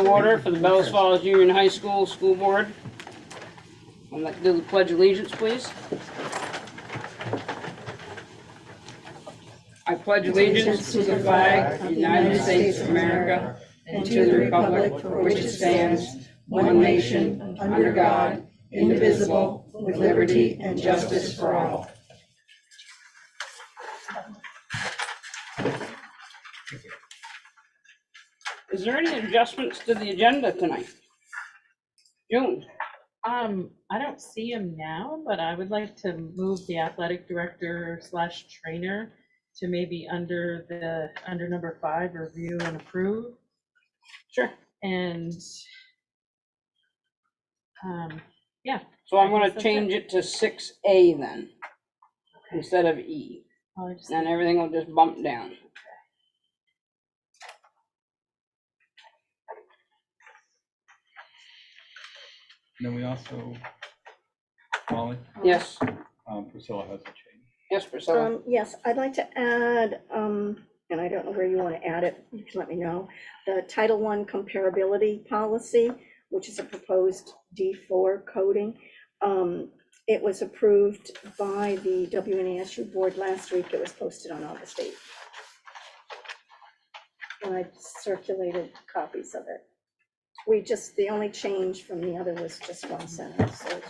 to order for the Bells Falls Union High School School Board. I'd like to do the Pledge of Allegiance, please. I pledge allegiance to the flag of the United States of America and to the republic for which it stands, one nation, under God, indivisible, with liberty and justice for all. Is there any adjustments to the agenda tonight? June? I don't see him now, but I would like to move the athletic director / trainer to maybe under number 5, review and approve. Sure. And yeah. So I'm gonna change it to 6A then, instead of E. Then everything will just bump down. And then we also, Molly? Yes, Priscilla has a change. yes, Priscilla. Yes, I'd like to add, and I don't know where you want to add it, you can let me know, the Title I comparability policy, which is a proposed D4 coding. It was approved by the WNASU board last week. It was posted on August 8th. And I circulated copies of it. The only change from the other was just one sentence, so it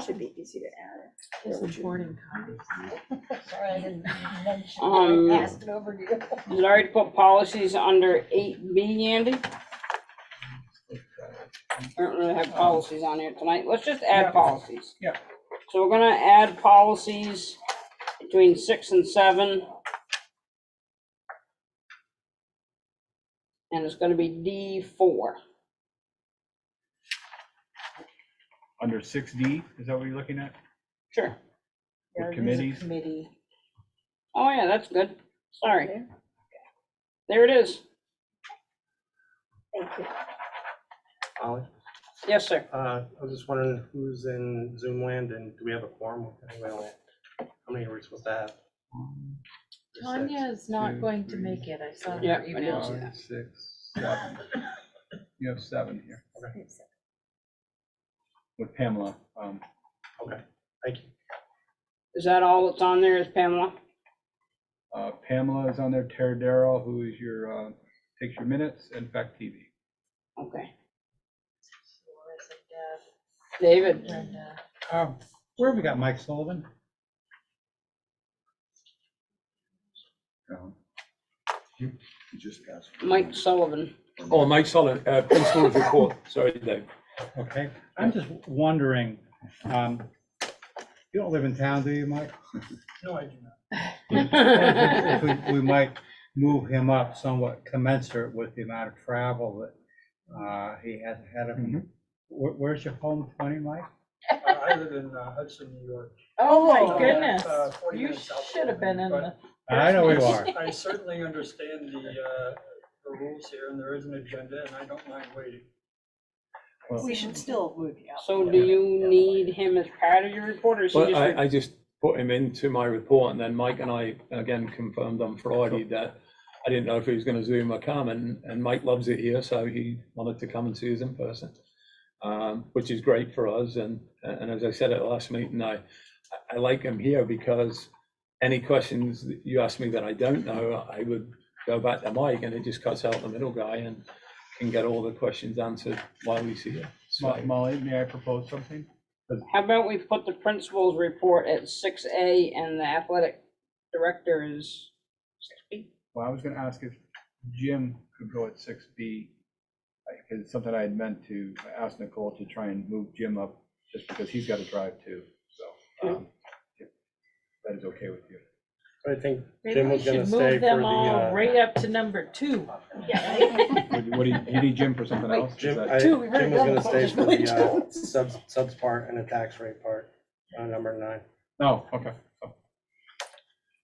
should be easy to add it. There's some boarding copies. Sorry, I didn't mention. I passed it over to you. Is it all right to put policies under 8B, Andy? I don't really have policies on here tonight. Let's just add policies. Yeah. So we're gonna add policies between 6 and 7. And it's gonna be D4. Under 6D, is that what you're looking at? Sure. With committees? Committee. Oh yeah, that's good. Sorry. There it is. Thank you. Ollie, Yes, sir. I was just wondering who's in Zoom land and do we have a quorum? Anyway, how many are we supposed to have? Tanya is not going to make it. I saw Yeah, her I did email. see that. 6, 7. You have 7 here Okay, with Pamela. okay, thank you. Is that all that's on there is Pamela? Pamela is on there, Tara Darrell, who is your, takes your minutes, and Hvac TV. Okay. David? Where have we got Mike Sullivan? You just asked. Mike Sullivan. Oh, Mike Sullivan, principal's report. Sorry, Dave. Okay, I'm just wondering, you don't live in town, do you, Mike? No, I do not. If we might move him up somewhat commensurate with the amount of travel that he has ahead of him. Where's your home, 20, Mike? I live in Hudson, New York. Oh my Oh, goodness. 40 You minutes south should have been in the. I know you are. I certainly understand the rules here, and there is an agenda, and I don't mind waiting. We should still move you. So do you need him as part of your report, or is he Well, just? I just put him into my report, and then Mike and I again confirmed on Friday that I didn't know if he was going to Zoom or come, and Mike loves it here, so he wanted to come and see us in person, which is great for us. And as I said at the last meeting, I like him here because any questions that you ask me that I don't know, I would go back to Mike, and it just cuts out the middle guy and can get all the questions answered while we see it. So, Molly, may I propose something? How about we put the principal's report at 6A and the athletic director is 6B? Well, I was gonna ask if Jim could go at 6B, because it's something I had meant to ask Nicole to try and move Jim up, just because he's got to drive too, so, if that is okay with you. I think Maybe Jim we was gonna should stay move them for all the, right up to number 2. What do you need Jim for something else? Is Jim that- Jim was gonna stay for the subs part and the tax rate part, number 9. Oh, okay.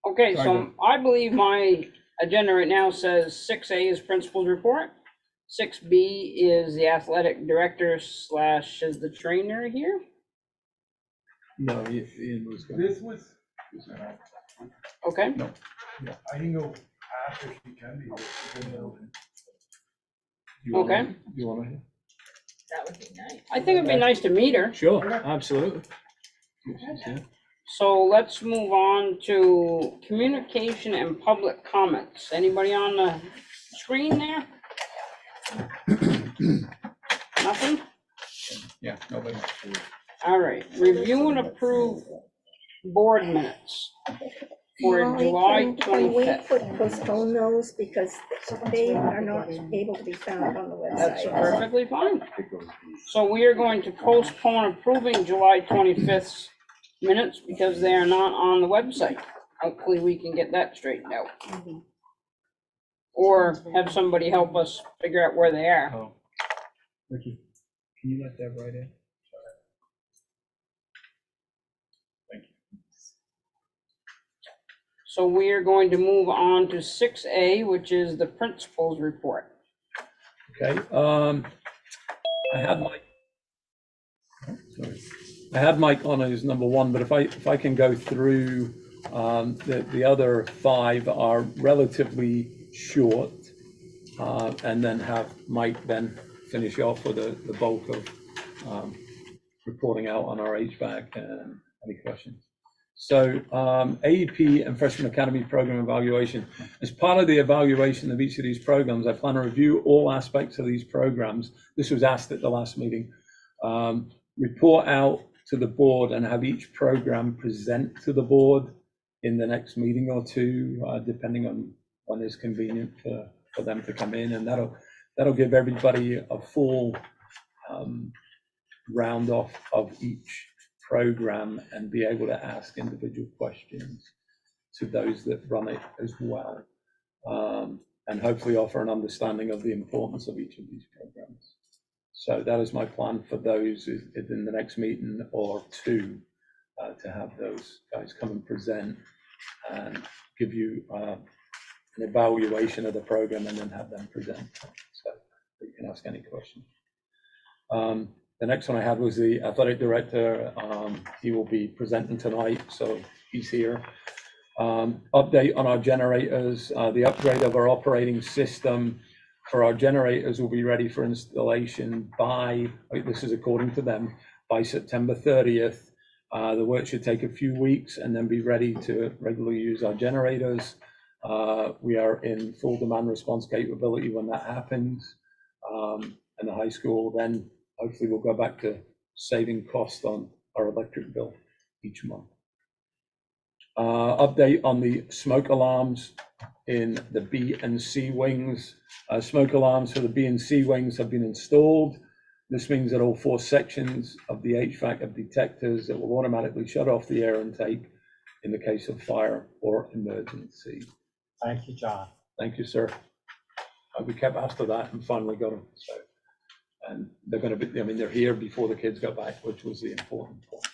Okay, Sorry, so Jim. I believe my agenda right now says 6A is principal's report. 6B is the athletic director / is the trainer here. no, Ian was going. This was, Okay, I can go after she can be. You wanna- Okay. You want to? That would be nice. I think it'd be nice to meet her. Sure, absolutely. Yeah. So let's move on to communication and public comments. Anybody on the screen there? Nothing? Yeah, nobody. All right, review and approve board minutes for Molly, July can we 25th. postpone those because they are not able to be found on the That's website? perfectly fine. It goes to- So we are going to postpone approving July 25th minutes because they are not on the website. Hopefully we can get that straightened out. Or have somebody help us figure out where they are. Oh, Ricky, can you let that right in? Thank you. So we are going to move on to 6A, which is the principal's report. Okay, I had Mike. oh, sorry. I had Mike on as number one, but if I can go through, the other five are relatively short, and then have Mike then finish off with the bulk of reporting out on our HVAC and any questions. So AEP and Freshman Academy Program evaluation. As part of the evaluation of each of these programs, I plan to review all aspects of these programs. This was asked at the last meeting. Report out to the board and have each program present to the board in the next meeting or two, depending on when is convenient for them to come in. And that'll give everybody a full round off of each program and be able to ask individual questions to those that run it as well, and hopefully offer an understanding of the importance of each of these programs. So that is my plan for those in the next meeting or two, to have those guys come and present and give you an evaluation of the program and then have them present so that you can ask any questions. The next one I had was the athletic director. He will be presenting tonight, so he's here. Update on our generators. The upgrade of our operating system for our generators will be ready for installation by, this is according to them, by September 30th. The work should take a few weeks and then be ready to regularly use our generators. We are in full demand response capability when that happens. And the high school then hopefully we'll go back to saving cost on our electric bill each month. Update on the smoke alarms in the B and C wings. Smoke alarms for the B and C wings have been installed. This means that all four sections of the HVAC have detectors that will automatically shut off the air intake in the case of fire or emergency. Thank you, John. Thank you, sir. We kept after that and finally got them. So, and they're going to be, I mean, they're here before the kids go back, which was the important point.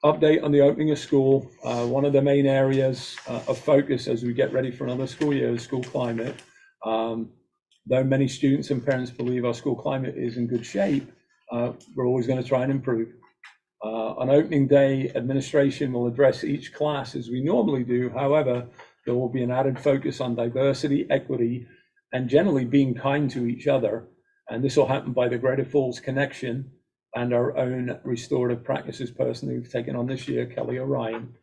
Update on the opening of school. One of the main areas of focus as we get ready for another school year is school climate. Though many students and parents believe our school climate is in good shape, we're always going to try and improve. On opening day, administration will address each class as we normally do. However, there will be an added focus on diversity, equity, and generally being kind to each other. And this will happen by the Greater Falls Connection and our own restorative practices person who've taken on this year, Kelly O'Ryan.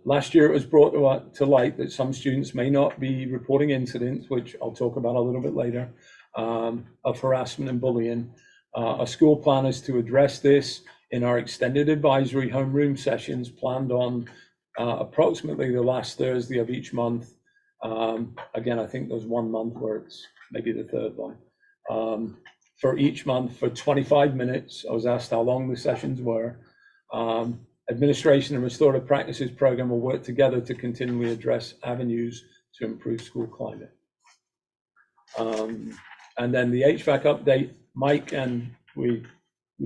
Last year, it was brought to light that some students may not be reporting incidents, which I'll talk about a little bit later, of harassment and bullying. Our school plan is to address this in our extended advisory homeroom sessions planned on approximately the last Thursday of each month. Again, I think there's 1 month where it's maybe the third one. For each month for 25 minutes, I was asked how long the sessions were. Administration and Restorative Practices program will work together to continually address avenues to improve school climate. And then the HVAC update, Mike, and we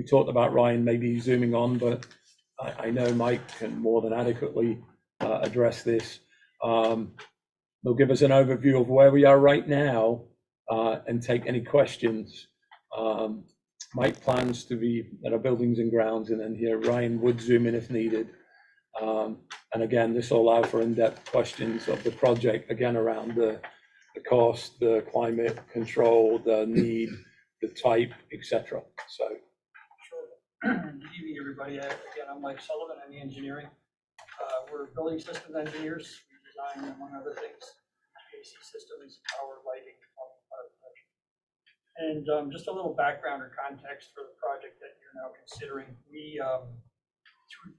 talked about Ryan maybe zooming on, but I know Mike can more than adequately address this. They'll give us an overview of where we are right now and take any questions. Mike plans to be at our buildings and grounds, and then here Ryan would zoom in if needed. And again, this will allow for in-depth questions of the project, again, around the the cost, the climate control, the need, the type, etc. So, Sure. Good evening, everybody. Again, I'm Mike Sullivan. I'm the engineering. We're building systems engineers. We design, among other things, HVAC systems, power, lighting, fire protection. And just a little background or context for the project that you're now considering. We, 2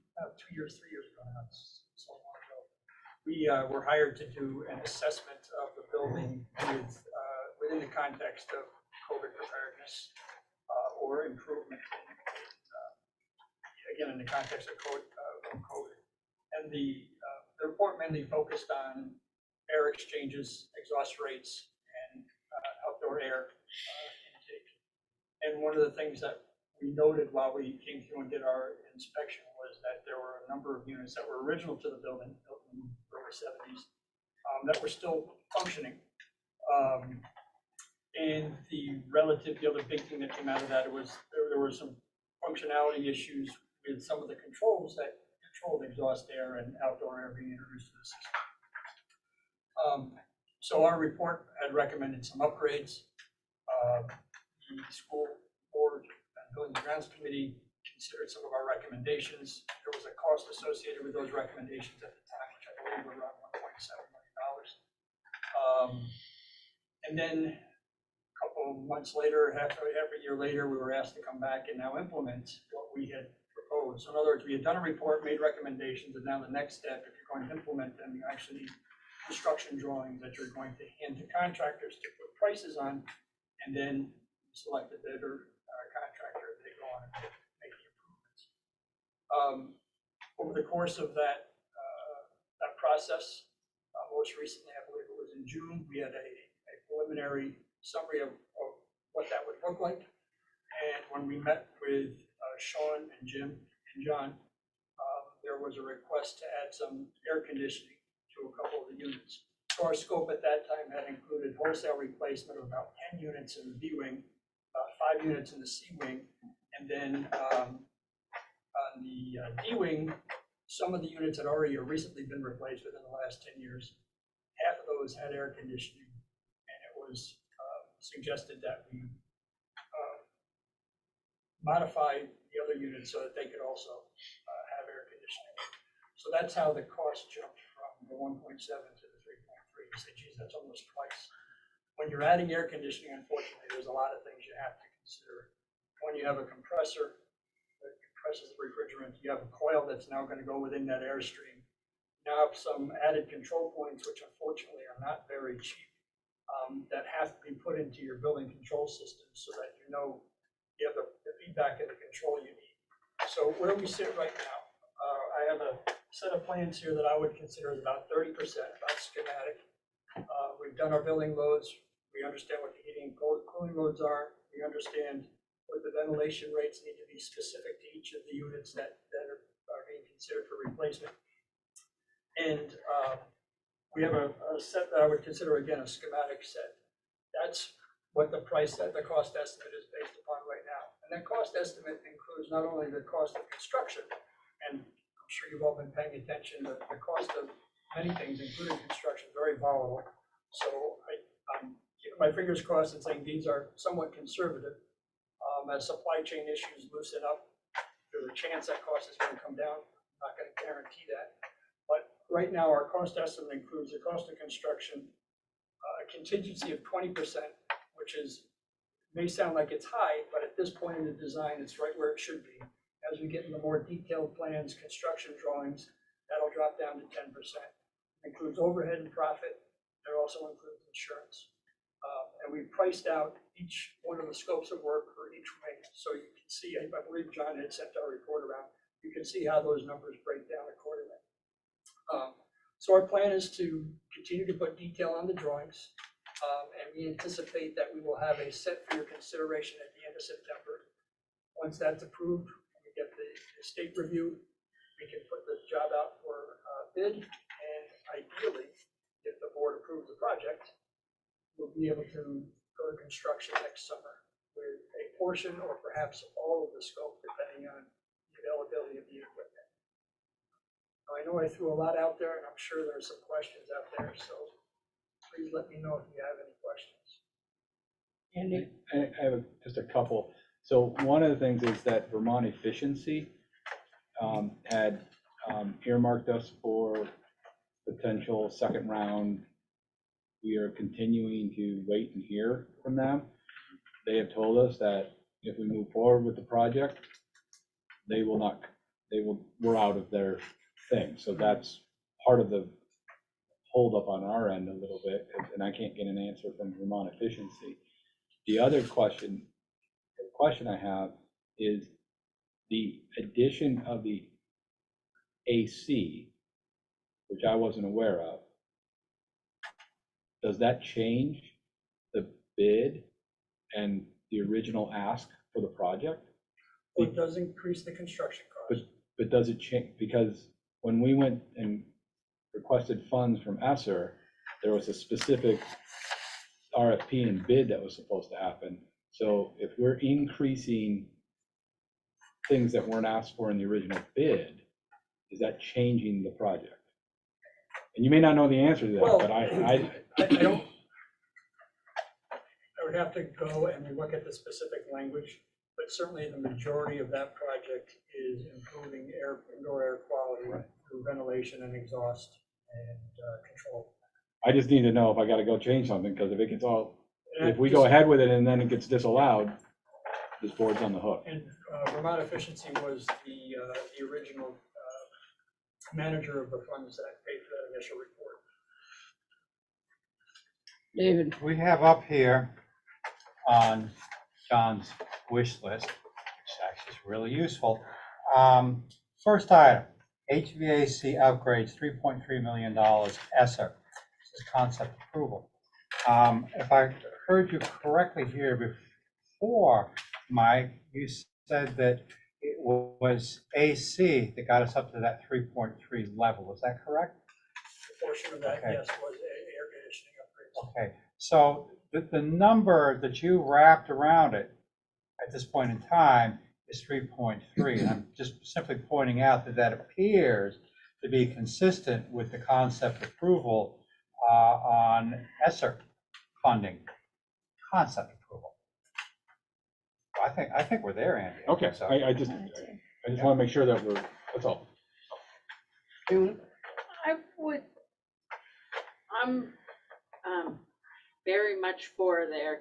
years, 3 years ago now, it's so long ago, we were hired to do an assessment of the building within the context of COVID preparedness or improvement, again, in the context of COVID. And the report mainly focused on air exchanges, exhaust rates, and outdoor air intake. And one of the things that we noted while we came through and did our inspection was that there were a number of units that were original to the building, built in the early 70s, that were still functioning. And the other big thing that came out of that was there were some functionality issues with some of the controls that controlled exhaust air and outdoor air being introduced to the system. So our report had recommended some upgrades. The school board and building and grounds committee considered some of our recommendations. There was a cost associated with those recommendations at the time, which I believe were around $1.7 million. And then a couple of months later, half a year later, we were asked to come back and now implement what we had proposed. So in other words, we had done a report, made recommendations, and now the next step, if you're going to implement them, you actually need construction drawings that you're going to hand to contractors to put prices on, and then select a bidder or a contractor, they go on and make the improvements. Over the course of that process, most recently, I believe it was in June, we had a preliminary summary of what that would look like. And when we met with Sean and Jim and John, there was a request to add some air conditioning to a couple of the units. So our scope at that time had included wholesale replacement of about 10 units in the B wing, about 5 units in the C wing, and then on the D wing, some of the units had already recently been replaced within the last 10 years. Half of those had air conditioning, and it was suggested that we modify the other units so that they could also have air conditioning. So that's how the cost jumped from the 1.7 to the 3.3. You say, geez, that's almost twice. When you're adding air conditioning, unfortunately, there's a lot of things you have to consider. When you have a compressor that compresses the refrigerant, you have a coil that's now going to go within that airstream. Now have some added control points, which unfortunately are not very cheap, that have to be put into your building control system so that you know you have the feedback and the control you need. So where we sit right now, I have a set of plans here that I would consider as about 30%, about schematic. We've done our building loads. We understand what the heating and cooling loads are. We understand what the ventilation rates need to be specific to each of the units that are being considered for replacement. And we have a set that I would consider, again, a schematic set. That's what the cost estimate is based upon right now. And that cost estimate includes not only the cost of construction, and I'm sure you've all been paying attention, the cost of many things, including construction, is very volatile. So I'm keeping my fingers crossed and saying these are somewhat conservative. As supply chain issues loosen up, there's a chance that cost is going to come down. I'm not going to guarantee that. But right now, our cost estimate includes the cost of construction, a contingency of 20%, which may sound like it's high, but at this point in the design, it's right where it should be. As we get into more detailed plans, construction drawings, that'll drop down to 10%. It includes overhead and profit. It also includes insurance. And we've priced out each one of the scopes of work for each wing. So you can see, I believe John had sent our report around, you can see how those numbers break down accordingly. So our plan is to continue to put detail on the drawings. And we anticipate that we will have a set for your consideration at the end of September. Once that's approved, we get the state review, we can put the job out for bid, and ideally, if the board approves the project, we'll be able to go to construction next summer with a portion or perhaps all of the scope, depending on the availability of the equipment. Now, I know I threw a lot out there, and I'm sure there are some questions out there, so please let me know if you have any questions. I have just a couple. So one of the things is that Vermont Efficiency had earmarked us for potential second round. We are continuing to wait and hear from them. They have told us that if we move forward with the project, we're out of their thing. So that's part of the holdup on our end a little bit, and I can't get an answer from Vermont Efficiency. The other question I have is the addition of the AC, which I wasn't aware of. Does that change the bid and the original ask for the project? Well, it does increase the construction cost. But does it change? Because when we went and requested funds from Esser, there was a specific RFP and bid that was supposed to happen. So if we're increasing things that weren't asked for in the original bid, is that changing the project? And you may not know the answer to that, Well, but I don't, I would have to go and look at the specific language, but certainly the majority of that project is improving indoor air quality through ventilation and exhaust and control. I just need to know if I gotta go change something, because if it gets if we Just- go ahead with it and then it gets disallowed, this board's on the hook. And Vermont Efficiency was the original manager of the funds that paid for that initial report. David, We have up here on John's wish list, which actually is really useful. First item, HVAC upgrades, $3.3 million, Esser. This is concept approval. If I heard you correctly here before, Mike, you said that it was AC that got us up to that 3.3 level. Is that correct? A portion of that, Okay. yes, was air conditioning upgrades. Okay, so the number that you wrapped around it at this point in time is 3.3. And I'm just simply pointing out that that appears to be consistent with the concept approval on Esser funding, concept approval. I think we're there, Andy. I Okay, think so. I just want to make sure that that's all. June, I'm very much for the air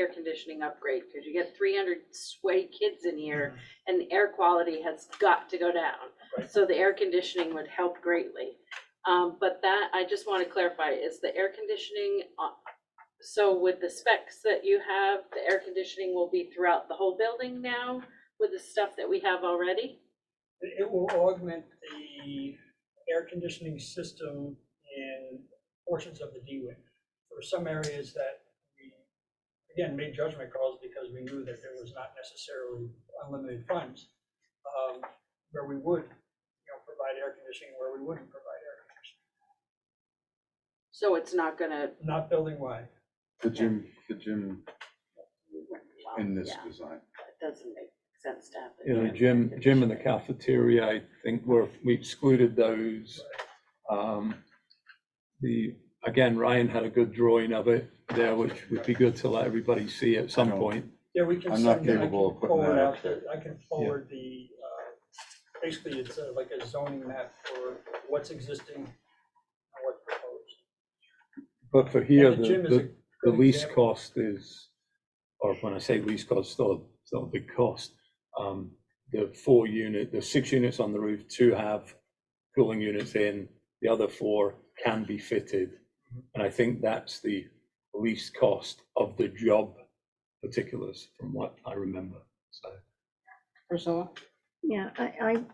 conditioning upgrade, because you get 300 sweaty kids in here and the air quality has got to go down. Right. So the air conditioning would help greatly. But that, I just want to clarify, is the air conditioning, so with the specs that you have, the air conditioning will be throughout the whole building now with the stuff that we have already? It will augment the air conditioning system in portions of the D-wing. There were some areas that we, again, made judgment calls because we knew that there was not necessarily unlimited funds, where we would, provide air conditioning, where we wouldn't provide air conditioning. So it's not gonna, Not building wide. The gym in this yeah, design. it doesn't make sense to have. You know, the gym and the cafeteria, I think we excluded those. Again, Ryan had a good drawing of it there, which would be good to let everybody see at some point. Yeah, we can I'm not send, I capable can of putting forward that out, up there. I can forward the, basically it's like a zoning map for what's existing and what's proposed. But for here, And the gym is a the good least example. cost is, or when I say least cost, it's not a big cost. The 6 units on the roof, 2 have cooling units in, the other 4 can be fitted. And I think that's the least cost of the job particulars from what I remember, so. Priscilla, Yeah,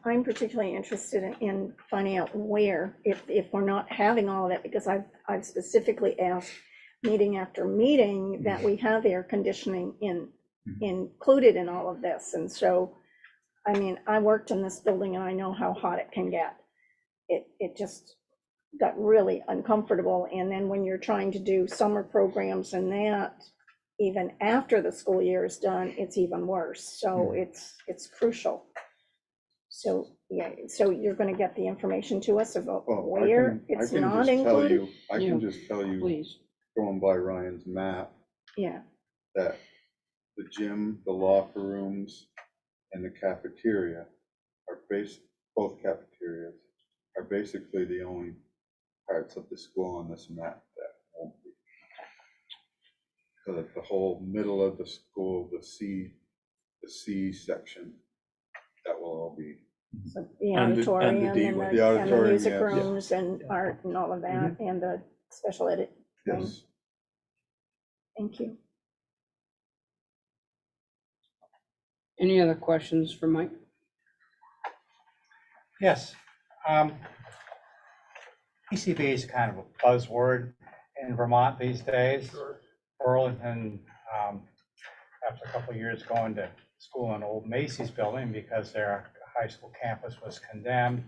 I'm particularly interested in finding out where, if we're not having all of it, because I've specifically asked meeting after meeting that we have air conditioning included in all of this. And so, I mean, I worked in this building and I know how hot it can get. It just got really uncomfortable. And then when you're trying to do summer programs and that, even after the school year is done, it's even worse. So it's crucial. So Yeah, so you're gonna get the information to us about Well, where I it's can not just tell included? you, I Yeah, can just tell you, Please. going by Ryan's map, Yeah, that the gym, the locker rooms, and the cafeteria are both cafeterias are basically the only parts of the school on this map that won't be. So that the whole middle of the school, the C section, that will all be. so the And the auditorium D and wing. The the auditorium, music yes. rooms and art and all of that, and the special edit thing. Yes. Thank you. Any other questions for Mike? Yes. PCB is kind of a buzzword in Vermont these days. Burlington, after a couple of years going to school in old Macy's building because their high school campus was condemned,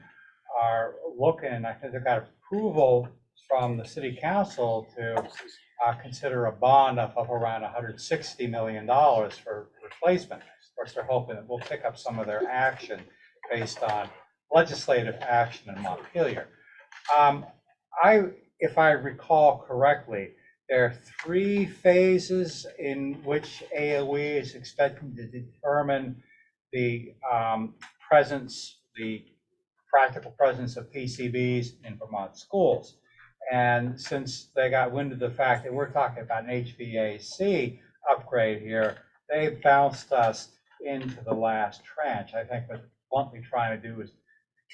are looking, I think they got approval from the city council to consider a bond of around $160 million for replacement. Of course, they're hoping that we'll pick up some of their action based on legislative action in Montpelier. If I recall correctly, there are 3 phases in which AOE is expecting to determine the presence, the practical presence of PCBs in Vermont schools. And since they got wind of the fact that we're talking about an HVAC upgrade here, they bounced us into the last tranche. I think what they're bluntly trying to do is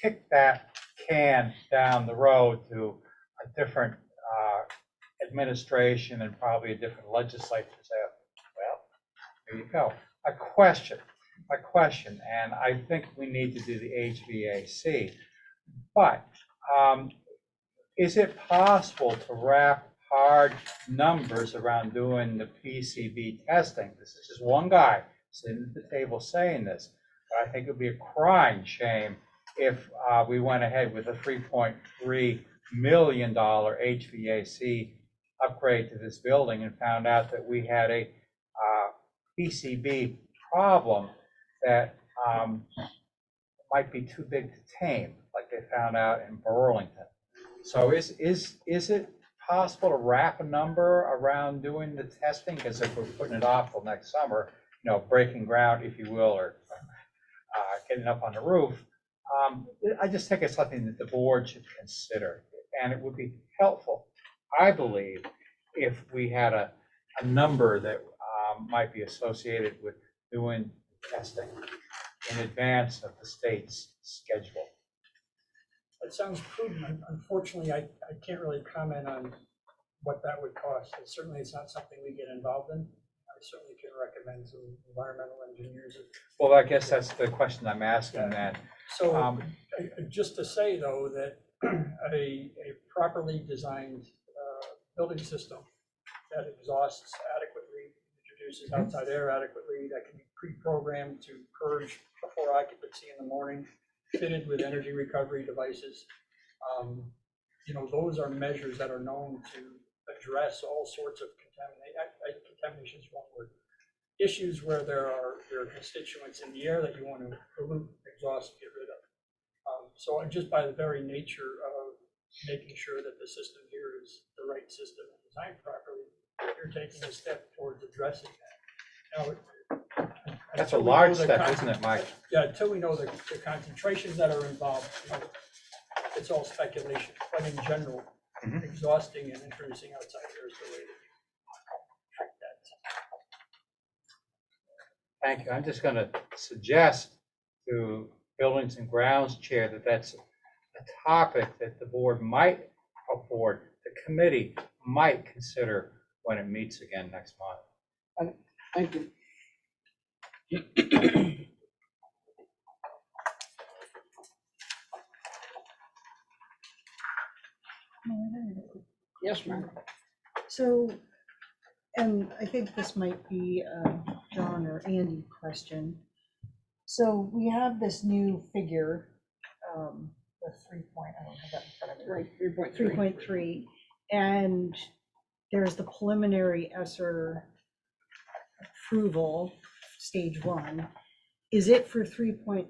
kick that can down the road to a different administration and probably a different legislature. Say, well, there you go. A question, and I think we need to do the HVAC, but is it possible to wrap hard numbers around doing the PCB testing? This is just one guy sitting at the table saying this, but I think it would be a crying shame if we went ahead with a $3.3 million HVAC upgrade to this building and found out that we had a PCB problem that might be too big to tame, like they found out in Burlington. So is it possible to wrap a number around doing the testing? Because if we're putting it off till next summer, breaking ground, if you will, or getting up on the roof, I just think it's something that the board should consider. And it would be helpful, I believe, if we had a number that might be associated with doing testing in advance of the state's schedule. That sounds prudent. Unfortunately, I can't really comment on what that would cost. Certainly, it's not something we get involved in. I certainly can recommend some environmental engineers. Well, I guess that's the question I'm asking then. So just to say, though, that a properly designed building system that exhausts adequately, introduces outside air adequately, that can be pre-programmed to purge before occupancy in the morning, fitted with energy recovery devices. Those are measures that are known to address all sorts of contamination is one word. Issues where there are constituents in the air that you want to pollute, exhaust, get rid of. So just by the very nature of making sure that the system here is the right system and designed properly, you're taking a step towards addressing that. Now, That's a large step, isn't it, Mike? Yeah, until we know the concentrations that are involved, it's all speculation. But in general, exhausting and introducing outside air is the way that you treat that. Thank you. I'm just going to suggest to Buildings and Grounds Chair that that's a topic that the board might afford, the committee might consider when it meets again next month. Thank you. Yes, ma'am. So, and I think this might be a John or Andy question. So we have this new figure, the 3 point, I don't have that in front of me. Right, 3.3. 3.3, and there's the preliminary Esser approval, stage 1. Is it for 3.3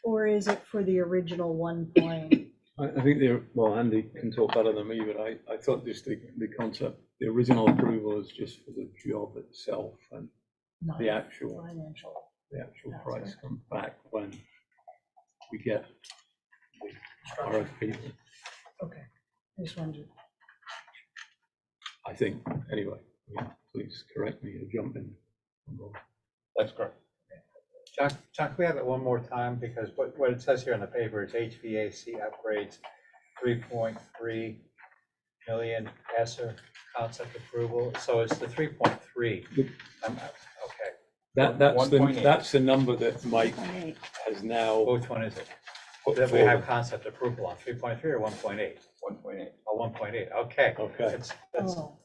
Or is it for the original 1 point? I think well, Andy can talk better than me, but I thought just the concept, the original approval is just for the job itself, and Not the actual financial. price comes back when we get the RFP. Okay, I just wondered. I think, anyway, yeah, please correct me or jump in. That's correct. John, can we have it one more time? Because what it says here on the paper is HVAC upgrades, 3.3 million Esser concept approval. So it's the 3.3. Okay. That's the number that Mike has now. Which one is it? put That we have forward. concept approval on, 3.3 or 1.8? 1.8. Oh, 1.8, okay. Okay. That's, Oh,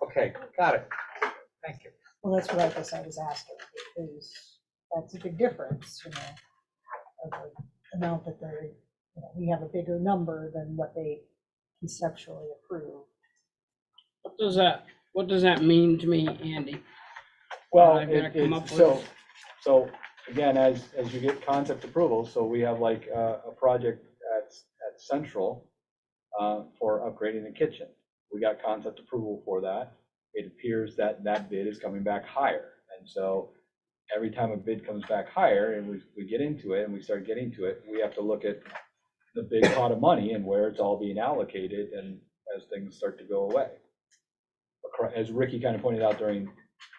okay, got it. Thank you. well, that's what I guess I was asking, because that's a big difference, of the amount that they, we have a bigger number than what they conceptually approve. What does that mean to me, Andy? Well, I've gotta come up with- so again, as you get concept approval, so we have like a project at Central for upgrading the kitchen. We got concept approval for that. It appears that that bid is coming back higher. And so every time a bid comes back higher and we get into it and we start getting to it, we have to look at the big pot of money and where it's all being allocated and as things start to go away. As Ricky kind of pointed out during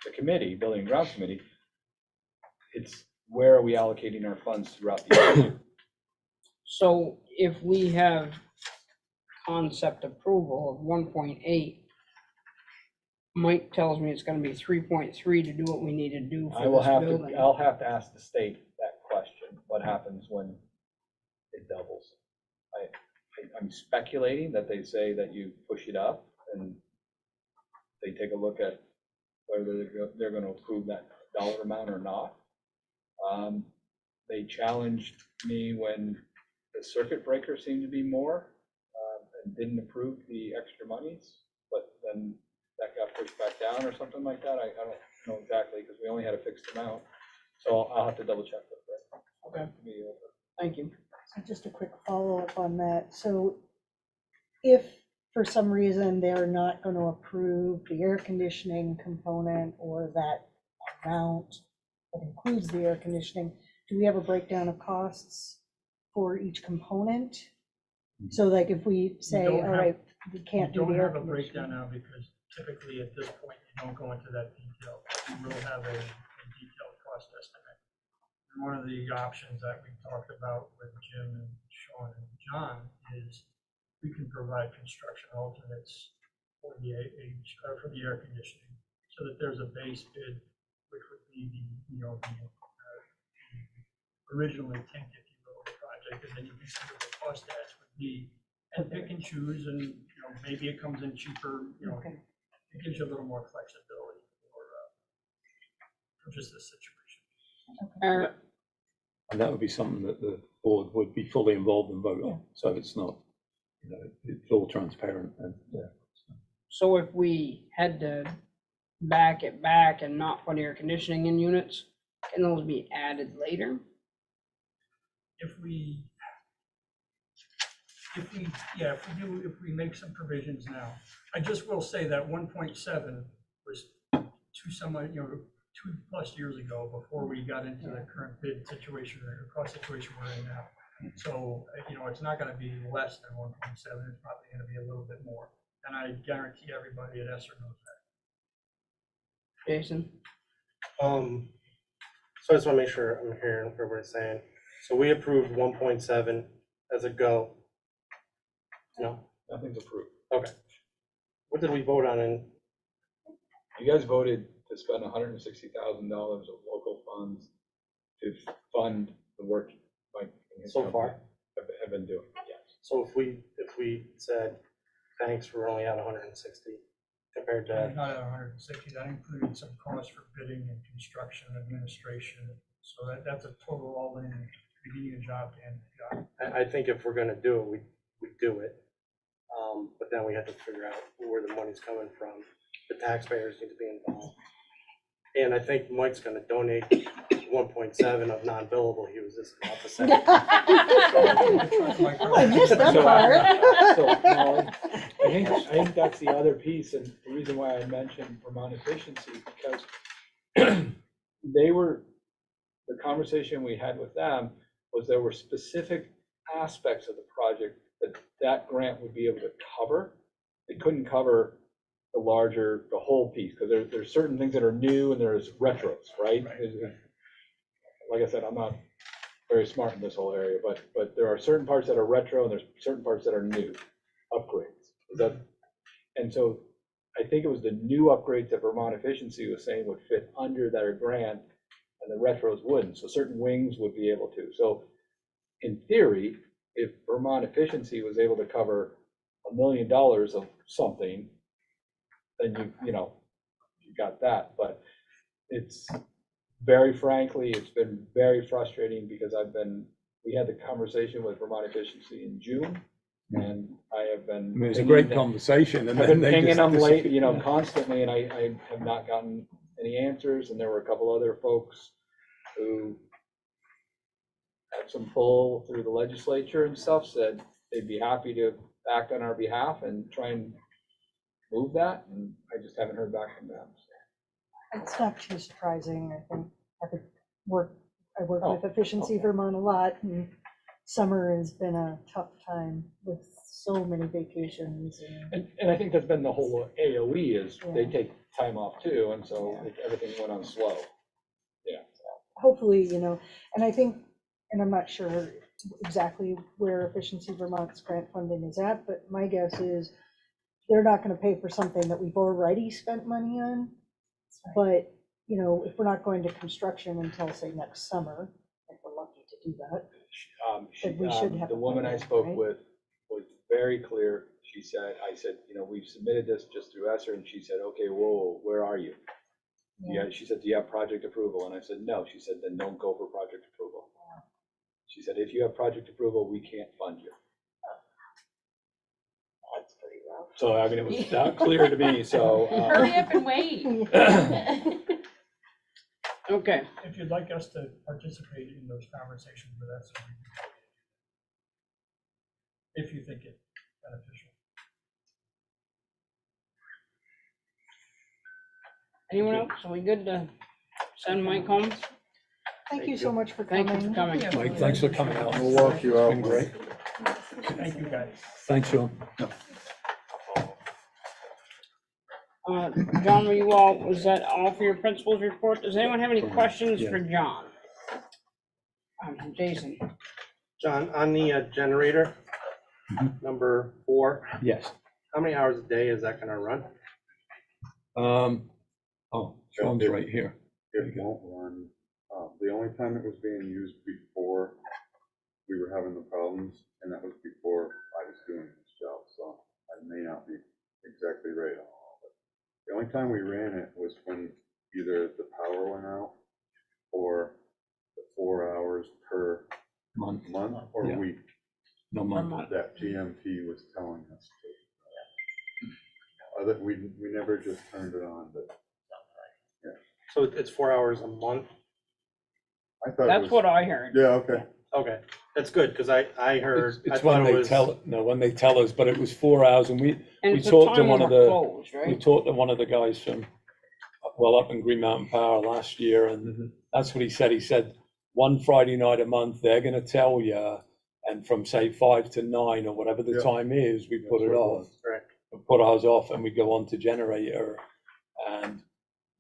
the committee, Building and Grounds Committee, it's where are we allocating our funds throughout the year? So if we have concept approval of 1.8, Mike tells me it's gonna be 3.3 to do what we need to do I will for have this to, building. I'll have to ask the state that question, what happens when it doubles? I'm speculating that they say that you push it up and they take a look at whether they're gonna approve that dollar amount or not. They challenged me when the circuit breaker seemed to be more, and didn't approve the extra monies, but then that got pushed back down or something like that. I don't know exactly, because we only had a fixed amount. So I'll have to double check with that. Okay. Thank you. So just a quick follow-up on that. So if for some reason they're not going to approve the air conditioning component or that amount that includes the air conditioning, do we have a breakdown of costs for each component? So like if we say, don't all have- right, we can't do You the don't air have a breakdown conditioning. now because typically at this point, you don't go into that detail. You will have a detailed cost estimate. And one of the options that we talked about with Jim and Sean and John is we can provide construction alternates for the air conditioning, so that there's a base bid, which would be the original intent, if you will, of the project, and then you can see what the cost adds would be, and pick and choose, and, maybe it comes in cheaper, Okay. it gives you a little more flexibility for just this situation. And that would be something that the board would be fully involved and vote on. So it's not, it's all transparent and, So if we had to back it back and not put air conditioning in units, can those be added later? If we make some provisions now. I just will say that 1.7 was 2+ years ago, before we got into the current bid situation or cost situation we're in now. So, it's not gonna be less than 1.7, it's probably gonna be a little bit more. And I guarantee everybody at Esser knows that. Jason? So I just want to make sure I'm hearing what everybody's saying. So we approved 1.7 as a go. No? Nothing's approved. Okay. What did we vote on in? You guys voted to spend $160,000 of local funds to fund the work Mike and his So company far? have been doing, yes. So if we said, thanks, we're only at 160 compared It's to, not at 160, that included some costs for bidding and construction, administration. So that's a total all-in, beginning a job to end the job. I think if we're gonna do it, we do it. But then we have to figure out where the money's coming from. The taxpayers need to be involved. And I think Mike's gonna donate 1.7 of non-billable, he was just about to say. Oh, I missed that part. So, Molly, I think that's the other piece, and the reason why I mentioned Vermont efficiency, because the conversation we had with them was there were specific aspects of the project that grant would be able to cover. It couldn't cover the whole piece, because there's certain things that are new and there's retros, right? Like I said, I'm not very smart in this whole area, but there are certain parts that are retro and there's certain parts that are new upgrades. And so I think it was the new upgrades that Vermont efficiency was saying would fit under their grant, and the retros wouldn't. So certain wings would be able to. So in theory, if Vermont efficiency was able to cover $1 million of something, then you got that. But it's very frankly, it's been very frustrating because we had the conversation with Vermont efficiency in June, and I have been. I mean, it's a great conversation, and I've then been they pinging just them late, disappear. constantly, and I have not gotten any answers. And there were a couple other folks who had some pull through the legislature and stuff, said they'd be happy to act on our behalf and try and move that, and I just haven't heard back from them. It's not too surprising, I think. I work Oh, with Efficiency okay. Vermont a lot, and summer has been a tough time with so many vacations. And I think that's been the whole AOE is they Yeah. take time off too, and so everything went on slow. Yeah. Hopefully, and I think, and I'm not sure exactly where Efficiency Vermont's grant funding is at, but my guess is they're not going to pay for something that we've already spent money on. But, if we're not going to construction until, say, next summer, if we're lucky to do that. Then we should have The a woman I plan, spoke right? with was very clear. I said, we've submitted this just through Esser, and she said, okay, whoa, where are you? Yeah, she said, do you have project approval? And I said, no. She said, then don't go for project approval. She said, if you have project approval, we can't fund you. That's pretty rough. So, I mean, it was that clear to me, so. Hurry up and wait. Okay, If you'd like us to participate in those conversations with us, if you think it's beneficial. anyone else? Are we good to send Mike home? Thank you so much for Thank coming. you for coming. Mike, thanks for coming out. We'll walk you out. It's been great. Thank you, guys. Thanks, Sean. John, was that all for your principal's report? Does anyone have any questions for John? Jason? John, on the generator, number 4, Yes. how many hours a day is that gonna run? Sean's right here. It won't run. The only time it was being used before we were having the problems, and that was before I was doing this job, so I may not be exactly right on all of it. The only time we ran it was when either the power went out or the 4 hours per Month, month or Yeah. week no month. that GMT was telling us to. We never just turned it on, but So it's 4 hours a month? I thought it That's was. what I heard. Yeah, okay. Okay, that's good, because I heard, I It's thought when it they was. when they tell us, but it was 4 hours, and we And We it's the talked to time one when of we're the- closed, we right? talked to one of the guys from, up in Green Mountain Power last year, and that's what he said. He said, one Friday night a month, they're gonna tell you, and from say 5 to 9 or whatever the Yeah. time is, we put That's it what it off. was. Right. We put ours off and we go on to generator, and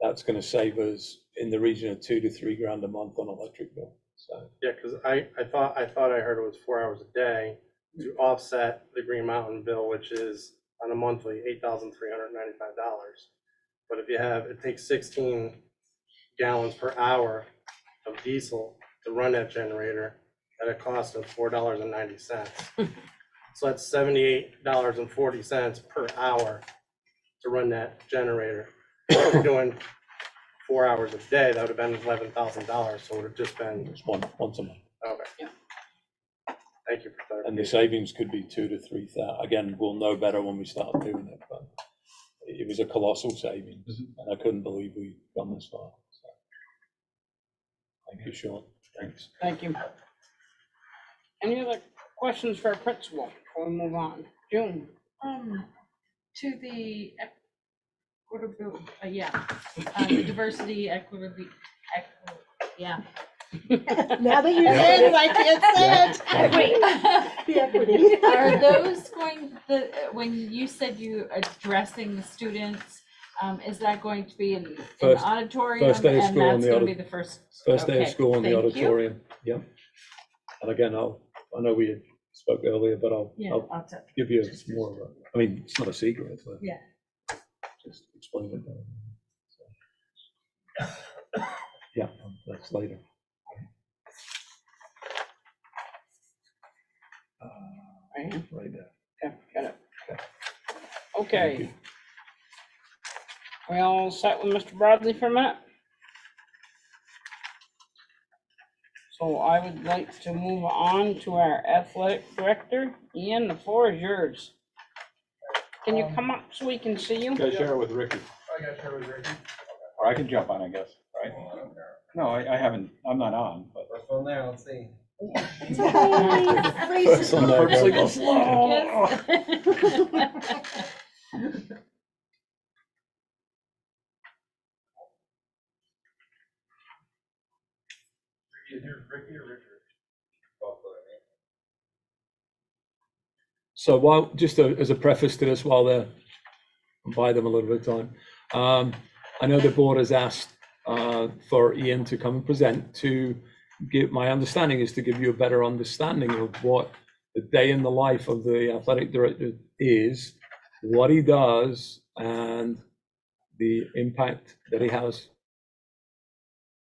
that's gonna save us in the region of $2 to $3 grand a month on electric bill, so. Yeah, because I thought I heard it was 4 hours a day to offset the Green Mountain bill, which is on a monthly $8,395. But if it takes 16 gallons per hour of diesel to run that generator at a cost of $4.90. So that's $78.40 per hour to run that generator. If you're doing 4 hours a day, that would have been $11,000, so it would have just been, It's once a month, okay. Yeah. Thank you for and the clarification. savings could be 2 to 3 thousand. Again, we'll know better when we start doing it, but it was a colossal savings, and I couldn't believe we'd gone this far. So Thank you, Sean. Thanks. Thank you. Any other questions for our principal before we move on? June? To the equitable, the diversity, equity, yeah. Now that you said it, I can't say it. The equity. Are those when you said you addressing the students, is that going to be in an First- auditorium? first day of school in And the that's gonna be the first. First day of okay, school in the thank you. auditorium, yeah. And again, I know we spoke earlier, but I'll I'll tell. give you more of a, I mean, it's not a secret, but Yeah. just explain it. So, yeah, that's later. Right there. Yeah, got it. Thank Okay, you. we all set with Mr. Bradley for a minute? So I would like to move on to our athletic director. Ian, the floor is yours. Can you come up so we can see you? Gotta share it with Ricky, I got share with Ricky. or I can jump on, I guess, right? No, I haven't, I'm not on, but. First one there, let's see. First on there, Purposely go go. slow. Ricky or Richard? So while, just as a preface to this, while they're, buy them a little bit of time. I know the board has asked for Ian to come and present to give, my understanding is to give you a better understanding of what the day in the life of the athletic director is, what he does, and the impact that he has,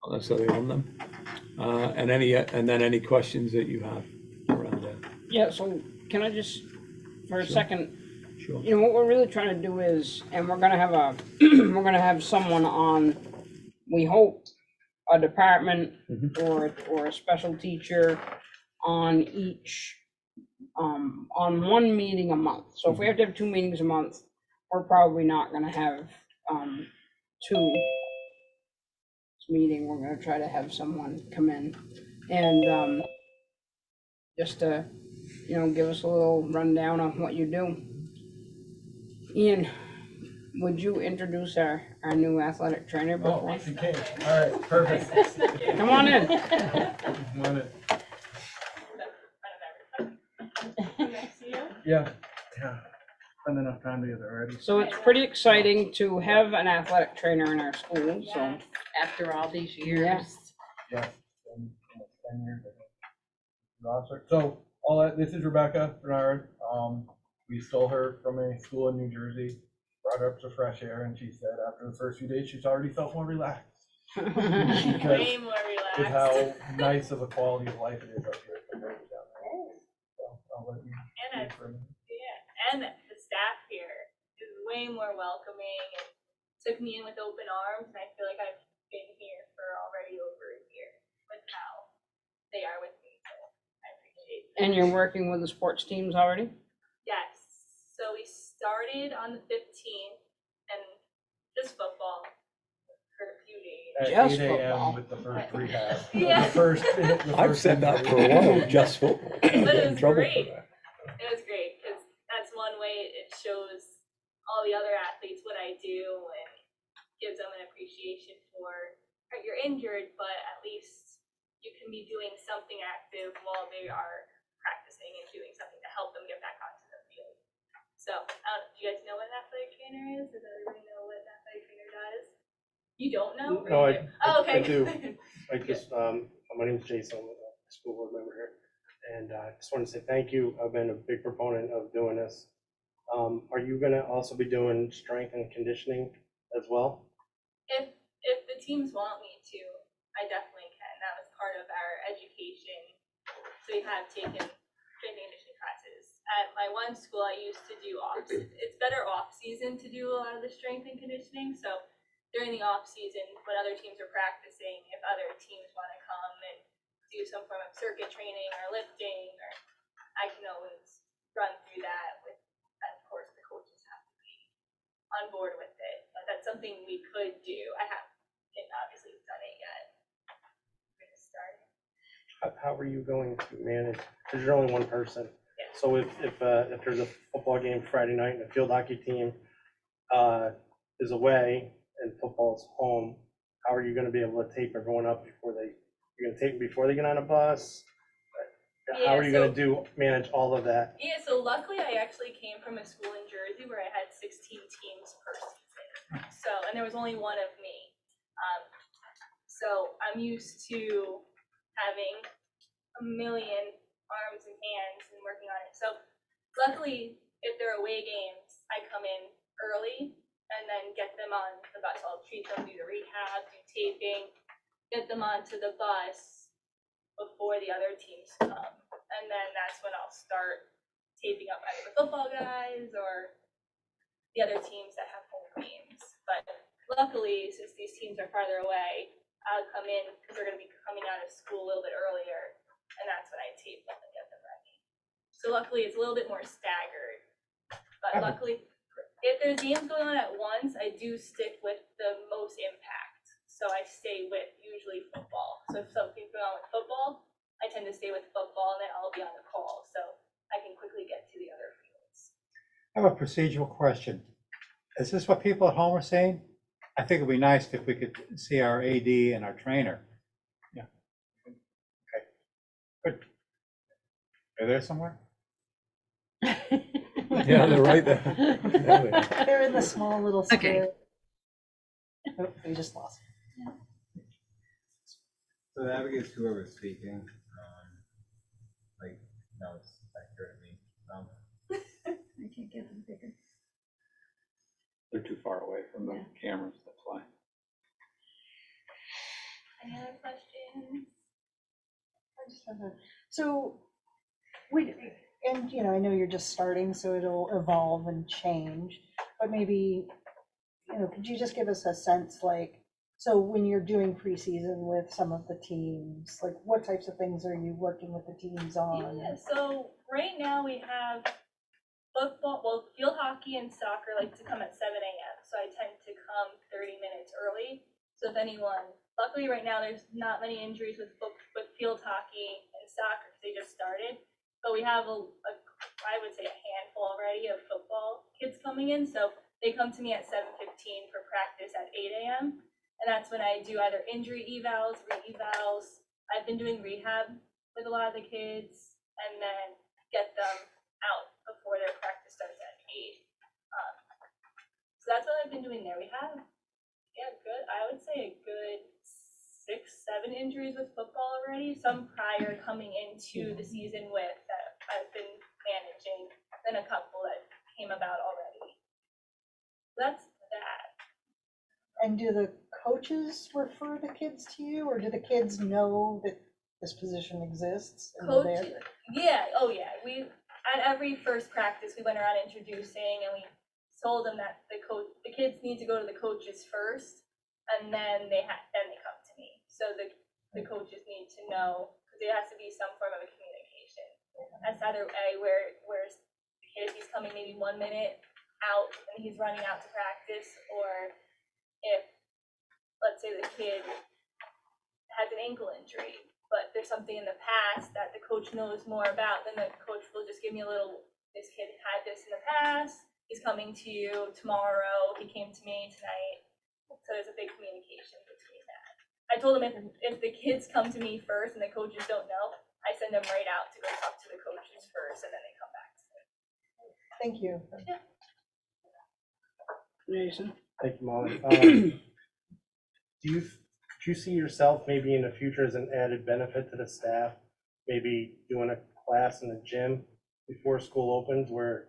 not necessarily on them, and then any questions that you have around that. Yeah, so can I just, for a Sure. second, Sure. you know, what we're really trying to do is, and we're gonna have we're gonna have someone on, we hope, a department or a special teacher on each, on one meeting a month. So if we have to have 2 meetings a month, we're probably not gonna have, 2 meeting. We're gonna try to have someone come in and, just to, you know, give us a little rundown on what you do. Ian, would you introduce our new athletic trainer before? Oh, she came. All right, perfect. Come on in. Come on in. Yeah, yeah. Spend enough time together already. So it's pretty exciting to have an athletic trainer in our school, so. After all these years. Yeah. Yeah. 10 years, I think. Officer. So this is Rebecca Bernard. We stole her from a school in New Jersey, brought her up to fresh air, and she said after the first few days she's already felt more relaxed. Way more With relaxed. how nice of a quality of life it is up here compared to down there. So I'll let you And speak for a minute. and the staff here is way more welcoming and took me in with open arms, and I feel like I've been here for already over a year with how they are with me, so I appreciate that. And you're working with the sports teams already? Yes, so we started on the 15th, and just football for a few days. At Just 8 football. a.m. with the first rehab. Yeah. I've said that for a while, just football. But I'm it in was trouble for great. that. It was great, because that's one way it shows all the other athletes what I do and gives them an appreciation for, you're injured, but at least you can be doing something active while they are practicing and doing something to help them get back onto the field. So, do you guys know what an athletic trainer is? Does everybody know what an athletic trainer does? You don't know? No, Oh, okay. I do. I just, my name's Jason, I'm a school board member here. And I just want to say thank you. I've been a big proponent of doing this. Are you gonna also be doing strength and conditioning as well? If the teams want me to, I definitely can. That was part of our education. So we have taken strength and conditioning classes. At my one school, I used to do it's better off season to do a lot of the strength and conditioning. So during the off season, when other teams are practicing, if other teams want to come and do some form of circuit training or lifting, or I can always run through that with, of course, the coaches have to be on board with it. But that's something we could do. I haven't obviously done it yet. We're gonna how are you going to manage, because you're only one person. Yeah. So if there's a football game Friday night and the field hockey team is away and football's home, how are you gonna be able to tape everyone up before you're gonna tape them before they get on a bus? How are you Yeah, gonna manage all of that? Yeah, so luckily I actually came from a school in Jersey where I had 16 teams per season. So, and there was only one of me. So I'm used to having a million arms and hands and working on it. So luckily, if they're away games, I come in early and then get them on the bus. I'll treat them, do the rehab, do taping, get them onto the bus before the other teams come. And then that's when I'll start taping up either the football guys or the other teams that have home games. But luckily, since these teams are farther away, I'll come in because they're going to be coming out of school a little bit earlier, and that's when I tape them and get them ready. So luckily, it's a little bit more staggered. But luckily, if there's games going on at once, I do stick with the most impact. So I stay with usually football. So if something's going on with football, I tend to stay with football, and then I'll be on the call, so I can quickly get to the other fields. I have a procedural question. Is this what people at home are saying? I think it'd be nice if we could see our AD and our trainer. Yeah. Okay, good. Are they somewhere? Yeah, they're right there. There they are. They're in the small little square. Oh, we just lost. So that is whoever's speaking, like, no, it's accurate me. I can't get them bigger. They're too far away from the cameras, that's why. Any other questions? I just have so and you know, I know you're just starting, so it'll evolve and change, but maybe, you know, could you just give us a sense, like, so when you're doing preseason with some of the teams, like what types of things are you working with the teams on? Yeah, so right now we have football, well, field hockey and soccer like to come at 7 a.m. So I tend to come 30 minutes early. So if anyone, luckily right now there's not many injuries with field hockey and soccer because they just started. But we have I would say a handful already of football kids coming in. So they come to me at 7:15 for practice at 8 a.m. And that's when I do either injury evals, re-evals. I've been doing rehab with a lot of the kids and then get them out before their practice starts at 8. So that's what I've been doing there. We have, I would say a good 6-7 injuries with football already. Some prior coming into the season with that I've been managing, then a couple that came about already. That's that. And do the coaches refer the kids to you, or do the kids know that this position exists and they're there? Yeah, oh yeah. We at every first practice we went around introducing and we told them that the kids need to go to the coaches first, and then they come to me. So the coaches need to know, because there has to be some form of a communication. That's either where the kid, he's coming maybe 1 minute out and he's running out to practice, or if let's say the kid has an ankle injury, but there's something in the past that the coach knows more about, then the coach will just give me a little, this kid had this in the past, he's coming to you tomorrow, he came to me tonight. So there's a big communication between that. I told him if the kids come to me first and the coaches don't know, I send them right out to go talk to the coaches first, and then they come back to me. Thank you. Yeah. Jason? Thank you, Molly. Do you see yourself maybe in the future as an added benefit to the staff, maybe doing a class in the gym before school opens, where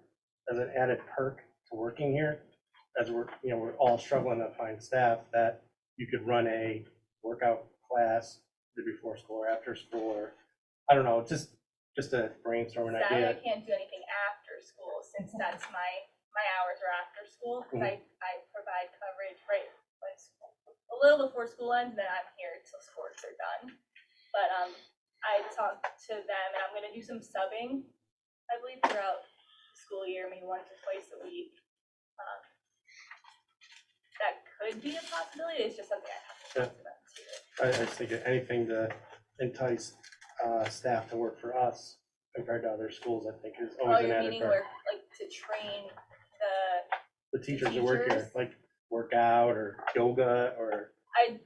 as an added perk to working here, as we're all struggling to find staff, that you could run a workout class either before school or after school, or I don't know, just a brainstorming Sadly, idea. I can't do anything after school since that's my hours are after school. Because I provide coverage right when school, a little before school ends, and then I'm here till sports are done. But I talked to them, and I'm going to do some subbing, I believe, throughout the school year, maybe once or twice a week. That could be a possibility. It's just something I have to talk to them too. I just think anything to entice staff to work for us compared to other schools, I think is Oh, always an you're added meaning perk. work, like to train The teachers that work here, teachers? like work out or yoga or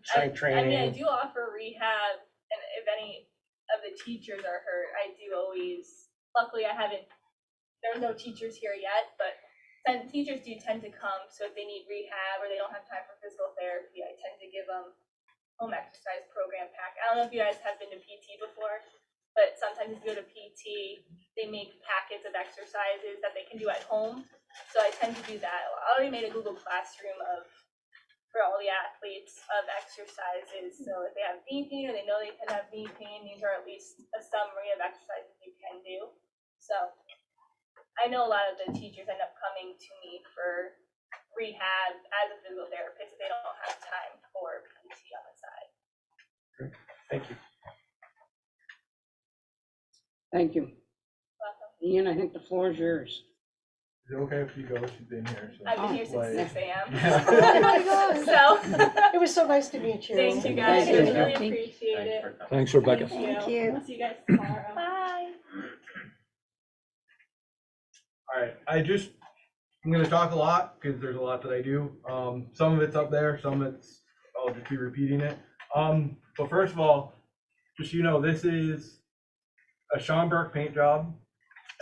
strength I mean, I training. do offer rehab, and if any of the teachers are hurt, I do always, luckily there are no teachers here yet, but teachers do tend to come, so if they need rehab or they don't have time for physical therapy, I tend to give them home exercise program pack. I don't know if you guys have been to PT before, but sometimes if you go to PT, they make packets of exercises that they can do at home. So I tend to do that. I already made a Google Classroom for all the athletes of exercises. So if they have knee pain or they know they can have knee pain, these are at least a summary of exercises you can do. So I know a lot of the teachers end up coming to me for rehab as a physical therapist if they don't have time for PT on the side. Thank you. Thank you. Welcome. Ian, I think the floor is yours. Is it okay if you go? She's been here. So. I've been here since Like- 6 a.m. Oh my God. So, It was so nice to meet you. thank you guys. Thank you. I really Thank you. appreciate it. Thanks, Rebecca. Thank you. See you guys tomorrow. Bye. All right, I'm gonna talk a lot because there's a lot that I do. Some of it's up there, some it's, I'll just be repeating it. But first of all, just so you know, this is a Sean Burke paint job.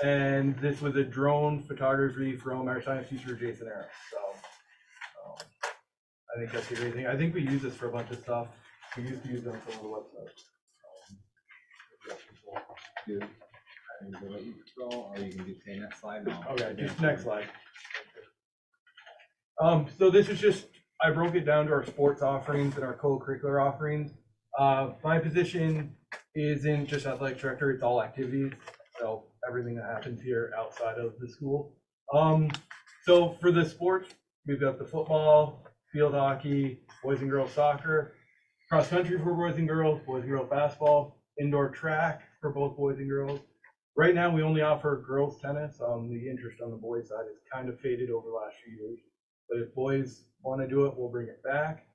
And this was a drone photography from our science teacher, Jason Harris. So I think that's a great thing. I think we use this for a bunch of stuff. We used to use it on some of the websites. Or you can just say next slide now. Okay, just next slide. So this is just, I broke it down to our sports offerings and our co-curricular offerings. My position isn't just athletic director, it's all activities. So everything that happens here outside of the school. So for the sports, we've got the football, field hockey, boys and girls soccer, cross country for boys and girls basketball, indoor track for both boys and girls. Right now, we only offer girls tennis. The interest on the boys side has kind of faded over the last few years. But if boys want to do it, we'll bring it back.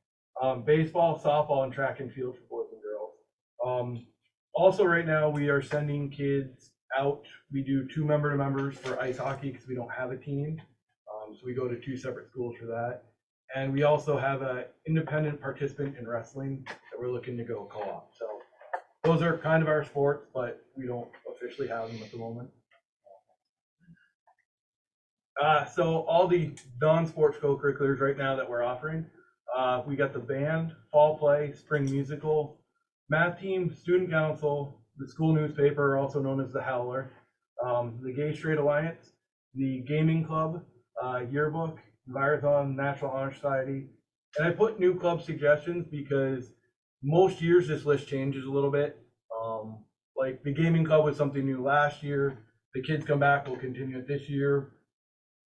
Baseball, softball, and track and field for boys and girls. Also, right now, we are sending kids out. We do 2 member-to-members for ice hockey because we don't have a team. So we go to 2 separate schools for that. And we also have an independent participant in wrestling that we're looking to go co-op. So those are kind of our sports, but we don't officially have them at the moment. So all the non-sports co-curriculars right now that we're offering, we got the band, fall play, spring musical, math team, student council, the school newspaper, also known as the Howler, the Gay Straight Alliance, the gaming club, yearbook, Marathon, National Honor Society. And I put new club suggestions because most years this list changes a little bit. Like the gaming club was something new last year. The kids come back, we'll continue it this year.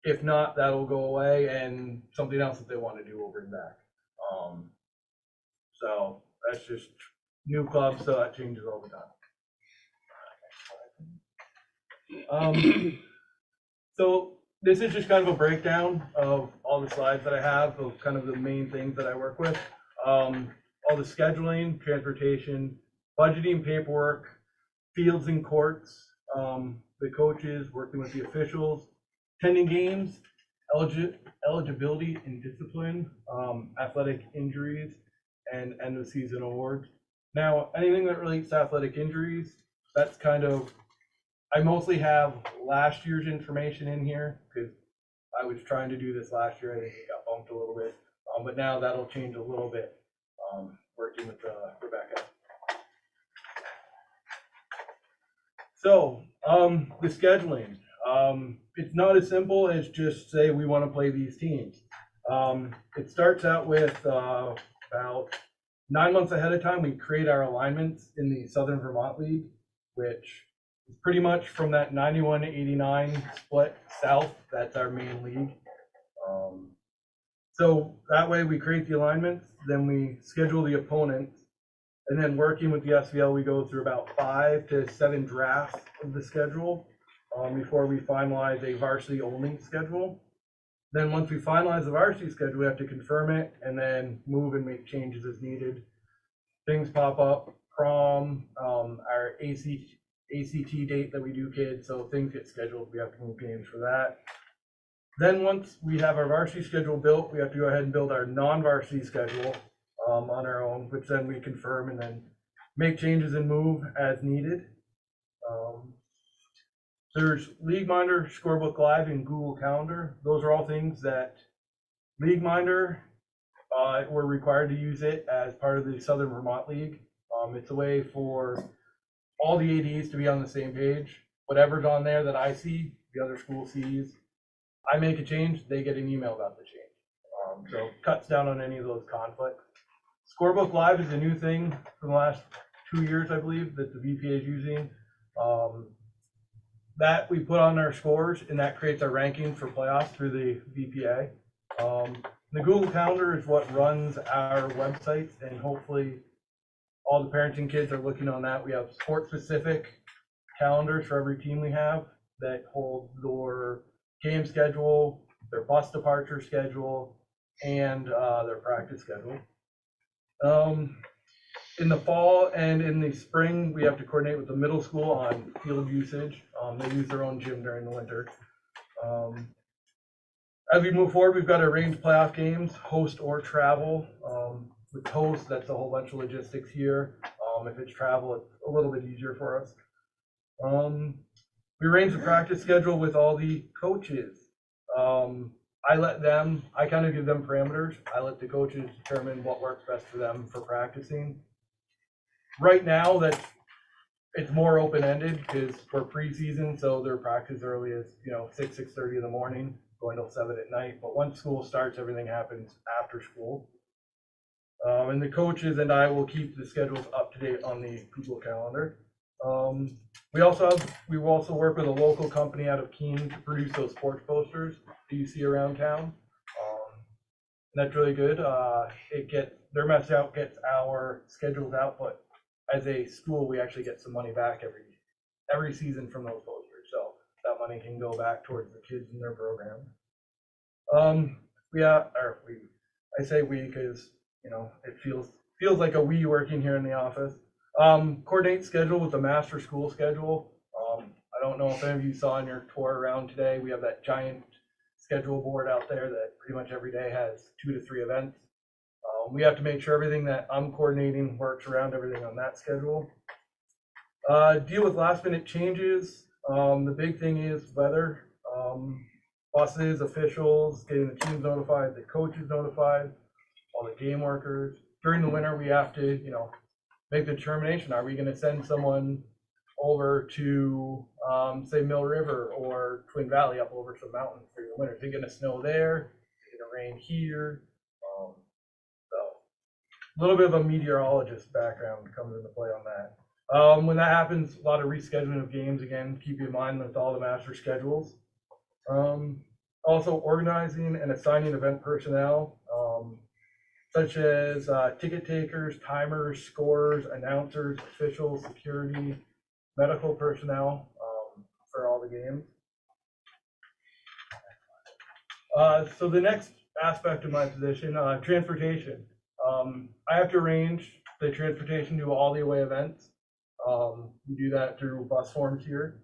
If not, that'll go away, and something else that they want to do we'll bring back. So that's just new clubs, so that changes all the time. So this is just kind of a breakdown of all the slides that I have of kind of the main things that I work with. All the scheduling, transportation, budgeting, paperwork, fields and courts, the coaches, working with the officials, attending games, eligibility and discipline, athletic injuries, and end of season awards. Now, anything that relates to athletic injuries, that's kind of, I mostly have last year's information in here because I was trying to do this last year. I think it got bumped a little bit, but now that'll change a little bit, working with Rebecca. So the scheduling, it's not as simple as just say we want to play these teams. It starts out with about 9 months ahead of time, we create our alignments in the Southern Vermont League, which is pretty much from that 91-89 split south. That's our main league. So that way we create the alignments, then we schedule the opponents, and then working with the SVL, we go through about 5 to 7 drafts of the schedule before we finalize a varsity only schedule. Then once we finalize the varsity schedule, we have to confirm it and then move and make changes as needed. Things pop up. prom, our ACT date that we do kids, so things get scheduled, we have to move games for that. Then once we have our varsity schedule built, we have to go ahead and build our non-varsity schedule on our own, which then we confirm and then make changes and move as needed. There's League Minder, Scorebook Live, and Google Calendar. Those are all things that League Minder, we're required to use it as part of the Southern Vermont League. It's a way for all the ADs to be on the same page. Whatever's on there that I see, the other school sees. I make a change, they get an email about the change. So cuts down on any of those conflicts. Scorebook Live is a new thing for the last 2 years, I believe, that the VPA is using. That we put on our scores, and that creates our rankings for playoffs through the VPA. The Google Calendar is what runs our websites, and hopefully all the parents and kids are looking on that. We have sport-specific calendars for every team we have that hold their game schedule, their bus departure schedule, and their practice schedule. In the fall and in the spring, we have to coordinate with the middle school on field usage. They use their own gym during the winter. As we move forward, we've got to arrange playoff games, host or travel. With host, that's a whole bunch of logistics here. If it's travel, it's a little bit easier for us. We arrange the practice schedule with all the coaches. I kind of give them parameters. I let the coaches determine what works best for them for practicing. Right now, it's more open-ended because we're preseason, so their practice early as 6:30 in the morning, going till 7 at night. But once school starts, everything happens after school. And the coaches and I will keep the schedules up to date on the Google Calendar. We will also work with a local company out of Keene to produce those sports posters that you see around town. And that's really good. Their message out gets our schedules out, but as a school, we actually get some money back every season from those posters. So that money can go back towards the kids in their program. I say we because it feels like a we working here in the office. Coordinate schedule with the master school schedule. I don't know if any of you saw in your tour around today, we have that giant schedule board out there that pretty much every day has 2 to 3 events. We have to make sure everything that I'm coordinating works around everything on that schedule. Deal with last minute changes. The big thing is weather. Buses, officials, getting the teams notified, the coaches notified, all the game workers. During the winter, we have to, make the determination. Are we going to send someone over to, say, Mill River or Twin Valley up over some mountains during the winter? Is it going to snow there? Is it going to rain here? A little bit of a meteorologist background comes into play on that. When that happens, a lot of rescheduling of games, again, keep in mind with all the master schedules. Also organizing and assigning event personnel, such as ticket takers, timers, scorers, announcers, officials, security, medical personnel for all the games. So the next aspect of my position, transportation. I have to arrange the transportation to all the away events. We do that through bus forms here.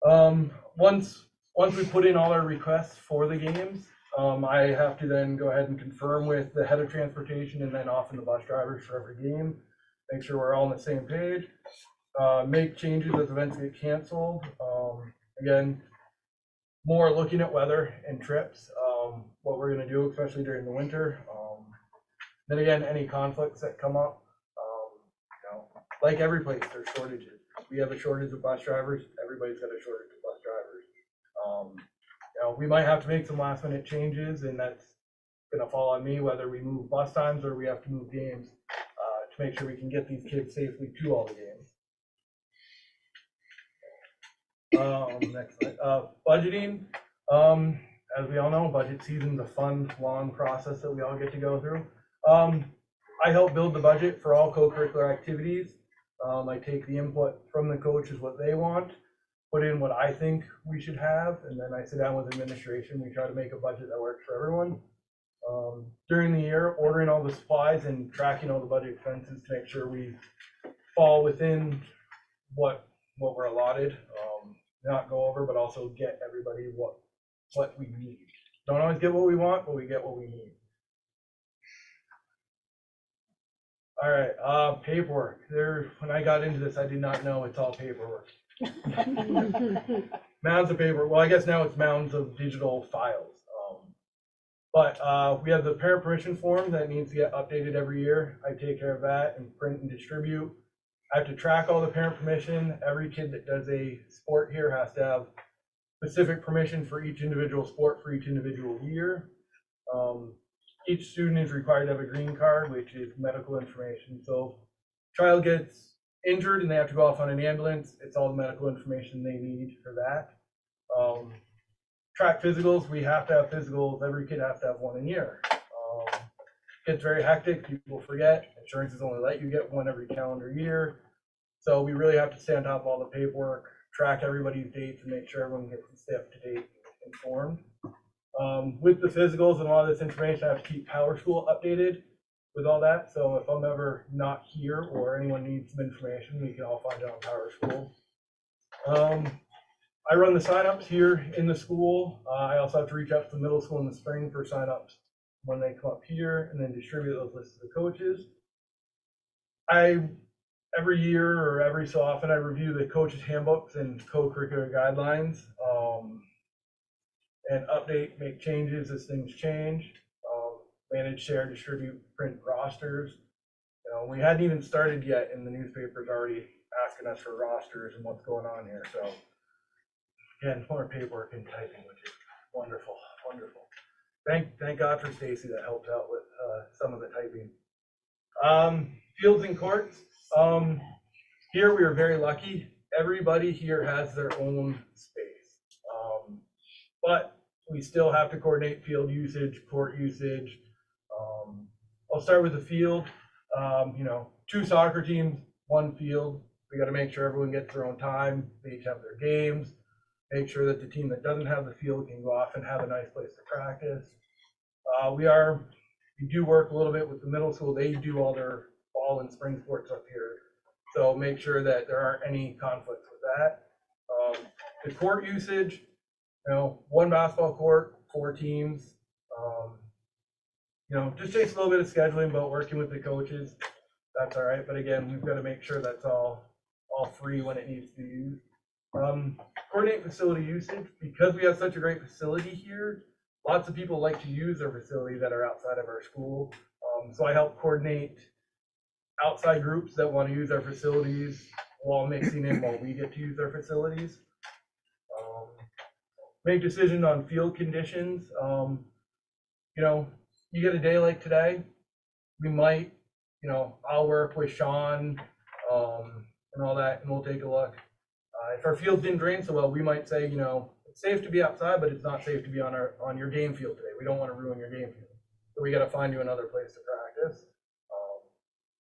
Once we put in all our requests for the games, I have to then go ahead and confirm with the head of transportation and then often the bus drivers for every game, make sure we're all on the same page, make changes as events get canceled. Again, more looking at weather and trips, what we're going to do, especially during the winter. Then again, any conflicts that come up, like every place, there's shortages. We have a shortage of bus drivers. Everybody's got a shortage of bus drivers. We might have to make some last minute changes, and that's going to fall on me, whether we move bus times or we have to move games to make sure we can get these kids safely to all the games. Next slide. Budgeting. As we all know, budget season's a fun, long process that we all get to go through. I help build the budget for all co-curricular activities. I take the input from the coaches, what they want, put in what I think we should have, and then I sit down with administration. We try to make a budget that works for everyone. During the year, ordering all the supplies and tracking all the budget expenses to make sure we fall within what we're allotted. Not go over, but also get everybody what we need. Don't always get what we want, but we get what we need. All right, paperwork. When I got into this, I did not know it's all paperwork. Mounds of paper. Well, I guess now it's mounds of digital files. But we have the parent permission form that needs to get updated every year. I take care of that and print and distribute. I have to track all the parent permission. Every kid that does a sport here has to have specific permission for each individual sport for each individual year. Each student is required to have a green card, which is medical information. So if a child gets injured and they have to go off on an ambulance, it's all the medical information they need for that. Track physicals, we have to have physicals. Every kid has to have one a year. It's very hectic, people forget. Insurances only let you get one every calendar year. So we really have to stay on top of all the paperwork, track everybody's dates and make sure everyone gets to stay up to date and informed. With the physicals and a lot of this information, I have to keep Power School updated with all that. So if I'm ever not here or anyone needs some information, we can all find it on Power School. I run the signups here in the school. I also have to reach out to the middle school in the spring for signups when they come up here and then distribute those lists to the coaches. Every year or every so often, I review the coaches' handbooks and co-curricular guidelines and update, make changes as things change, manage, share, distribute, print rosters. We hadn't even started yet and the newspaper's already asking us for rosters and what's going on here. So again, more paperwork and typing, which is wonderful, wonderful. Thank God for Stacy that helped out with some of the typing. Fields and courts. Here we are very lucky. Everybody here has their own space, but we still have to coordinate field usage, court usage. I'll start with the field. 2 soccer teams, 1 field. We got to make sure everyone gets their own time. They each have their games. Make sure that the team that doesn't have the field can go off and have a nice place to practice. We do work a little bit with the middle school. They do all their fall and spring sports up here. So make sure that there aren't any conflicts with that. The court usage, 1 basketball court, 4 teams. Just takes a little bit of scheduling, but working with the coaches, that's all right. But again, we've got to make sure that's all free when it needs to be used. Coordinate facility usage. Because we have such a great facility here, lots of people like to use their facility that are outside of our school. So I help coordinate outside groups that want to use our facilities while mixing in while we get to use their facilities. Make decisions on field conditions. You get a day like today, we might, I'll work with Sean and all that, and we'll take a look. If our field didn't drain so well, we might say, it's safe to be outside, but it's not safe to be on your game field today. We don't want to ruin your game field. So we got to find you another place to practice.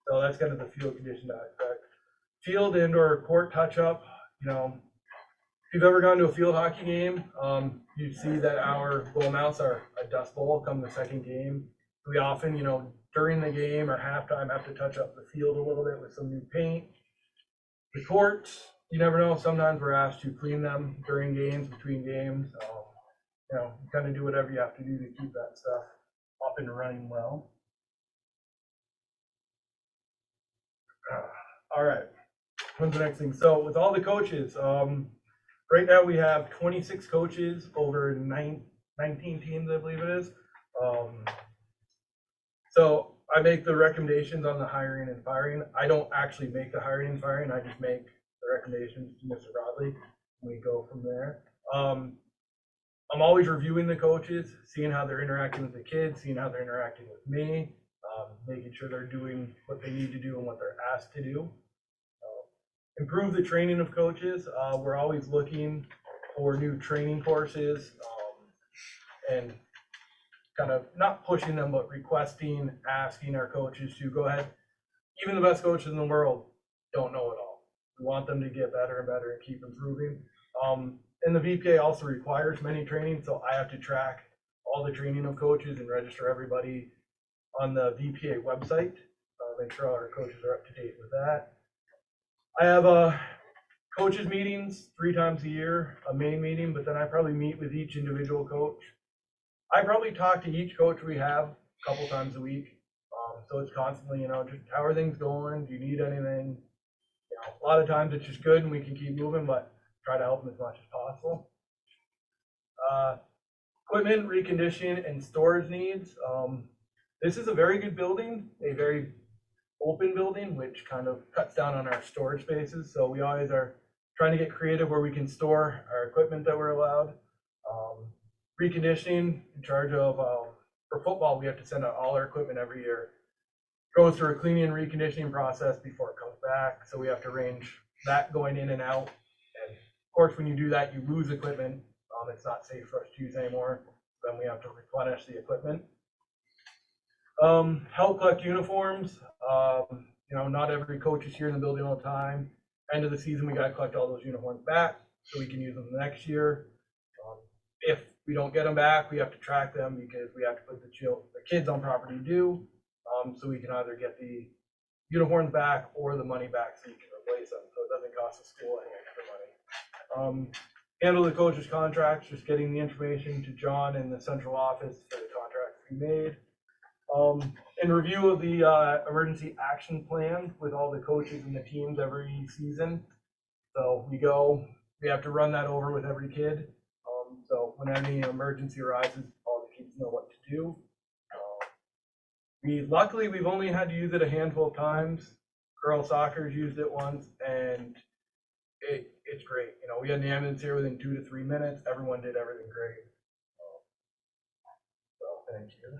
So that's kind of the field condition aspect. Field and or court touch up, if you've ever gone to a field hockey game, you see that our goal mounts are a dust bowl come the second game. We often, during the game or halftime have to touch up the field a little bit with some new paint. The courts, you never know. Sometimes we're asked to clean them during games, between games. You kind of do whatever you have to do to keep that stuff up and running well. All right, when's the next thing? So with all the coaches, right now we have 26 coaches over 19 teams, I believe it is. So I make the recommendations on the hiring and firing. I don't actually make the hiring and firing. I just make the recommendations to Mr. Broadley. And we go from there. I'm always reviewing the coaches, seeing how they're interacting with the kids, seeing how they're interacting with me, making sure they're doing what they need to do and what they're asked to do. Improve the training of coaches. We're always looking for new training courses and kind of not pushing them, but requesting, asking our coaches to go ahead. Even the best coaches in the world don't know it all. We want them to get better and better and keep improving. And the VPA also requires many trainings, so I have to track all the training of coaches and register everybody on the VPA website. Make sure all our coaches are up to date with that. I have coaches meetings 3 times a year, a main meeting, but then I probably meet with each individual coach. I probably talk to each coach we have a couple times a week. So it's constantly, just how are things going? Do you need anything? A lot of times it's just good and we can keep moving, but try to help them as much as possible. Equipment, reconditioning, and storage needs. This is a very good building, a very open building, which kind of cuts down on our storage spaces. So we always are trying to get creative where we can store our equipment that we're allowed. Reconditioning, in charge of, for football, we have to send out all our equipment every year. Goes through a cleaning and reconditioning process before it comes back. So we have to arrange that going in and out. And of course, when you do that, you lose equipment. It's not safe for us to use anymore. Then we have to replenish the equipment. Help collect uniforms. Not every coach is here in the building all the time. End of the season, we got to collect all those uniforms back so we can use them the next year. If we don't get them back, we have to track them because we have to put the kids on property due. So we can either get the uniforms back or the money back so you can replace them. So it doesn't cost the school any extra money. Handle the coaches' contracts, just getting the information to John in the central office for the contracts to be made. And review of the emergency action plan with all the coaches and the teams every season. So we have to run that over with every kid. So when any emergency arises, all the kids know what to do. Luckily, we've only had to use it a handful of times. Girls soccer's used it once, and it's great. We had an ambulance here within 2 to 3 minutes. Everyone did everything great. So thank you.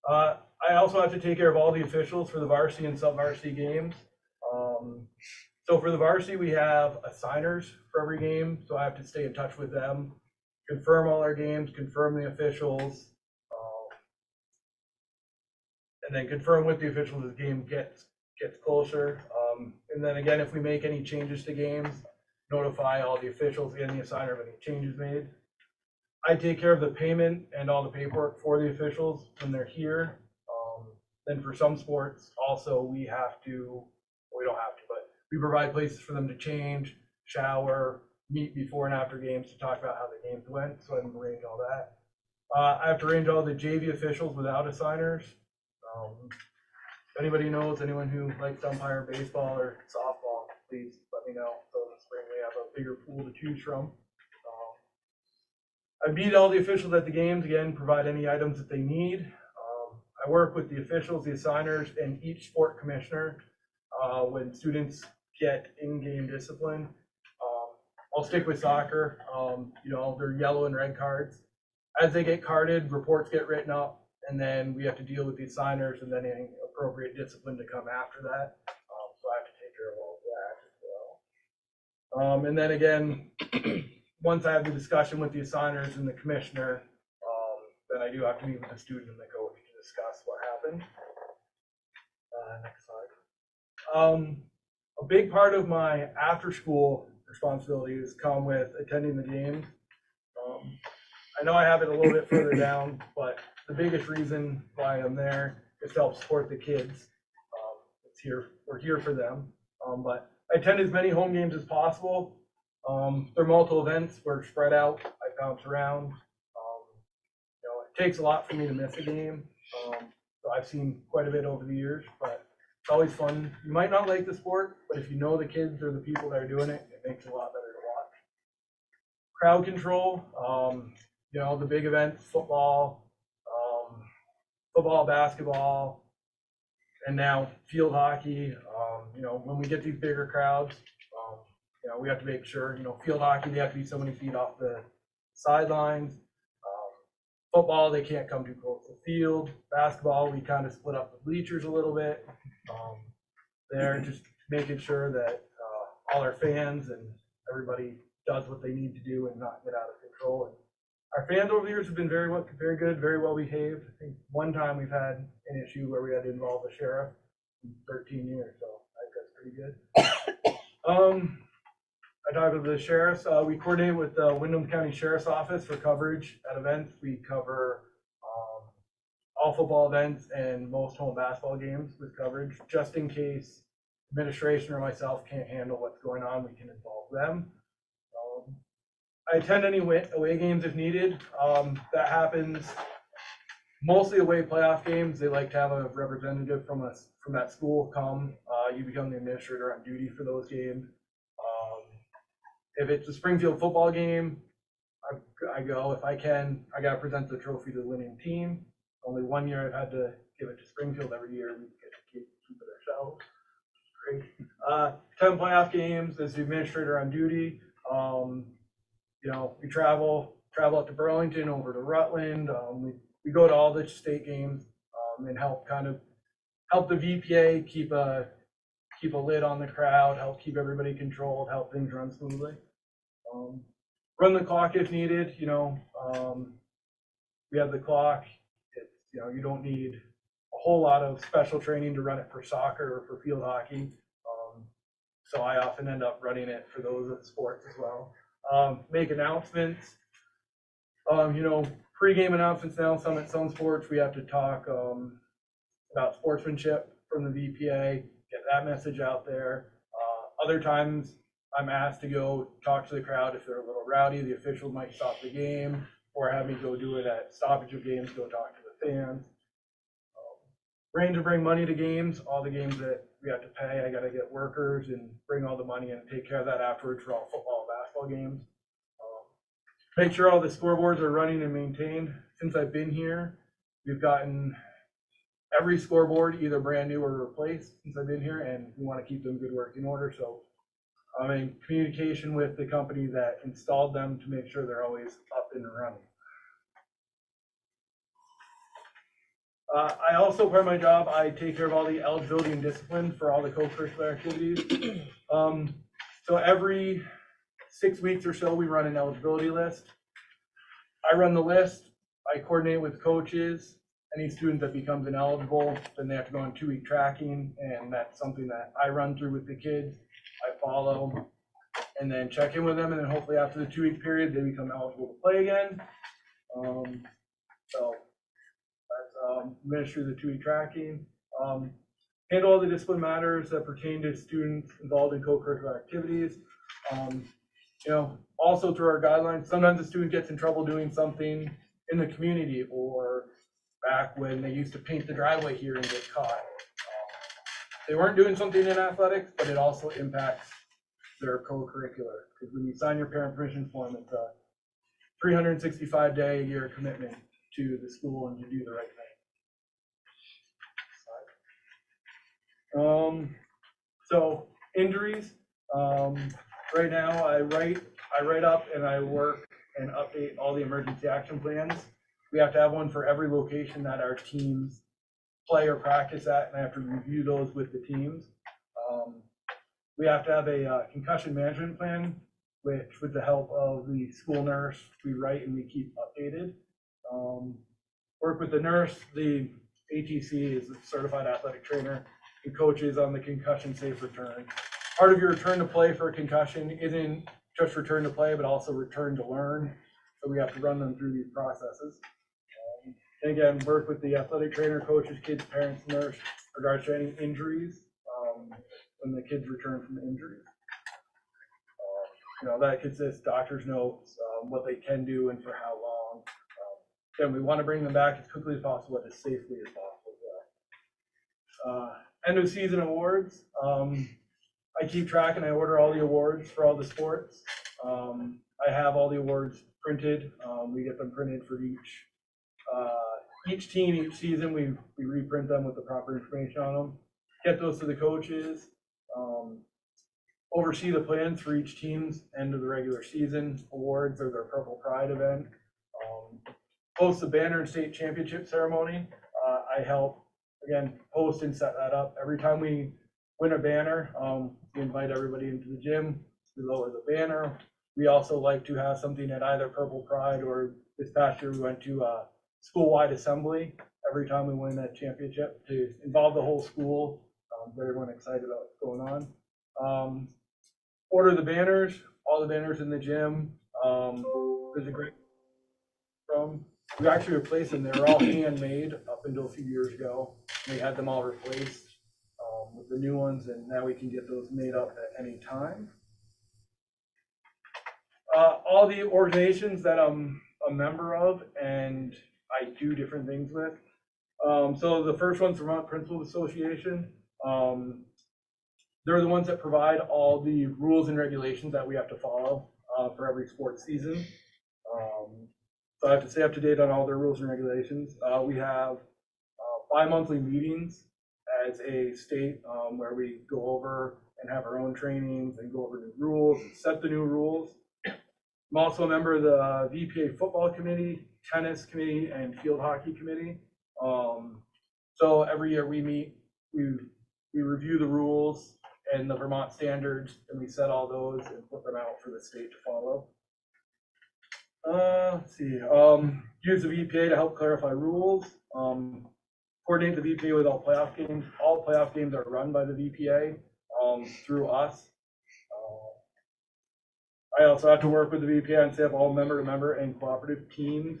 All right. I also have to take care of all the officials for the varsity and sub-varsity games. So for the varsity, we have assigners for every game. So I have to stay in touch with them, confirm all our games, confirm the officials, and then confirm with the officials as the game gets closer. And then again, if we make any changes to games, notify all the officials and the assigner of any changes made. I take care of the payment and all the paperwork for the officials when they're here. Then for some sports, also we don't have to, but we provide places for them to change, shower, meet before and after games to talk about how the games went. So I can arrange all that. I have to arrange all the JV officials without assigners. If anybody knows anyone who likes to umpire baseball or softball, please let me know. So in the spring we have a bigger pool to choose from. I meet all the officials at the games, again, provide any items that they need. I work with the officials, the assigners, and each sport commissioner when students get in-game discipline. I'll stick with soccer. They're yellow and red cards. As they get carded, reports get written up, and then we have to deal with the assigners and then any appropriate discipline to come after that. So I have to take care of all of that as well. And then again, once I have the discussion with the assigners and the commissioner, then I do have to meet with the student and the coach to discuss what happened. Next slide. A big part of my after-school responsibilities come with attending the games. I know I have it a little bit further down, but the biggest reason why I'm there is to help support the kids. We're here for them. But I attend as many home games as possible. There are multiple events. We're spread out. I bounce around. It takes a lot for me to miss a game. So I've seen quite a bit over the years, but it's always fun. You might not like the sport, but if you know the kids or the people that are doing it, it makes it a lot better to watch. Crowd control, the big events, football, basketball, and now field hockey. When we get these bigger crowds, we have to make sure, field hockey, they have to be so many feet off the sidelines. Football, they can't come too close to the field. Basketball, we kind of split up the bleachers a little bit. They're just making sure that all our fans and everybody does what they need to do and not get out of control. And our fans over the years have been very good, very well behaved. I think one time we've had an issue where we had to involve the sheriff in 13 years, so I think that's pretty good. talked with the sheriffs. We coordinate with the Windham County Sheriff's Office for coverage at events. We cover all football events and most home basketball games with coverage, just in case administration or myself can't handle what's going on. We can involve them. I attend any away games if needed. That happens mostly away playoff games. They like to have a representative from that school come. You become the administrator on duty for those games. If it's a Springfield football game, I go. If I can, I gotta present the trophy to the winning team. Only one year I've had to give it to Springfield. Every year we get to keep it ourselves. Great. 10 playoff games as the administrator on duty. You know, we travel up to Burlington, over to Rutland. We go to all the state games and help the VPA keep a lid on the crowd, help keep everybody controlled, help things run smoothly. Run the clock if needed. You know, we have the clock. You know, you don't need a whole lot of special training to run it for soccer or for field hockey. So I often end up running it for those sports as well. Make announcements. You know, pre-game announcements now. At some sports we have to talk about sportsmanship from the VPA, get that message out there. Other times I'm asked to go talk to the crowd if they're a little rowdy. The officials might stop the game or have me go do it at stoppage of games, go talk to the fans. Arrange to bring money to games, all the games that we have to pay. I got to get workers and bring all the money and take care of that afterwards for all football and basketball games. Make sure all the scoreboards are running and maintained. Since I've been here, we've gotten every scoreboard either brand new or replaced since I've been here, and we want to keep them good working order. So I'm in communication with the company that installed them to make sure they're always up and running. I also, part of my job, I take care of all the eligibility and discipline for all the co-curricular activities. So every 6 weeks or so, we run an eligibility list. I run the list. I coordinate with coaches. Any student that becomes ineligible, then they have to go on 2-week tracking, and that's something that I run through with the kids. I follow and then check in with them, and then hopefully after the 2-week period, they become eligible to play again. So that's administer the 2-week tracking. Handle all the discipline matters that pertain to students involved in co-curricular activities. You know, also through our guidelines, sometimes a student gets in trouble doing something in the community, or back when they used to paint the driveway here and get caught. They weren't doing something in athletics, but it also impacts their co-curricular. Because when you sign your parent permission form, it's a 365-day a year commitment to the school and to do the right thing. So injuries. Right now, I write up and I work and update all the emergency action plans. We have to have one for every location that our teams play or practice at, and I have to review those with the teams. We have to have a concussion management plan, which with the help of the school nurse, we write and we keep updated. Work with the nurse, the ATC is a certified athletic trainer, and coaches on the concussion safe return. Part of your return to play for a concussion isn't just return to play, but also return to learn. So we have to run them through these processes. And again, work with the athletic trainer, coaches, kids, parents, nurse, regards to any injuries when the kids return from injuries. You know, that consists doctor's notes, what they can do and for how long. Again, we want to bring them back as quickly as possible, but as safely as possible. End of season awards. I keep track and I order all the awards for all the sports. I have all the awards printed. We get them printed for each team, each season. We reprint them with the proper information on them. Get those to the coaches. Oversee the plans for each team's end of the regular season awards or their Purple Pride event. Host the banner and state championship ceremony. I help, again, host and set that up. Every time we win a banner, we invite everybody into the gym. We lower the banner. We also like to have something at either Purple Pride or this past year we went to a school-wide assembly every time we win a championship to involve the whole school, get everyone excited about what's going on. Order the banners. all the banners in the gym. There's a great we actually replaced them. They were all handmade up until a few years ago. We had them all replaced with the new ones, and now we can get those made up at any time. All the organizations that I'm a member of and I do different things with. So the first one's Vermont Principals Association. They're the ones that provide all the rules and regulations that we have to follow for every sports season. So I have to stay up to date on all their rules and regulations. We have bi-monthly meetings as a state where we go over and have our own trainings and go over new rules and set the new rules. I'm also a member of the VPA football committee, tennis committee, and field hockey committee. So every year we meet, we review the rules and the Vermont standards, and we set all those and put them out for the state to follow. Let's see, use the VPA to help clarify rules, coordinate the VPA with all playoff games. All playoff games are run by the VPA through us. I also have to work with the VPA and set up all member-to-member and cooperative teams.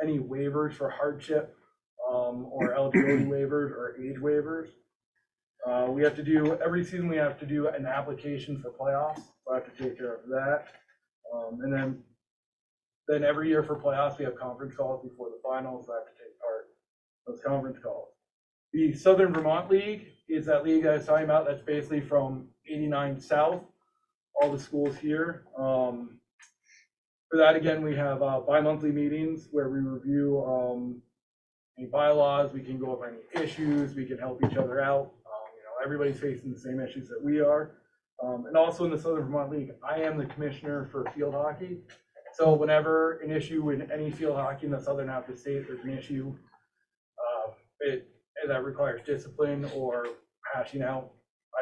Any waivers for hardship or eligibility waivers or age waivers. We have to do, every season we have to do an application for playoffs, so I have to take care of that. And then every year for playoffs, we have conference calls before the finals, so I have to take part in those conference calls. The Southern Vermont League is that league I was talking about that's basically from 89 south, all the schools here. For that, again, we have bi-monthly meetings where we review any bylaws, we can go over any issues, we can help each other out. Everybody's facing the same issues that we are. And also in the Southern Vermont League, I am the commissioner for field hockey. So whenever an issue in any field hockey in the southern half of the state, there's an issue that requires discipline or hashing out,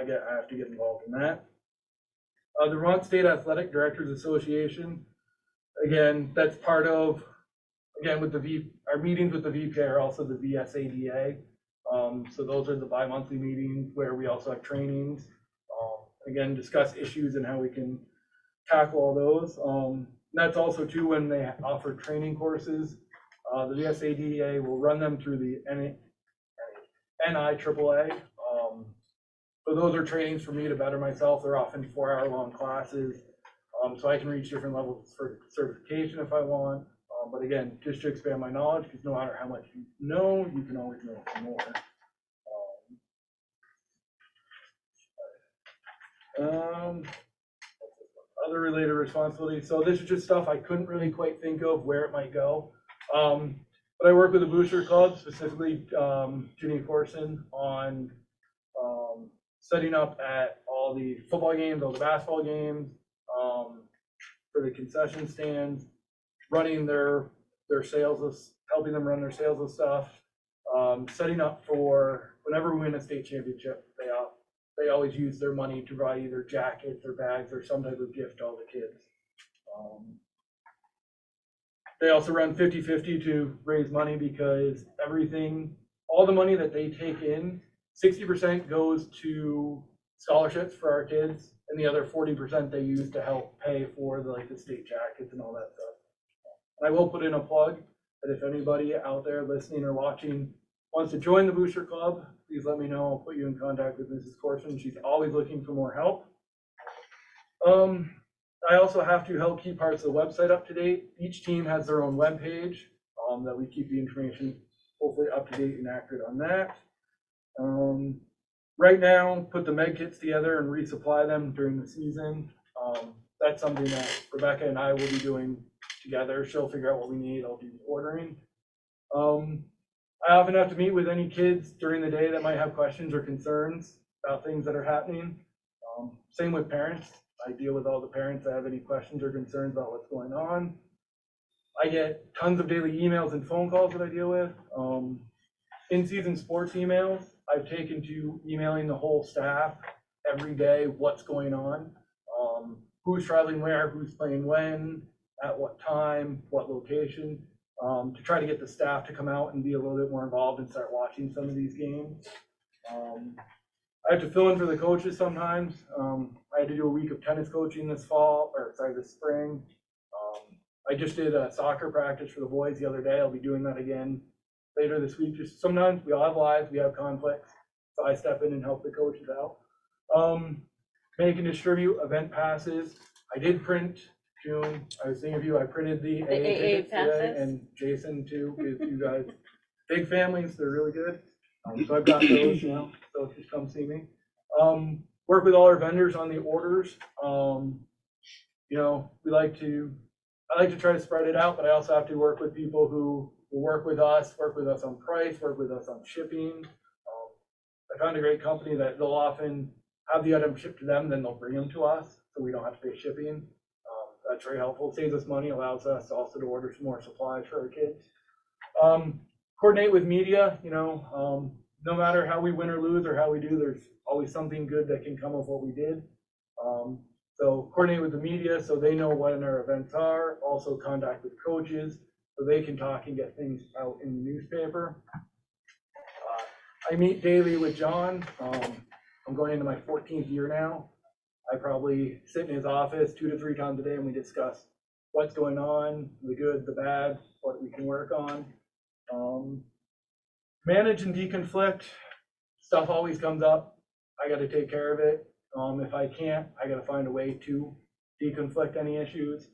I have to get involved in that. The Vermont State Athletic Directors Association, again, that's part of, again, with our meetings with the VPA are also the VSADA. So those are the bi-monthly meetings where we also have trainings. Again, discuss issues and how we can tackle all those. That's also too when they offer training courses. The VSADA will run them through the NIAAA. So those are trainings for me to better myself. They're often 4-hour-long classes. So I can reach different levels for certification if I want. But again, just to expand my knowledge, because no matter how much you know, you can always know some more. Other related responsibilities. So this is just stuff I couldn't really quite think of where it might go. But I work with the Booster Club, specifically Ginny Corson, on setting up at all the football games, all the basketball games, for the concession stands, running their sales, helping them run their sales of stuff, setting up for whenever we win a state championship, they always use their money to buy either jackets or bags or some type of gift to all the kids. They also run 50-50 to raise money because all the money that they take in, 60% goes to scholarships for our kids, and the other 40% they use to help pay for the state jackets and all that stuff. And I will put in a plug that if anybody out there listening or watching wants to join the Booster Club, please let me know. I'll put you in contact with Mrs. Corson. She's always looking for more help. I also have to help keep parts of the website up to date. Each team has their own web page that we keep the information hopefully up to date and accurate on that. Right now, put the med kits together and resupply them during the season. That's something that Rebecca and I will be doing together. She'll figure out what we need. I'll do the ordering. I often have to meet with any kids during the day that might have questions or concerns about things that are happening. Same with parents. I deal with all the parents that have any questions or concerns about what's going on. I get tons of daily emails and phone calls that I deal with. In-season sports emails, I've taken to emailing the whole staff every day what's going on, who's traveling where, who's playing when, at what time, what location, to try to get the staff to come out and be a little bit more involved and start watching some of these games. I have to fill in for the coaches sometimes. I had to do a week of tennis coaching this spring. I just did a soccer practice for the boys the other day. I'll be doing that again later this week. Just sometimes we all have lives, we have conflicts, so I step in and help the coaches out. Make and distribute event passes. I did print June. I was thinking of you. I printed the AA tickets today, passes? and Jason too, because you guys, big families, they're really good. So I've got those now, so just come see me. Work with all our vendors on the orders. You know, I like to try to spread it out, but I also have to work with people who will work with us on price, work with us on shipping. I found a great company that they'll often have the item shipped to them, then they'll bring them to us, so we don't have to pay shipping. That's very helpful, saves us money, allows us also to order some more supplies for our kids. Coordinate with media, you know, no matter how we win or lose or how we do, there's always something good that can come of what we did. So coordinate with the media so they know when our events are, also contact with coaches so they can talk and get things out in the newspaper. I meet daily with John. I'm going into my 14th year now. I probably sit in his office 2 to 3 times a day and we discuss what's going on, the good, the bad, what we can work on. Manage and deconflict. Stuff always comes up. I got to take care of it. If I can't, I got to find a way to deconflict any issues.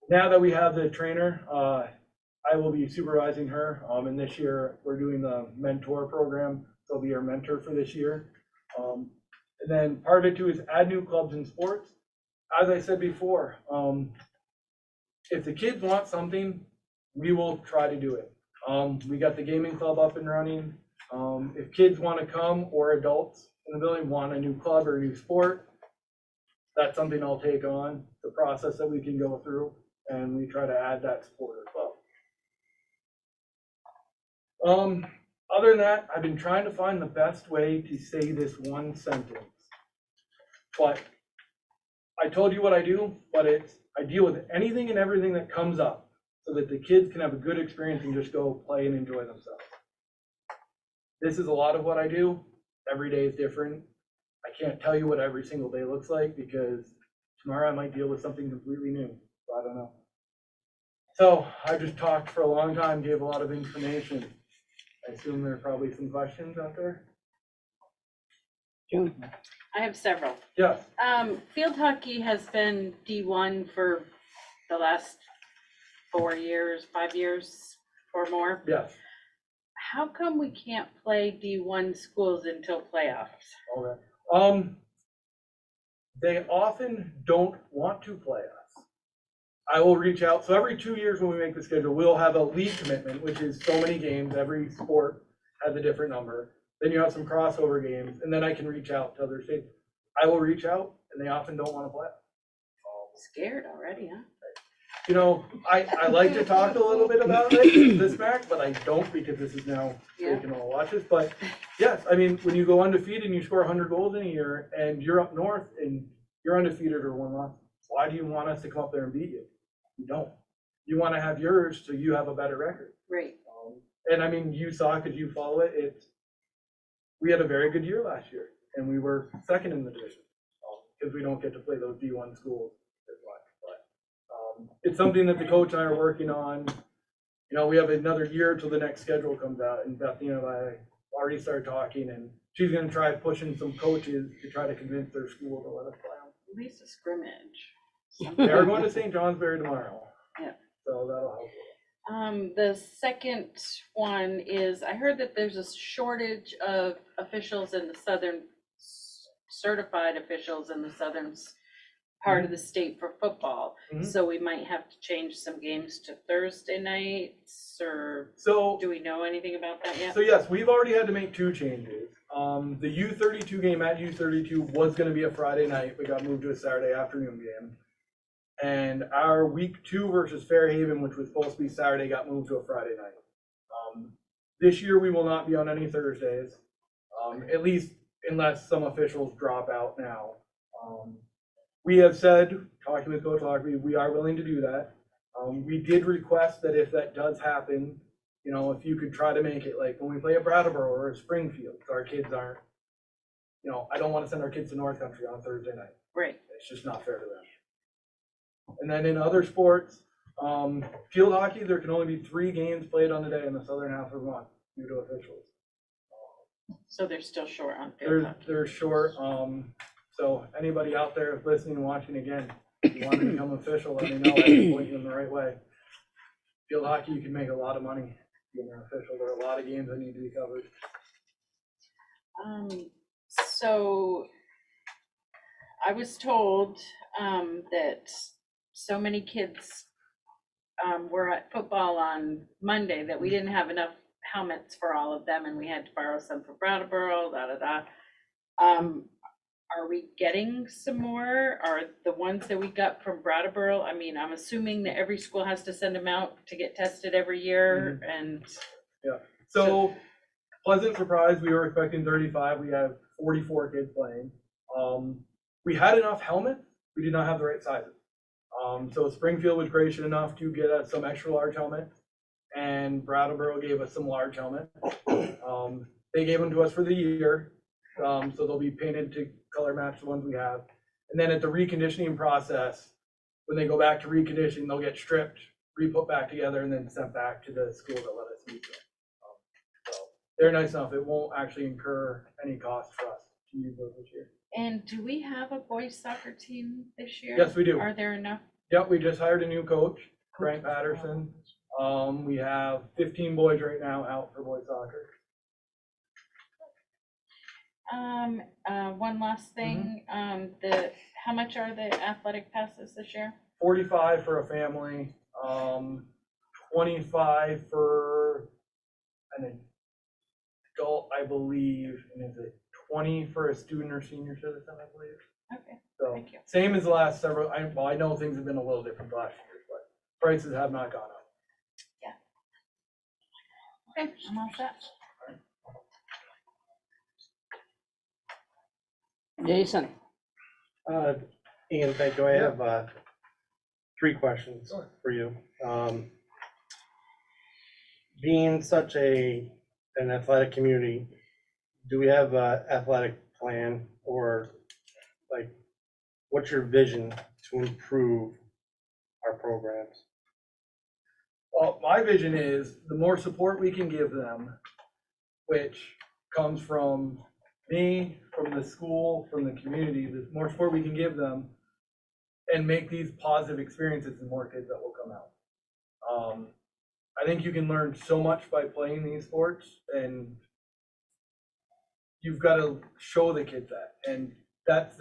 Now that we have the trainer, I will be supervising her. And this year we're doing the mentor program. So I'll be our mentor for this year. And then part of it too is add new clubs in sports. As I said before, if the kids want something, we will try to do it. We got the gaming club up and running. If kids want to come or adults in the building want a new club or a new sport, that's something I'll take on, the process that we can go through, and we try to add that sport as well. Other than that, I've been trying to find the best way to say this one sentence. But I told you what I do, but I deal with anything and everything that comes up so that the kids can have a good experience and just go play and enjoy themselves. This is a lot of what I do. Every day is different. I can't tell you what every single day looks like because tomorrow I might deal with something completely new. So I don't know. So I just talked for a long time, gave a lot of information. I assume there are probably some questions out there. June. I have several. Yes. Field hockey has been D1 for the last 4 years, 5 years or more. Yes. How come we can't play D1 schools until playoffs? Okay. They often don't want to play us. I will reach out. So every 2 years when we make the schedule, we'll have a league commitment, which is so many games. Every sport has a different number. Then you have some crossover games, and then I can reach out to other states. I will reach out, and they often don't want to play. Scared already, huh? You know, I like to talk a little bit about it, this Mac, but I don't because this is now taking all watches. But yes, I mean, when you go undefeated and you score 100 goals in a year, and you're up north and you're undefeated or 1 loss, why do you want us to come up there and beat you? You don't. You want to have yours so you have a better record. Right. And I mean, you saw because you follow it. We had a very good year last year, and we were second in the division because we don't get to play those D1 schools as much. But it's something that the coach and I are working on. You know, we have another year till the next schedule comes out, and Bethany and I already started talking, and she's going to try pushing some coaches to try to convince their school to let us play them. At least a scrimmage. They are going to St. Johnsbury tomorrow. Yeah. So that'll help. The second one is, I heard that there's a shortage of officials in the southern, certified officials in the southern part of the state for football. Mhm. So we might have to change some games to Thursday nights, or So do we know anything about that yet? So yes, we've already had to make 2 changes. The U32 game at U32 was going to be a Friday night. We got moved to a Saturday afternoon game. And our week 2 versus Fairhaven, which was supposed to be Saturday, got moved to a Friday night. This year we will not be on any Thursdays, at least unless some officials drop out now. We have said, talking with Coach Lockerbie, we are willing to do that. We did request that if that does happen, you know, if you could try to make it like when we play a Brattleboro or a Springfield, so our kids aren't you know, I don't want to send our kids to North Country on Thursday night. Right. It's just not fair to them. And then in other sports, field hockey, there can only be 3 games played on the day in the southern half of Vermont due to officials. So they're still short on field hockey. They're short, so anybody out there listening and watching again, if you want to become official, let me know, I can point you in the right way. Field hockey, you can make a lot of money being an official. There are a lot of games that need to be covered. So I was told that so many kids were at football on Monday that we didn't have enough helmets for all of them, and we had to borrow some from Brattleboro, Are we getting some more? Are the ones that we got from Brattleboro, I mean, I'm assuming that every school has to send them out to get tested every year, and Yeah, so pleasant surprise, we were expecting 35, we have 44 kids playing. We had enough helmets, we did not have the right sizes. So Springfield was gracious enough to get us some extra large helmets, and Brattleboro gave us some large helmets. They gave them to us for the year, so they'll be painted to color match the ones we have. And then at the reconditioning process, when they go back to reconditioning, they'll get stripped, re-put back together, and then sent back to the school that let us use them. So they're nice enough, it won't actually incur any cost for us to use those this year. And do we have a boys soccer team this year? Yes, we do. Are there enough? Yep, we just hired a new coach, Frank Patterson. We have 15 boys right now out for boys soccer. One last thing, how much are the athletic passes this year? 45 for a family, 25 for an adult, I believe, and is it 20 for a student or senior citizen, I believe. Okay, So thank you. same as the last several, I know things have been a little different the last year, but prices have not gone up. Okay, I'm all set. Jason? Ian, thank you. I have 3 questions for you. Being such an athletic community, do we have an athletic plan, or like, what's your vision to improve our programs? Well, my vision is the more support we can give them, which comes from me, from the school, from the community, the more support we can give them and make these positive experiences, the more kids that will come out. I think you can learn so much by playing these sports, and you've got to show the kids that, and that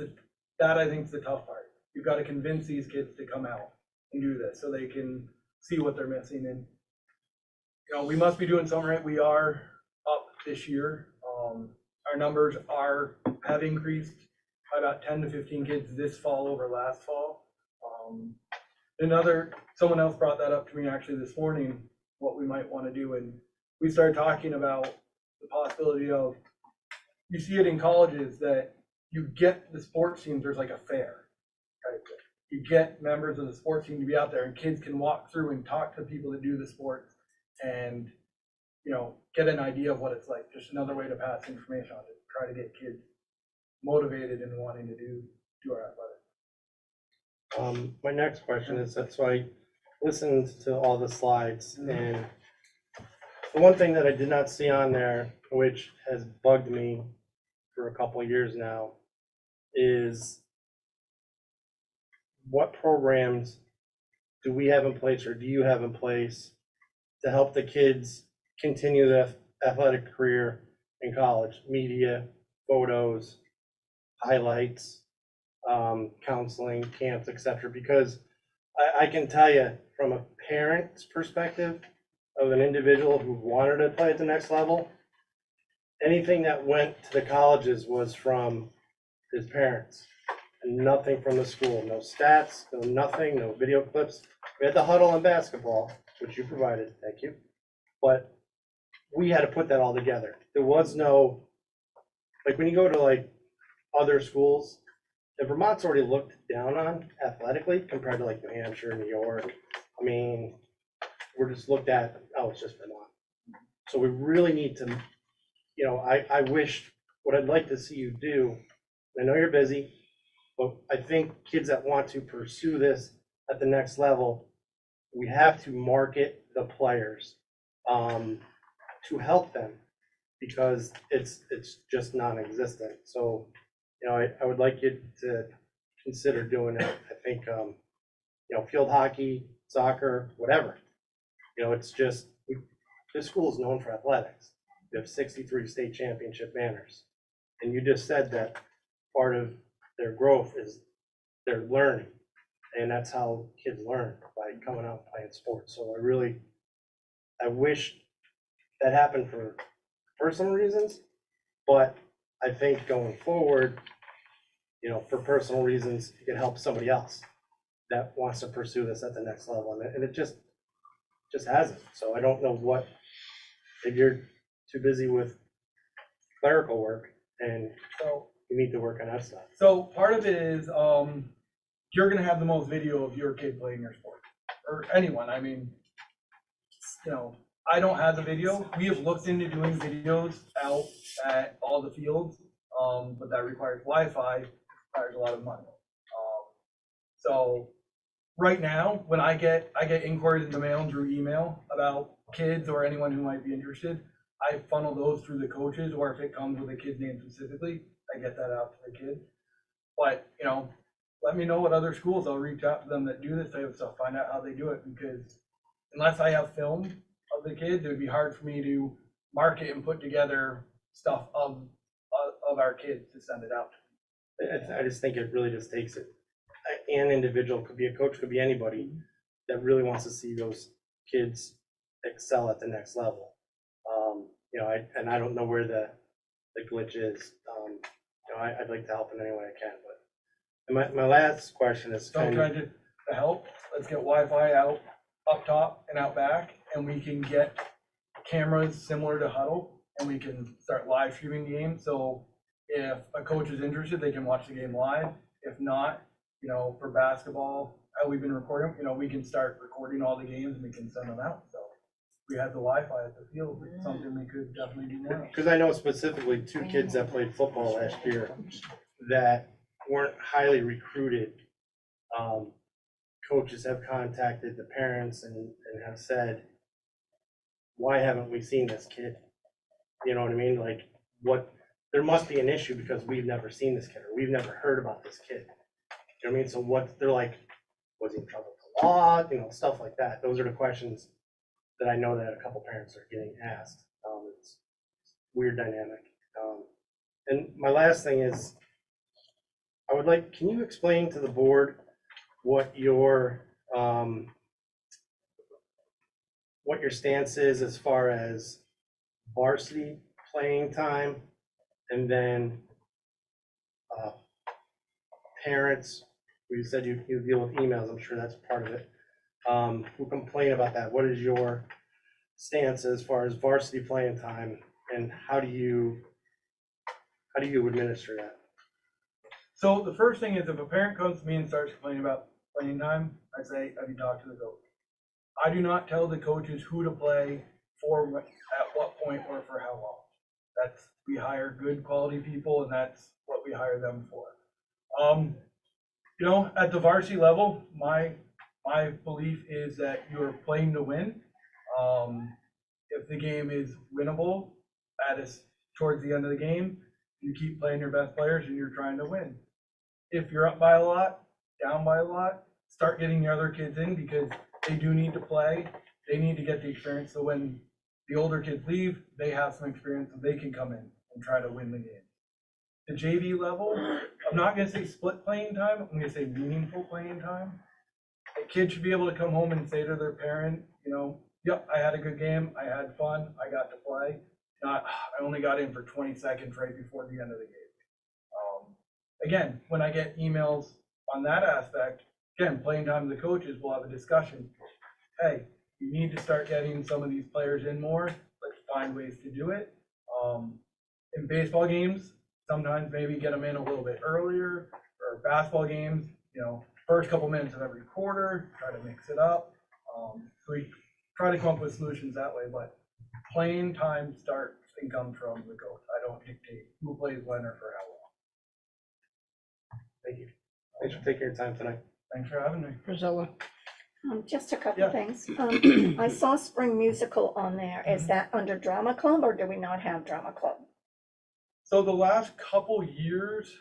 I think is the tough part. You've got to convince these kids to come out and do this so they can see what they're missing. And you know, we must be doing something right. We are up this year. Our numbers have increased by about 10 to 15 kids this fall over last fall. Someone else brought that up to me actually this morning, what we might want to do, and we started talking about the possibility of, you see it in colleges that you get the sports teams, there's like a fair type thing. You get members of the sports team to be out there, and kids can walk through and talk to people that do the sports and, you know, get an idea of what it's like. Just another way to pass information on to try to get kids motivated and wanting to do our athletics. My next question is, so I listened to all the slides, and the one thing that I did not see on there, which has bugged me for a couple of years now, is what programs do we have in place, or do you have in place, to help the kids continue the athletic career in college? Media, photos, highlights, counseling, camps, etc. Because I can tell you, from a parent's perspective of an individual who wanted to play at the next level, anything that went to the colleges was from his parents and nothing from the school. No stats, no nothing, no video clips. We had the huddle in basketball, which you provided, thank you. But we had to put that all together. There was no, like, when you go to like other schools, that Vermont's already looked down on athletically compared to like New Hampshire, New York. I mean, we're just looked at, oh, it's just Vermont. So we really need to, you know, I wish what I'd like to see you do, I know you're busy, but I think kids that want to pursue this at the next level, we have to market the players to help them, because it's just non-existent. So, you know, I would like you to consider doing it. I think, you know, field hockey, soccer, whatever. You know, it's just, this school is known for athletics. They have 63 state championship banners. And you just said that part of their growth is their learning. And that's how kids learn, by coming out and playing sports. So I wish that happened for personal reasons, but I think going forward, you know, for personal reasons, you can help somebody else that wants to pursue this at the next level. And it just hasn't. So I don't know what, if you're too busy with clerical work and So, you need to work on that stuff. so part of it is, you're gonna have the most video of your kid playing your sport, or anyone. I mean, you know, I don't have the video. We have looked into doing videos out at all the fields, but that requires Wi-Fi, requires a lot of money. So right now, when I get inquiries in the mail and through email about kids or anyone who might be interested, I funnel those through the coaches, or if it comes with a kid's name specifically, I get that out to the kid. But, you know, let me know what other schools, I'll reach out to them that do this type of stuff, find out how they do it, because unless I have film of the kids, it would be hard for me to market and put together stuff of our kids to send it out. I just think it really just takes it. An individual, could be a coach, could be anybody that really wants to see those kids excel at the next level. You know, I don't know where the glitch is. You know, I'd like to help in any way I can, but my last question is So can I just, to help, let's get Wi-Fi out, up top and out back, and we can get cameras similar to Huddle, and we can start live streaming games. So if a coach is interested, they can watch the game live. If not, you know, for basketball, how we've been recording, you know, we can start recording all the games and we can send them out. So we had the Wi-Fi at the field, it's something we could definitely do now. because I know specifically 2 kids that played football last year that weren't highly recruited. Coaches have contacted the parents and have said, why haven't we seen this kid? You know what I mean? Like, there must be an issue because we've never seen this kid, or we've never heard about this kid. You know what I mean? So they're like, was he in trouble with the law? You know, stuff like that. Those are the questions that I know that a couple parents are getting asked. It's weird dynamic. And my last thing is, can you explain to the board what your stance is as far as varsity playing time, and then parents, you said you deal with emails, I'm sure that's part of it, who complain about that. What is your stance as far as varsity playing time, and how do you administer that? So the first thing is, if a parent comes to me and starts complaining about playing time, I say, have you talked to the coach? I do not tell the coaches who to play for, at what point, or for how long. We hire good quality people, and that's what we hire them for. You know, at the varsity level, my belief is that you're playing to win. If the game is winnable, that is towards the end of the game, you keep playing your best players and you're trying to win. If you're up by a lot, down by a lot, start getting the other kids in, because they do need to play. They need to get the experience, so when the older kids leave, they have some experience and they can come in and try to win the game. The JV level, I'm not gonna say split playing time, I'm gonna say meaningful playing time. A kid should be able to come home and say to their parent, you know, yep, I had a good game, I had fun, I got to play. Not, I only got in for 20 seconds right before the end of the game. Again, when I get emails on that aspect, again, playing time with the coaches, we'll have a discussion. Hey, you need to start getting some of these players in more. Let's find ways to do it. In baseball games, sometimes maybe get them in a little bit earlier, or basketball games, you know, first couple minutes of every quarter, try to mix it up. So we try to come up with solutions that way, but playing time starts income from the goats. I don't dictate who plays when or for how long. Thank you. Thanks for taking your time tonight. Thanks for having me. Priscilla? Just a couple Yeah. things. I saw spring musical on there. Is that under drama club or do we not have drama club? So the last couple years,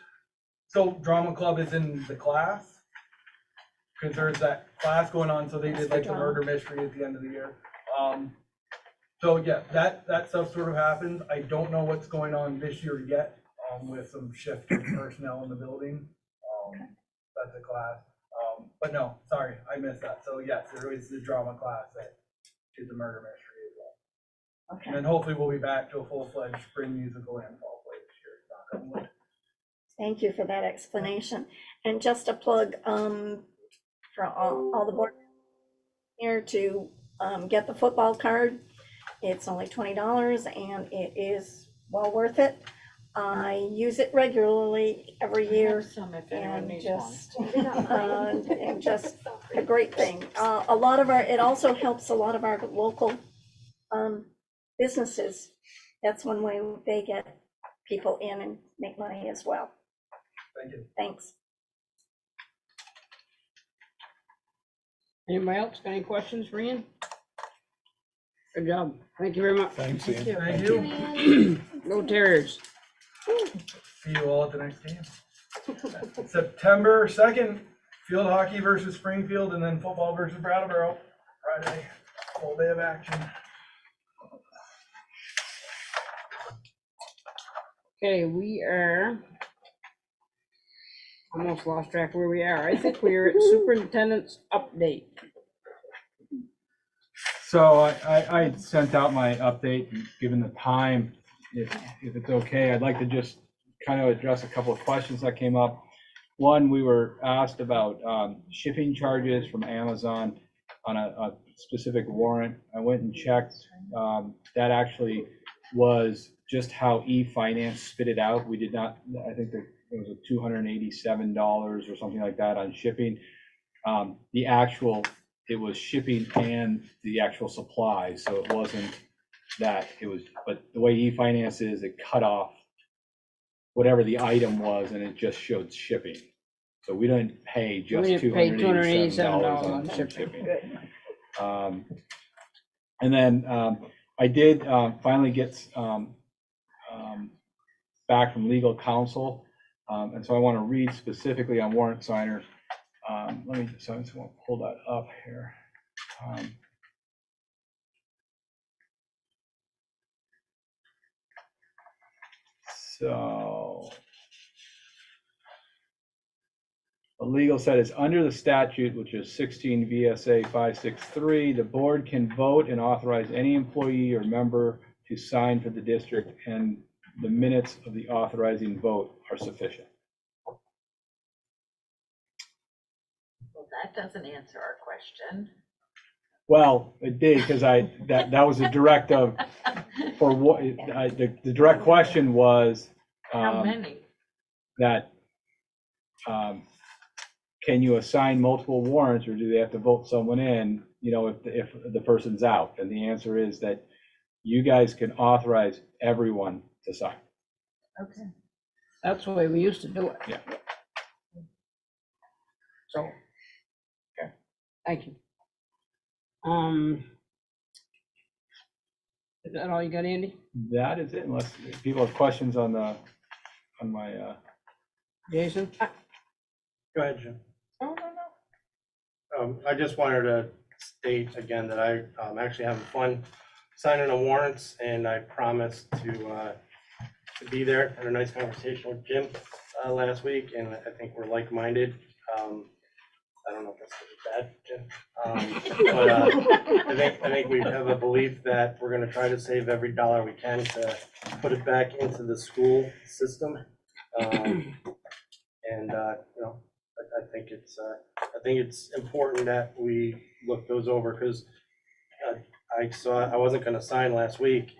so drama club is in the class. Because there's that class going on, so they did like the murder mystery at the end of the year. So yeah, that stuff sort of happens. I don't know what's going on this year yet, with some shift in personnel in the building. That's a class. But no, sorry, I missed that. So yes, there is the drama class that did the murder mystery as well. Okay. And then hopefully we'll be back to a full-fledged spring musical and fall play this year. Knock on wood. Thank you for that explanation. And just a plug for all the board here to get the football card. It's only $20 and it is well worth it. I use it regularly every year Some if anyone and needs one. just a great thing. A lot of it also helps a lot of our local businesses. That's one way they get people in and make money as well. Thank you. Thanks. Anybody else got any questions for Ian? Good job. Thank you very much. Thanks, Ian. Thank you. Go Terriers. See you all at the next game. September 2nd, field hockey versus Springfield, and then football versus Brattleboro. Friday, full day of action. Okay, we are, almost lost track of where we are. I think we are at superintendent's update. So I sent out my update, and given the time, if it's okay, I'd like to just kind of address a couple of questions that came up. One, we were asked about shipping charges from Amazon on a specific warrant. I went and checked. That actually was just how e-finance spit it out. We did not, I think that it was a $287 or something like that on shipping. The actual, it was shipping and the actual supplies, so it wasn't that, it was, but the way e-finance is, it cut off whatever the item was and it just showed shipping. So we didn't pay just We didn't pay $287 on shipping. shipping. And then I did finally get back from legal counsel. And so I want to read specifically on warrant signer. Let me just, I just want to pull that up here. So the legal said is under the statute, which is 16 VSA 563, the board can vote and authorize any employee or member to sign for the district, and the minutes of the authorizing vote are sufficient. Well, that doesn't answer our question. Well, it did, because that was a directive for what, the direct question was. How many? That, can you assign multiple warrants, or do they have to vote someone in, you know, if the person's out? And the answer is that you guys can authorize everyone to sign. Okay. That's the way we used to do it. Yeah. So, okay, thank you. Is that all you got, Andy? That is it, unless people have questions on the, on my, Jason? Go ahead, Jim. Oh, no. I just wanted to state again that I actually having fun signing the warrants, and I promised to be there. Had a nice conversation with Jim last week, and I think we're like-minded. I don't know if that's bad, Jim. But I think we have a belief that we're going to try to save every dollar we can to put it back into the school system. And you know, I think it's important that we look those over, because I wasn't going to sign last week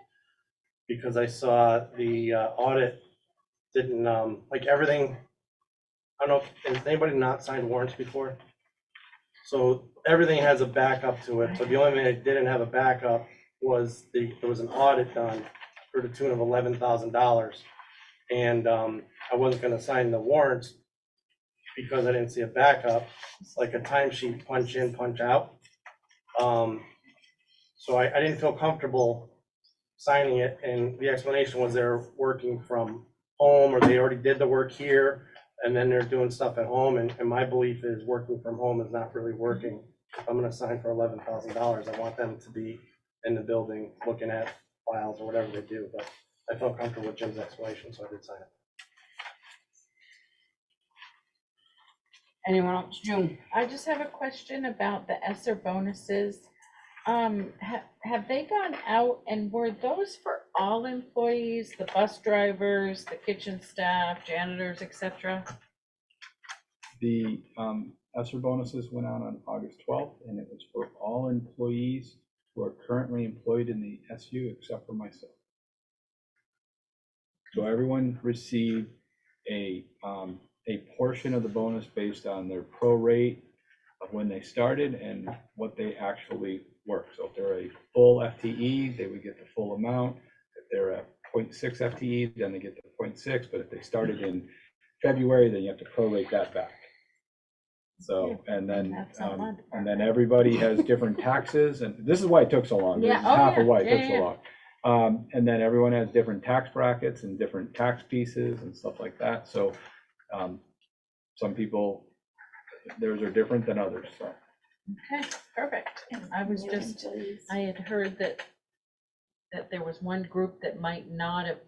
because I saw the audit didn't like everything. I don't know, has anybody not signed warrants before? So everything has a backup to it. So the only thing that didn't have a backup was there was an audit done for the tune of $11,000. And I wasn't gonna sign the warrants because I didn't see a backup, like a timesheet punch in, punch out. So I didn't feel comfortable signing it, and the explanation was they're working from home, or they already did the work here, and then they're doing stuff at home, and my belief is working from home is not really working. If I'm gonna sign for $11,000, I want them to be in the building looking at files or whatever they do, but I felt comfortable with Jim's explanation, so I did sign it. Anyone else? June? I just have a question about the Esser bonuses. Have they gone out, and were those for all employees, the bus drivers, the kitchen staff, janitors, etc.? The Esser bonuses went out on August 12th, and it was for all employees who are currently employed in the SU except for myself. So everyone received a portion of the bonus based on their prorate of when they started and what they actually work. So if they're a full FTE, they would get the full amount. If they're a 0.6 FTE, then they get the 0.6. But if they started in February, then you have to prorate that back. So, and then everybody has different taxes, and this is why it took so long. This is half of why it took so long. And then everyone has different tax brackets and different tax pieces and stuff like that. So some people, theirs are different than others, so. Okay, perfect. I was just, I had heard that there was one group that might not have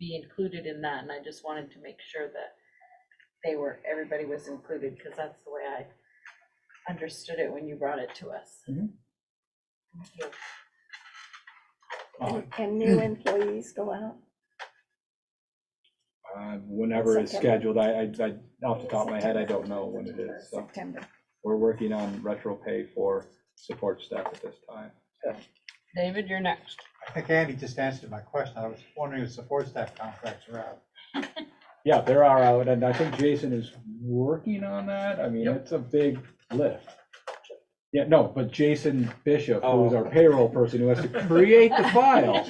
be included in that, and I just wanted to make sure that everybody was included, because that's the way I understood it when you brought it to us. Mhm. Thank you. And new employees go out? Whenever it's September. scheduled, I off the top of my head, I don't know when it is. So September. we're working on retro pay for support staff at this time. David, you're next. I think Andy just answered my question. I was wondering if support staff contracts are out. Yeah, there are out, and I think Jason is working on that. I mean, it's a big lift. Yeah, no, but Jason Bishop, who is our payroll person, who has to create the file.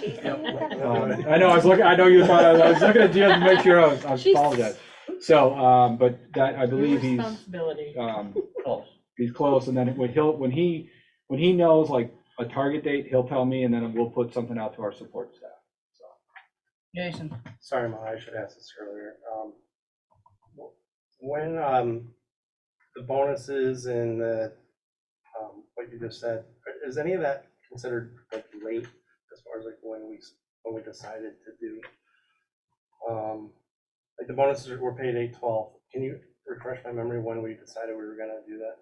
I know, I know you thought, I was looking at Jim to make sure I apologize. So, but that, I believe he's, he's close, and then when he knows like a target date, he'll tell me, and then we'll put something out to our support staff. So. Jason? Sorry, Ma, I should ask this earlier. When the bonuses and the what you just said, is any of that considered like late as far as like when we decided to do like the bonuses were paid 8/12? Can you refresh my memory when we decided we were gonna do that?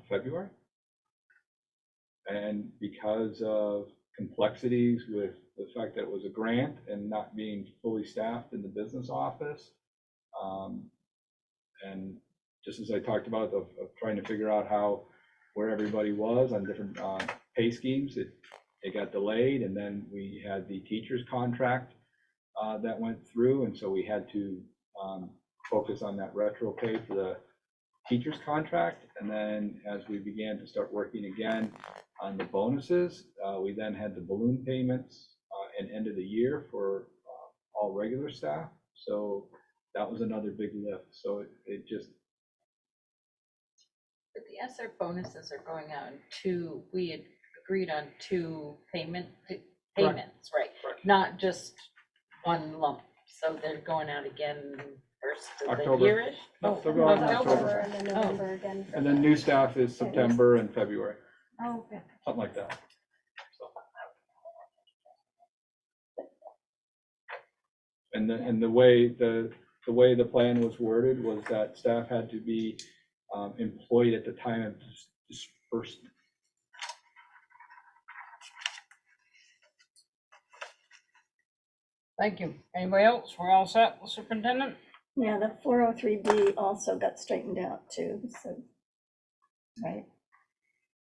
February. And because of complexities with the fact that it was a grant and not being fully staffed in the business office, and just as I talked about of trying to figure out where everybody was on different pay schemes, it got delayed, and then we had the teacher's contract that went through, and so we had to focus on that retro pay for the teacher's contract. And then as we began to start working again on the bonuses, we then had the balloon payments and end of the year for all regular staff. So that was another big lift. So it just. But the Esser bonuses are going out in two, we had agreed on two payments, right? Not just one lump. So they're going out again first of the October. yearish? No, they're going in October. And then November again. And then new staff is September and February, Oh, okay. something like that. So. And the way the plan was worded was that staff had to be employed at the time of disbursement. Thank you. Anybody else? We're all set, Superintendent? Yeah, the 403B also got straightened out too, so, right?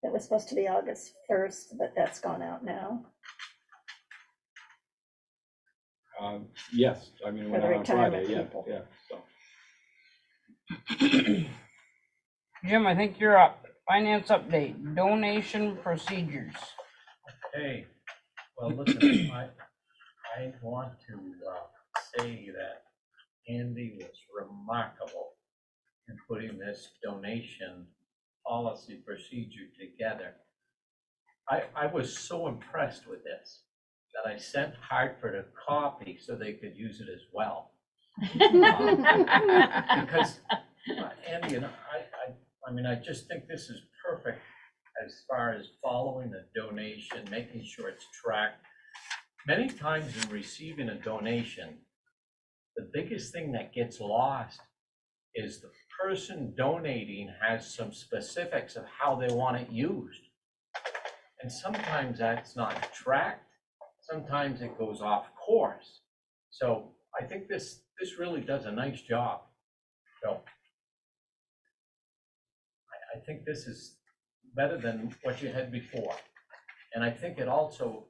That was supposed to be August 1st, but that's gone out now. Yes, I mean, it went For the out on Friday, retirement yeah, people. so. Jim, I think you're up. Finance update, donation procedures. Hey, well, listen, I want to say that Andy was remarkable in putting this donation policy procedure together. I was so impressed with this that I sent Hartford a copy so they could use it as well. Because Andy and I mean, I just think this is perfect as far as following a donation, making sure it's tracked. Many times in receiving a donation, the biggest thing that gets lost is the person donating has some specifics of how they want it used. And sometimes that's not tracked. Sometimes it goes off course. So I think this really does a nice job. So I think this is better than what you had before. And I think it also.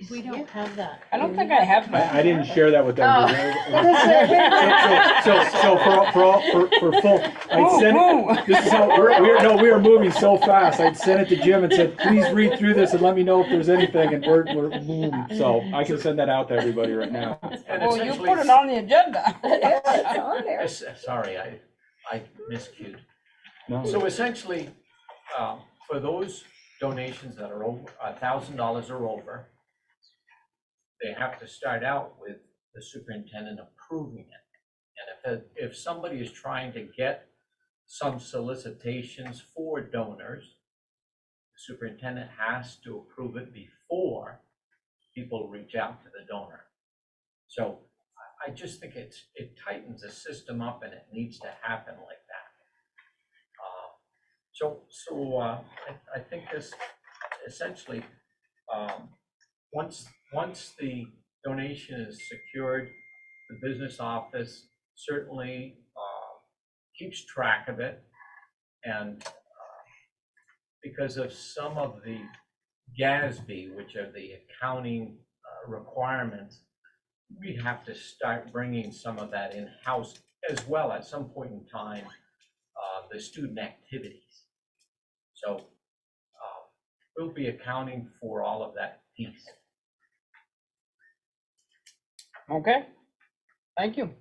We don't have that. I don't think I have that. I didn't share that with them. Oh. So for full, I'd send it, this is how, we were moving so fast. I'd send it to Jim and said, please read through this and let me know if there's anything, and we're moving. So I can send that out to everybody right now. Well, you put it on the agenda. Yeah, it's on there. Sorry, I miscued. No. So essentially, for those donations that are over $1,000 or over, they have to start out with the superintendent approving it. And if somebody is trying to get some solicitations for donors, the superintendent has to approve it before people reach out to the donor. So I just think it tightens the system up, and it needs to happen like that. So I think this essentially, once the donation is secured, the business office certainly keeps track of it, and because of some of the GASB, which are the accounting requirements, we have to start bringing some of that in-house as well at some point in time, the student activities. So we'll be accounting for all of that piece. Okay, thank you.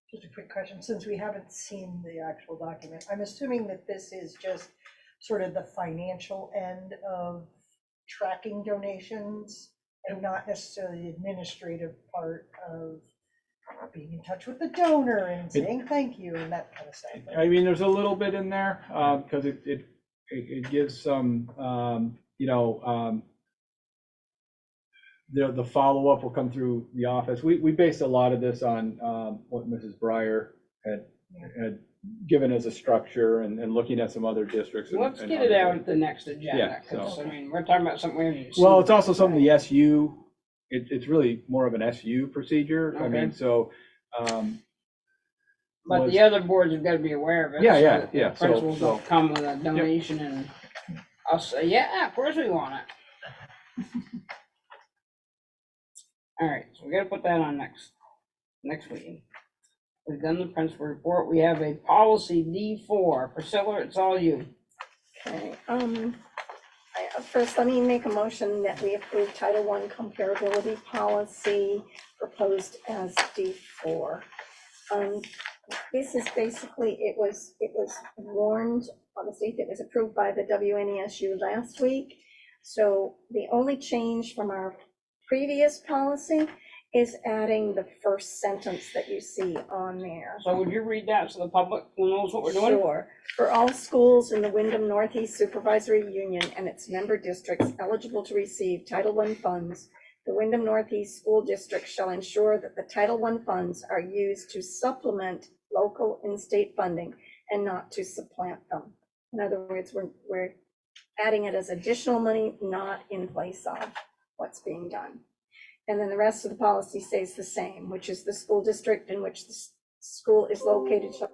Just a quick question, since we haven't seen the actual document, I'm assuming that this is just sort of the financial end of tracking donations and not necessarily the administrative part of being in touch with the donor and saying thank you and that kind of stuff. I mean, there's a little bit in there, because it gives some, the follow-up will come through the office. We based a lot of this on what Mrs. Breyer had given as a structure, and looking at some other districts. Let's get it out at the next agenda, Yeah, because, so. I mean, we're talking about something we haven't seen. Well, it's also something the SU, it's really more of an SU procedure. I mean, Okay. so. But was- the other boards have got to be aware of it. Yeah, so yeah, that yeah, the so- principals will so- come with a donation, and I'll say, yeah, of course we want it. All right, so we gotta put that on next meeting. We've done the principal report. We have a policy D4. Priscilla, it's all you. Okay, first, let me make a motion that we approve Title I comparability policy proposed as D4. This is basically, it was warned on the state that was approved by the WNESU last week. So the only change from our previous policy is adding the first sentence that you see on there. So would you read that so the public knows what we're doing? Sure. For all schools in the Wyndham Northeast Supervisory Union and its member districts eligible to receive Title I funds, the Wyndham Northeast School District shall ensure that the Title I funds are used to supplement local and state funding and not to supplant them. In other words, we're adding it as additional money, not in place of what's being done. And then the rest of the policy stays the same, which is the school district in which the school is located. So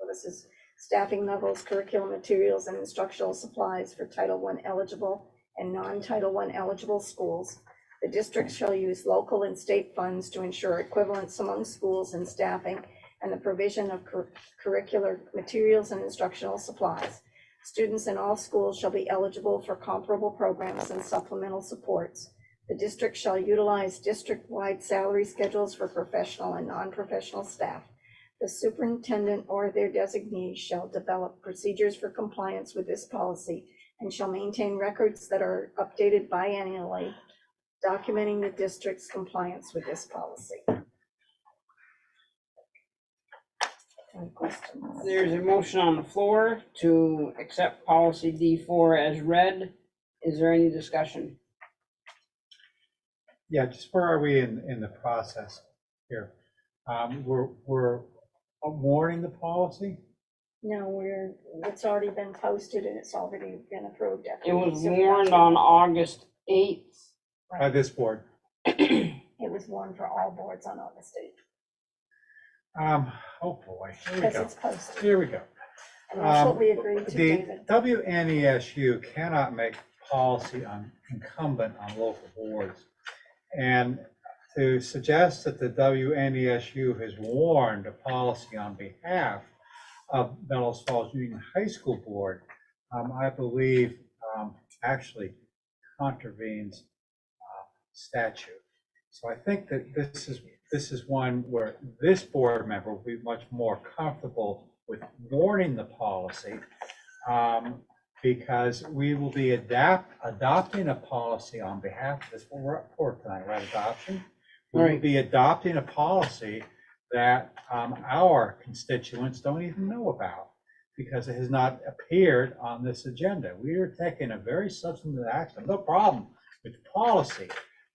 this is staffing levels, curriculum materials, and instructional supplies for Title I eligible and non-Title I eligible schools. The district shall use local and state funds to ensure equivalence among schools and staffing and the provision of curricular materials and instructional supplies. Students in all schools shall be eligible for comparable programs and supplemental supports. The district shall utilize district-wide salary schedules for professional and non-professional staff. The superintendent or their designee shall develop procedures for compliance with this policy and shall maintain records that are updated biannually, documenting the district's compliance with this policy. Any questions? There's a motion on the floor to accept policy D4 as read. Is there any discussion? Yeah, just where are we in the process here? We're warning the policy? No, it's already been posted and it's already been approved. It was warned on August 8th. By this board. It was warned for all boards on August 8th. Oh boy, here we Because go. it's posted. Here we go. And that's what we agreed to, The David. WNESU cannot make policy incumbent on local boards. And to suggest that the WNESU has warned a policy on behalf of Bellows Falls Union High School Board, I believe actually contravenes statute. So I think that this is one where this board member will be much more comfortable with warning the policy, because we will be adopting a policy on behalf of this board tonight, right? Adoption. We will be adopting a policy that our constituents don't even know about because it has not appeared on this agenda. We are taking a very substantive action. No problem with policy,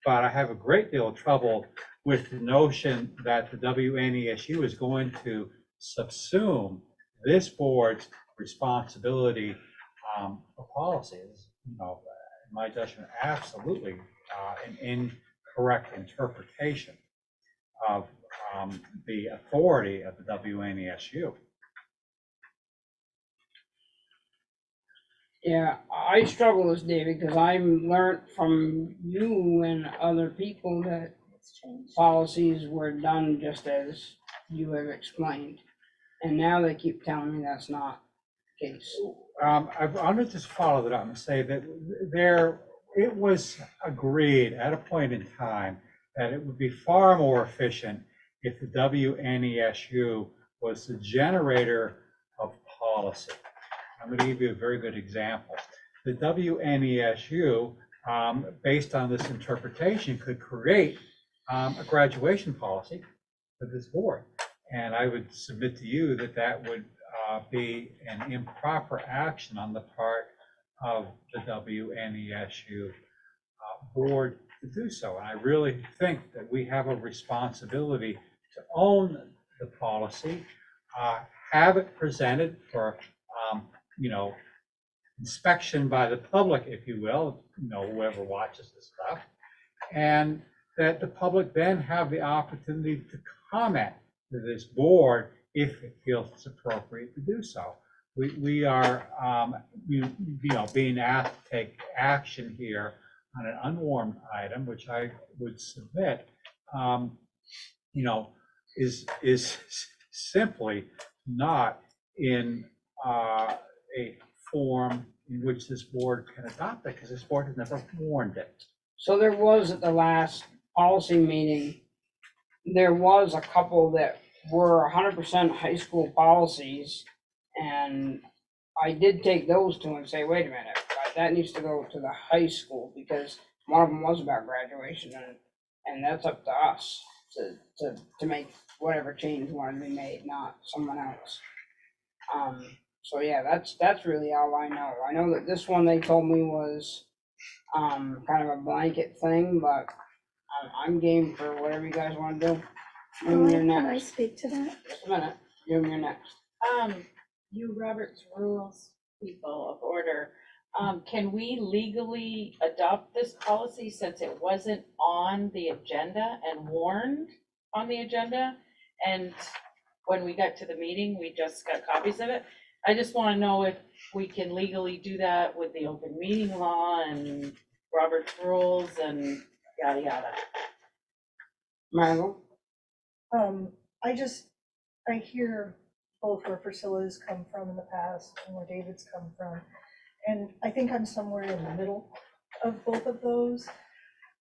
but I have a great deal of trouble with the notion that the WNESU is going to subsume this board's responsibility for policies. You know, in my judgment, absolutely an incorrect interpretation of the authority of the WNESU. Yeah, I struggle with this, David, because I've learned from you and other people that policies were done just as you have explained. And now they keep telling me that's not the case. I want to just follow that up and say that it was agreed at a point in time that it would be far more efficient if the WNESU was the generator of policy. I'm going to give you a very good example. The WNESU, based on this interpretation, could create a graduation policy for this board. And I would submit to you that that would be an improper action on the part of the WNESU board to do so. And I really think that we have a responsibility to own the policy, have it presented for inspection by the public, if you will, whoever watches this stuff, and that the public then have the opportunity to comment to this board if it feels it's appropriate to do so. We are, being asked to take action here on an unwarned item, which I would submit, is simply not in a form in which this board can adopt it, because this board has never warned it. So there was at the last policy meeting, there was a couple that were 100% high school policies, and I did take those two and say, wait a minute, that needs to go to the high school, because one of them was about graduation, and that's up to us to make whatever change wanted to be made, not someone else. So yeah, that's really all I know. I know that this one they told me was kind of a blanket thing, but I'm game for whatever you guys want to do. Can I speak to that? Just a minute, you're next. You Robert's Rules people of order, can we legally adopt this policy since it wasn't on the agenda and warned on the agenda? And when we got to the meeting, we just got copies of it. I just want to know if we can legally do that with the open meeting law and Robert's Rules and yada yada. Margot? I hear both where Priscilla's come from in the past and where David's come from. And I think I'm somewhere in the middle of both of those.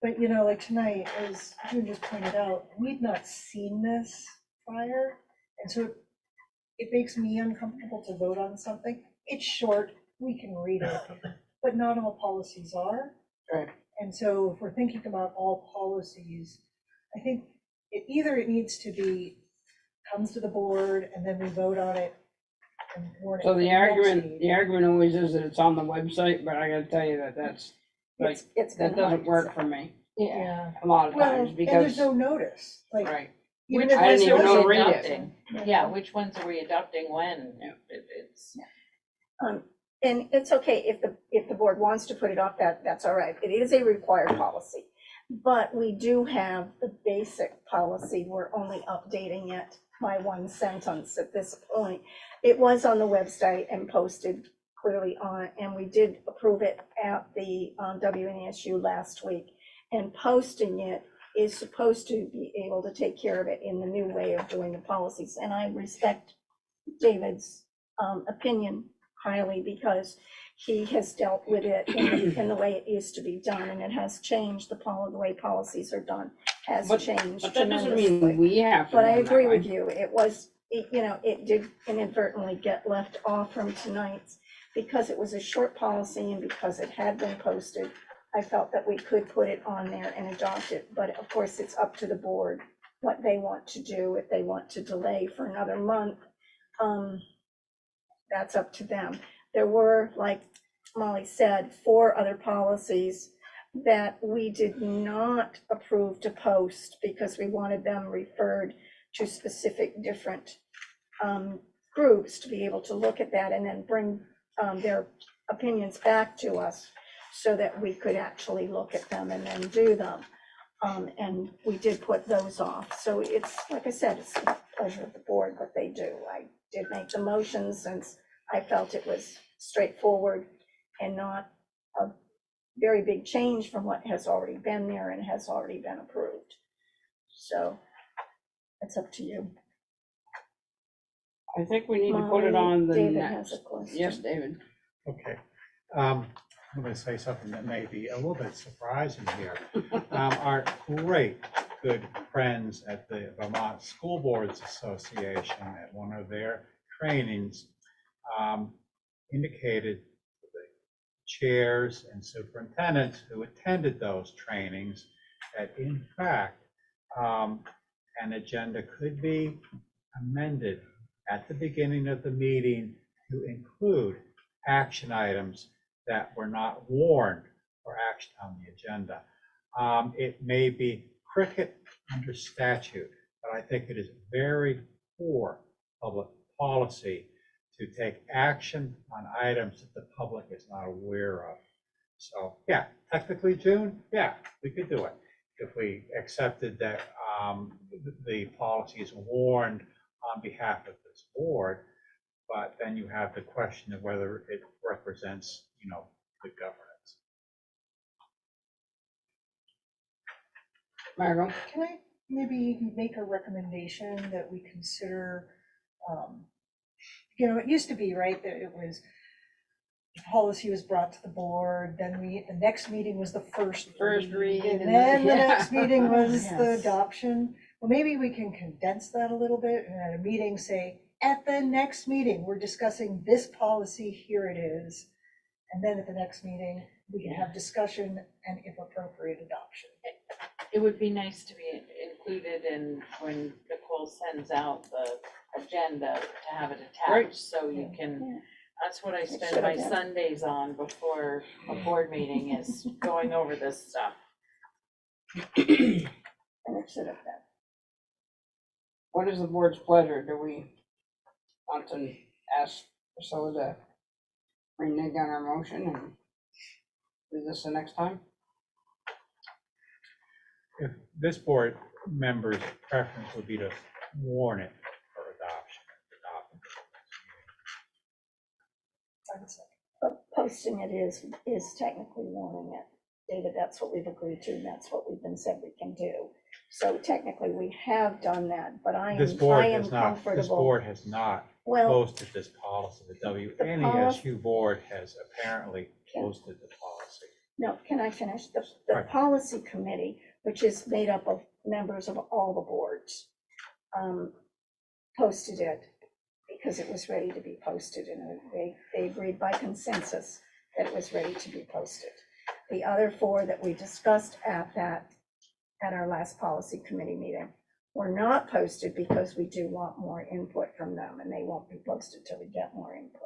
But, you know, like tonight, as June just pointed out, we've not seen this prior. And so it makes me uncomfortable to vote on something. It's short, we can read it, but not all policies are. Right. And so if we're thinking about all policies, I think it needs to be, comes to the board and then we vote on it. And warn it So for the next argument, meeting. the argument always is that it's on the website, but I gotta tell you that that's, like, It's that been hard doesn't to work say. for me Yeah. a lot of Well, times and because, there's no notice, like. right. even Which if I ones didn't are even know we to read it. adopting? Yeah, which ones are we adopting when? Yeah. It's, And it's okay if the board wants to put it off, that's all right. It is a required policy. But we do have the basic policy. We're only updating it by one sentence at this point. It was on the website and posted clearly on, and we did approve it at the WNSU last week. And posting it is supposed to be able to take care of it in the new way of doing the policies. And I respect David's opinion highly because he has dealt with it in the way it used to be done, and it has changed. The way policies are done has But- changed But that doesn't tremendously. mean we have to. But I do it that agree way. with you. It was, you know, it did inadvertently get left off from tonight's because it was a short policy and because it had been posted. I felt that we could put it on there and adopt it, but of course, it's up to the board what they want to do. If they want to delay for another month, that's up to them. There were, like Molly said, 4 other policies that we did not approve to post because we wanted them referred to specific different groups to be able to look at that and then bring their opinions back to us so that we could actually look at them and then do them. And we did put those off. So it's, like I said, it's the pleasure of the board what they do. I did make the motion since I felt it was straightforward and not a very big change from what has already been there and has already been approved. So it's up to you. I think we need to put it Molly, on the David next. has a question. Yes, David. Okay. I'm going to say something that may be a little bit surprising here. Our great good friends at the Vermont School Boards Association at one of their trainings indicated to the chairs and superintendents who attended those trainings that in fact an agenda could be amended at the beginning of the meeting to include action items that were not warned for action on the agenda. It may be cricket under statute, but I think it is very poor public policy to take action on items that the public is not aware of. So yeah, technically, June, yeah, we could do it if we accepted that the policy is warned on behalf of this board. But then you have the question of whether it represents, you know, the governance. Margot? Can I maybe make a recommendation that we consider, you know, it used to be, right, that it was, the policy was brought to the board, then the next meeting was the first read, and and then the yeah. next meeting was the Yes. adoption. Well, maybe we can condense that a little bit and at a meeting say, at the next meeting, we're discussing this policy, here it is. And then at the next meeting, we can have discussion and if appropriate, adoption. it would be nice to be included in when Nicole sends out the agenda to have it Right. attached, so you can, that's what I should spend my have been. Sundays on before a board meeting is going over this stuff. And it should have been. What is the board's pleasure? Do we want to ask Priscilla to renege on our motion and do this the next time? If this board member's preference would be to warn it for adoption. I would say. But posting it is technically warning it. David, that's what we've agreed to, and that's what we've been said we can do. So technically, we have done that, but I This board am has not, this comfortable. board has not Well, posted this policy. The WNESU board has apparently Yeah. posted the policy. No, can I finish? The Right. policy committee, which is made up of members of all the boards, posted it because it was ready to be posted, and they agreed by consensus that it was ready to be posted. The other four that we discussed at our last policy committee meeting were not posted because we do want more input from them, and they won't be posted till we get more input.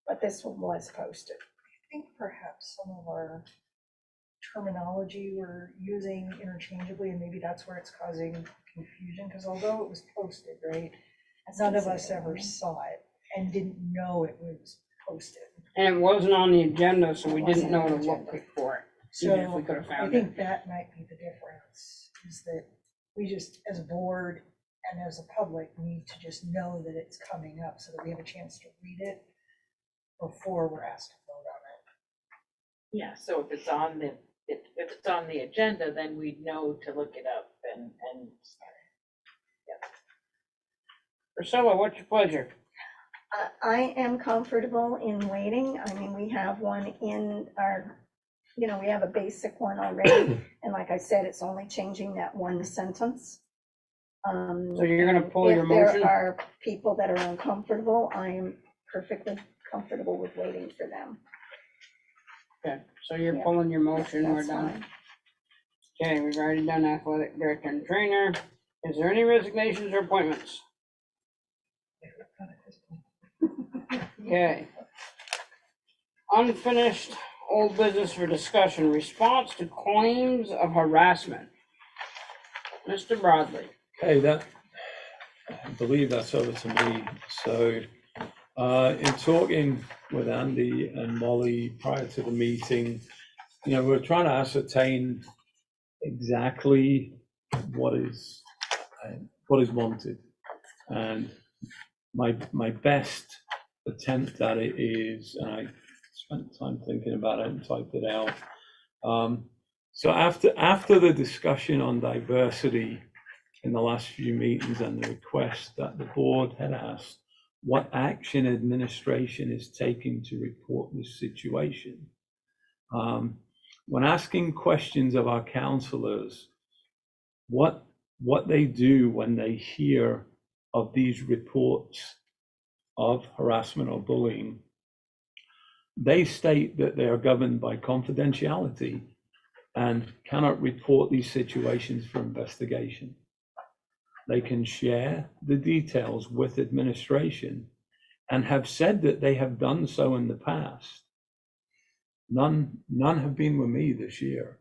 But this one was posted. I think perhaps some of our terminology we're using interchangeably, and maybe that's where it's causing confusion, because although it was posted, right, none of us ever saw it and didn't know it was posted. And it wasn't on the agenda, so we didn't know to Wasn't on look the agenda. for it, So even if we could have I found it. think that might be the difference, is that we just, as a board and as a public, need to just know that it's coming up so that we have a chance to read it before we're asked to vote on it. Yeah, so if it's on if it's on the agenda, then we'd know to look it up and, Priscilla, what's your pleasure? I am comfortable in waiting. I mean, we have one in our, we have a basic one already. And like I said, it's only changing that one sentence. So you're gonna pull your If motion? there are people that are uncomfortable, I am perfectly comfortable with waiting for them. Okay, so you're Yeah, pulling your motion, we're That's done. fine. Okay, we've already done athletic director and trainer. Is there any resignations or appointments? Okay. Unfinished old business for discussion, response to claims of harassment. Mr. Broadley. Hey, I believe that's over to me. So, in talking with Andy and Molly prior to the meeting, we're trying to ascertain exactly what is wanted. And my best attempt at it is, and I spent time thinking about it and typed it out. So after the discussion on diversity in the last few meetings and the request that the board had asked, what action administration is taking to report this situation? When asking questions of our counselors, what they do when they hear of these reports of harassment or bullying, they state that they are governed by confidentiality and cannot report these situations for investigation. They can share the details with administration and have said that they have done so in the past. None have been with me this year.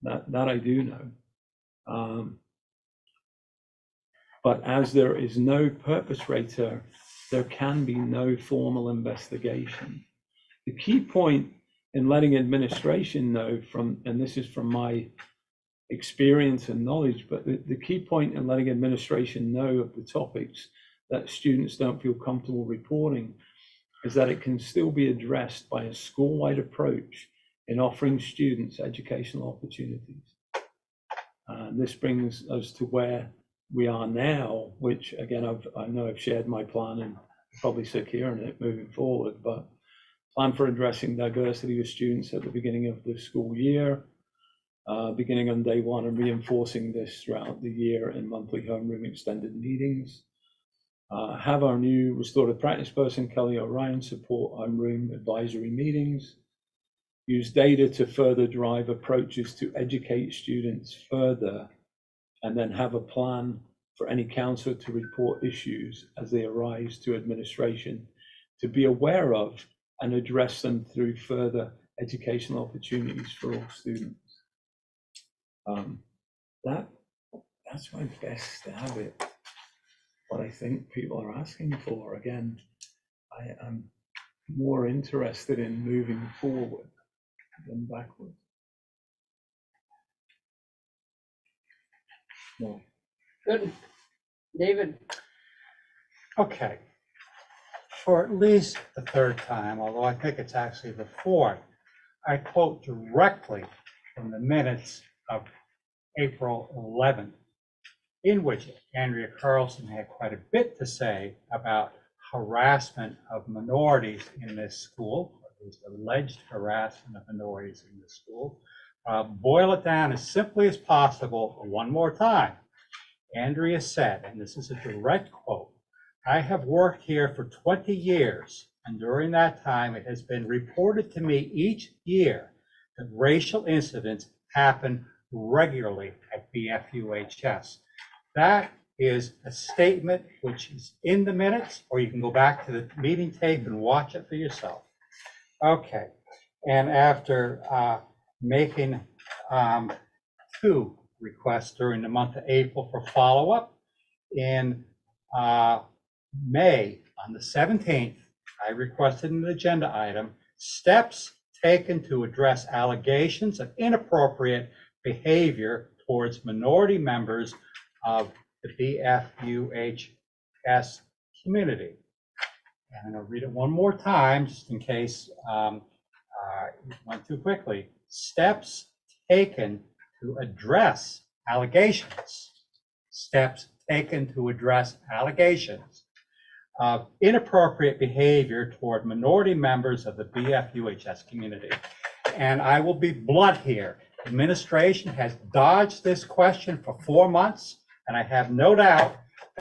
That I do know. But as there is no perpetrator, there can be no formal investigation. The key point in letting administration know and this is from my experience and knowledge, but the key point in letting administration know of the topics that students don't feel comfortable reporting is that it can still be addressed by a school-wide approach in offering students educational opportunities. This brings us to where we are now, which again, I know I've shared my plan and probably securing it moving forward, but plan for addressing diversity of students at the beginning of the school year, beginning on day one and reinforcing this throughout the year in monthly homeroom extended meetings. Have our new restorative practice person, Kelly O'Ryan, support homeroom advisory meetings. Use data to further drive approaches to educate students further, and then have a plan for any counselor to report issues as they arise to administration, to be aware of and address them through further educational opportunities for all students. That's my best stab at what I think people are asking for. Again, I'm more interested in moving forward than backward. No. Good. David. Okay. For at least the third time, although I think it's actually the fourth, I quote directly from the minutes of April 11th, in which Andrea Carlson had quite a bit to say about harassment of minorities in this school, is alleged harassment of minorities in the school. Boil it down as simply as possible one more time. Andrea said, and this is a direct quote, "I have worked here for 20 years, and during that time it has been reported to me each year that racial incidents happen regularly at BFUHS." That is a statement which is in the minutes, or you can go back to the meeting tape and watch it for yourself. Okay, and after making 2 requests during the month of April for follow-up, in May, on the 17th, I requested an agenda item, steps taken to address allegations of inappropriate behavior towards minority members of the BFUHS community. And I'm going to read it one more time, just in case it went too quickly. Steps taken to address allegations. Steps taken to address allegations of inappropriate behavior toward minority members of the BFUHS community. And I will be blunt here. Administration has dodged this question for 4 months, and I have no doubt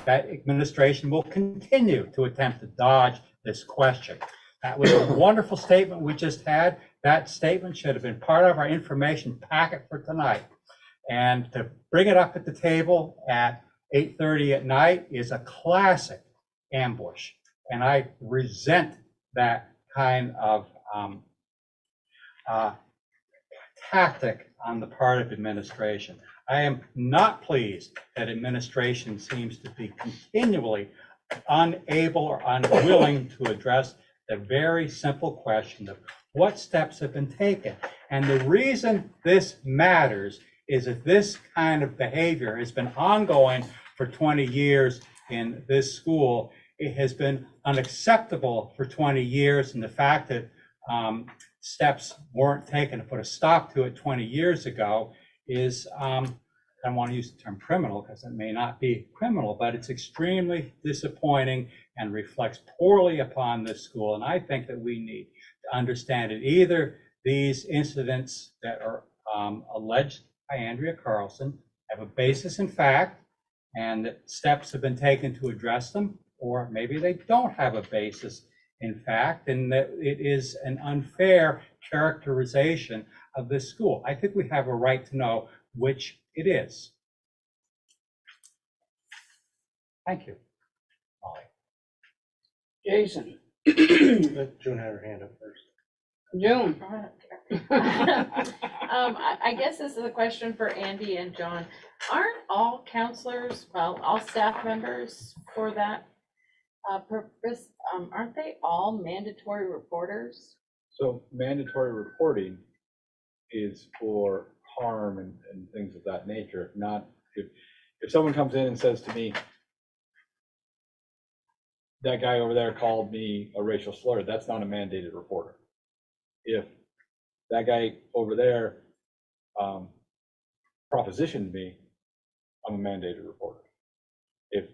that administration will continue to attempt to dodge this question. That was a wonderful statement we just had. That statement should have been part of our information packet for tonight. And to bring it up at the table at 8:30 at night is a classic ambush. And I resent that kind of tactic on the part of administration. I am not pleased that administration seems to be continually unable or unwilling to address the very simple question of what steps have been taken. And the reason this matters is that this kind of behavior has been ongoing for 20 years in this school. It has been unacceptable for 20 years, and the fact that steps weren't taken to put a stop to it 20 years ago is, I don't want to use the term criminal because it may not be criminal, but it's extremely disappointing and reflects poorly upon this school. And I think that we need to understand it. Either these incidents that are alleged by Andrea Carlson have a basis in fact, and that steps have been taken to address them, or maybe they don't have a basis in fact, and that it is an unfair characterization of this school. I think we have a right to know which it is. Thank you, Molly. Jason. June had her hand up first. June. I guess this is a question for Andy and John. Aren't all counselors, well, all staff members for that purpose, aren't they all mandatory reporters? So mandatory reporting is for harm and things of that nature, not if someone comes in and says to me, that guy over there called me a racial slur, that's not a mandated reporter. If that guy over there propositioned me, I'm a mandated reporter. If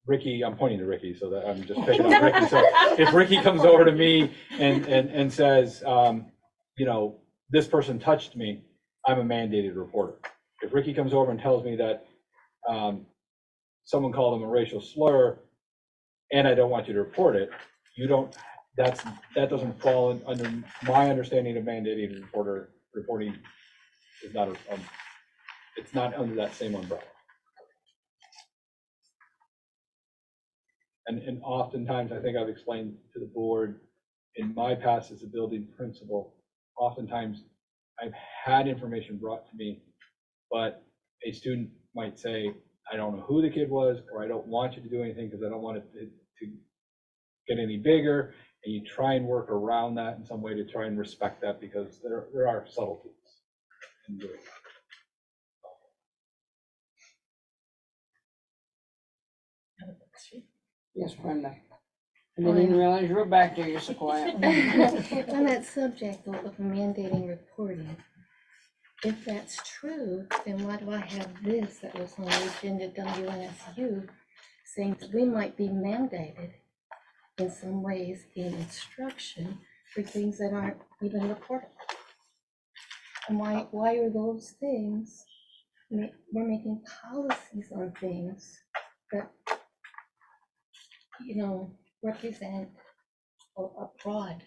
Ricky, I'm pointing to Ricky, so that I'm just picking on Ricky. So if Ricky comes over to me and says, you know, this person touched me, I'm a mandated reporter. If Ricky comes over and tells me that someone called him a racial slur, and I don't want you to report it, you don't. That doesn't fall under my understanding of mandated reporting. Is not it's not under that same umbrella. And oftentimes, I think I've explained to the board in my past as a building principal, oftentimes I've had information brought to me, but a student might say, I don't know who the kid was, or I don't want you to do anything because I don't want it to get any bigger. And you try and work around that in some way to try and respect that, because there are subtleties in doing that. Yes, Brenda. I didn't even realize you were back there. You're so quiet. On that subject of mandating reporting, if that's true, then why do I have this that was on the agenda at WNSU saying that we might be mandated in some ways in instruction for things that aren't even reported. And why are those things, we're making policies on things that, represent a broad.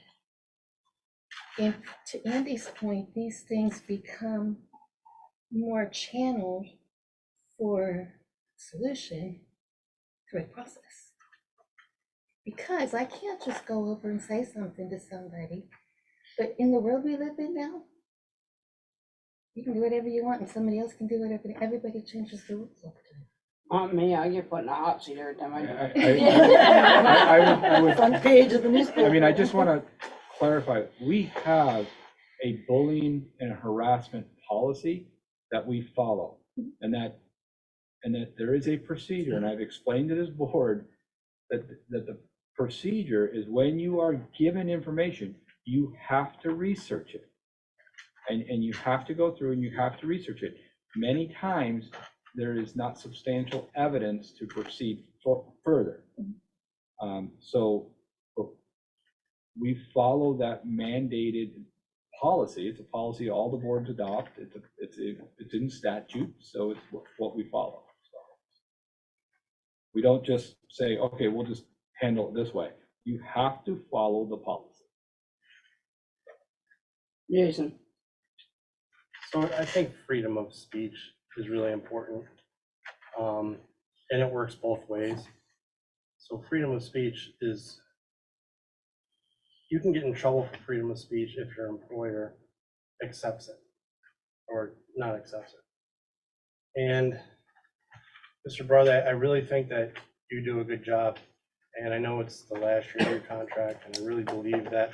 And to Andy's point, these things become more channeled for solution through a process. Because I can't just go over and say something to somebody, but in the world we live in now, you can do whatever you want and somebody else can do whatever, everybody changes the rules all the time. On me, I get put in a hot seat every time I do I would, Front page of the newspaper. I mean, I just want to clarify, we have a bullying and harassment policy that we follow, and that there is a procedure, and I've explained to this board that the procedure is when you are given information, you have to research it. And you have to go through and you have to research it. Many times, there is not substantial evidence to proceed further. So we follow that mandated policy. It's a policy all the boards adopt. It's in statute, so it's what we follow. So we don't just say, okay, we'll just handle it this way. You have to follow the policy. Jason. So I think freedom of speech is really important, and it works both ways. So freedom of speech is, you can get in trouble for freedom of speech if your employer accepts it or not accepts it. And Mr. Brother, I really think that you do a good job, and I know it's the last year of your contract, and I really believe that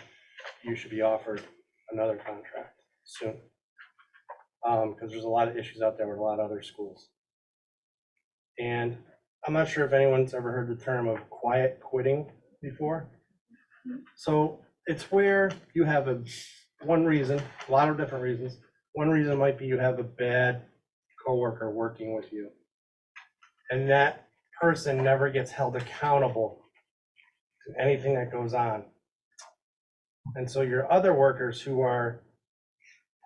you should be offered another contract soon. Because there's a lot of issues out there with a lot of other schools. And I'm not sure if anyone's ever heard the term of quiet quitting before. So it's where you have one reason, a lot of different reasons. One reason might be you have a bad coworker working with you, and that person never gets held accountable to anything that goes on. And so your other workers who are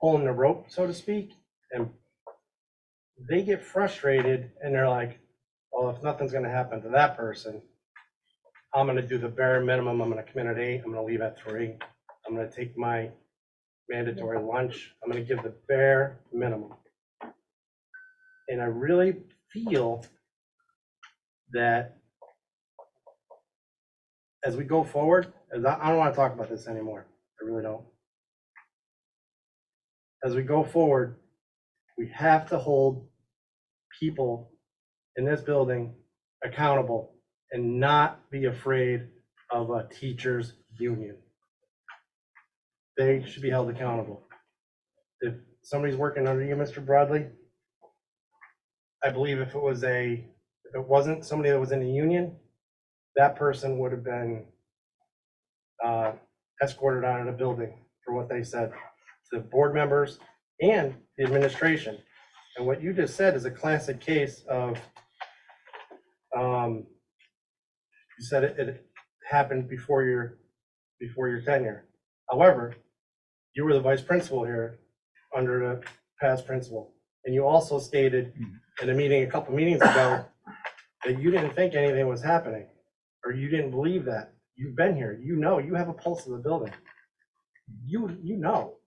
pulling the rope, so to speak, and they get frustrated and they're like, well, if nothing's going to happen to that person, I'm going to do the bare minimum. I'm going to come in at 8, I'm going to leave at 3, I'm going to take my mandatory lunch, I'm going to give the bare minimum. And I really feel that as we go forward, I don't want to talk about this anymore, I really don't. As we go forward, we have to hold people in this building accountable and not be afraid of a teachers' union. They should be held accountable. If somebody's working under you, Mr. Broadley, I believe if it wasn't somebody that was in the union, that person would have been escorted out of the building for what they said to board members and the administration. And what you just said is a classic case of, you said it happened before your tenure. However, you were the vice principal here under the past principal. And you also stated in a meeting a couple meetings ago that you didn't think anything was happening, or you didn't believe that. You've been here, you know, you have a pulse of the building. You know.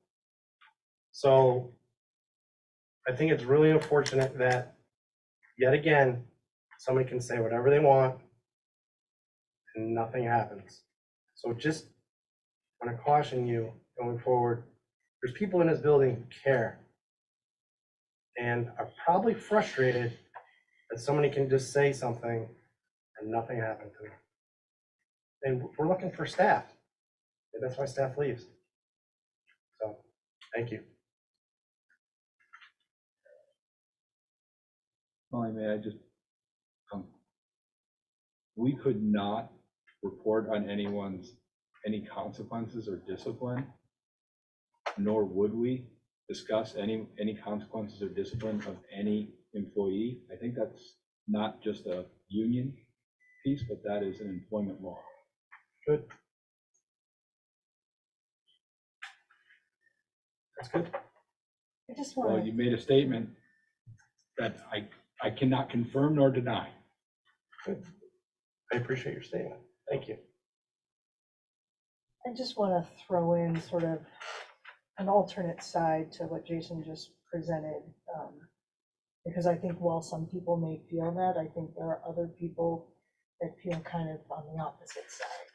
So I think it's really unfortunate that, yet again, somebody can say whatever they want and nothing happens. So just want to caution you going forward, there's people in this building who care and are probably frustrated that somebody can just say something and nothing happened to them. And we're looking for staff, and that's why staff leaves. So, thank you. Well, I mean, we could not report on any consequences or discipline, nor would we discuss any consequences or discipline of any employee. I think that's not just a union piece, but that is an employment law. Good. That's good. I just Well, want you made a statement that I cannot confirm nor deny. I appreciate your statement. Thank you. to throw in sort of an alternate side to what Jason just presented. Because I think while some people may feel that, I think there are other people that feel kind of on the opposite side.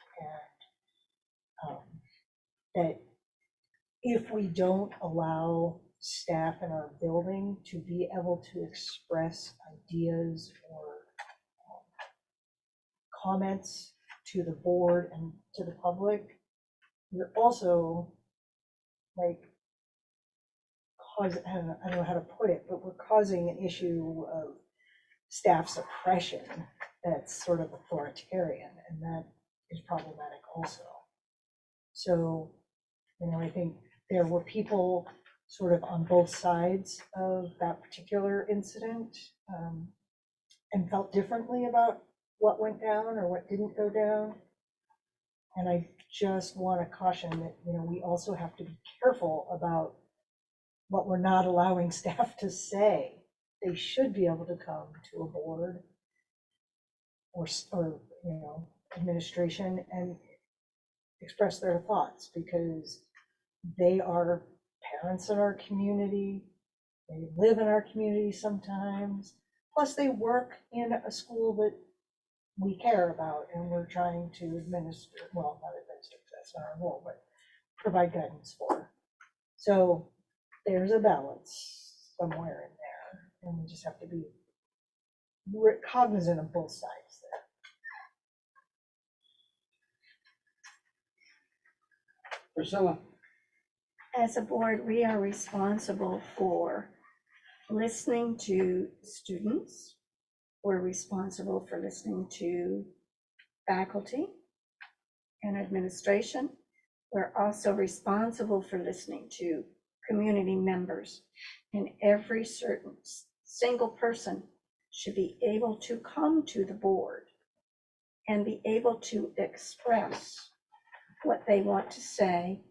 And that if we don't allow staff in our building to be able to express ideas or comments to the board and to the public, we're also like I don't know how to put it, but we're causing an issue of staff suppression that's sort of authoritarian, and that is problematic also. So, I think there were people sort of on both sides of that particular incident, and felt differently about what went down or what didn't go down. And I just want to caution that, we also have to be careful about what we're not allowing staff to say. They should be able to come to a board or administration and express their thoughts, because they are parents in our community, they live in our community sometimes, plus they work in a school that we care about and we're trying to administer, well, not administer, that's not our role, but provide guidance for. So there's a balance somewhere in there, and we just have to be cognizant of both sides there. Priscilla? As a board, we are responsible for listening to students. We're responsible for listening to faculty and administration. We're also responsible for listening to community members. And every single person should be able to come to the board and be able to express what they want to say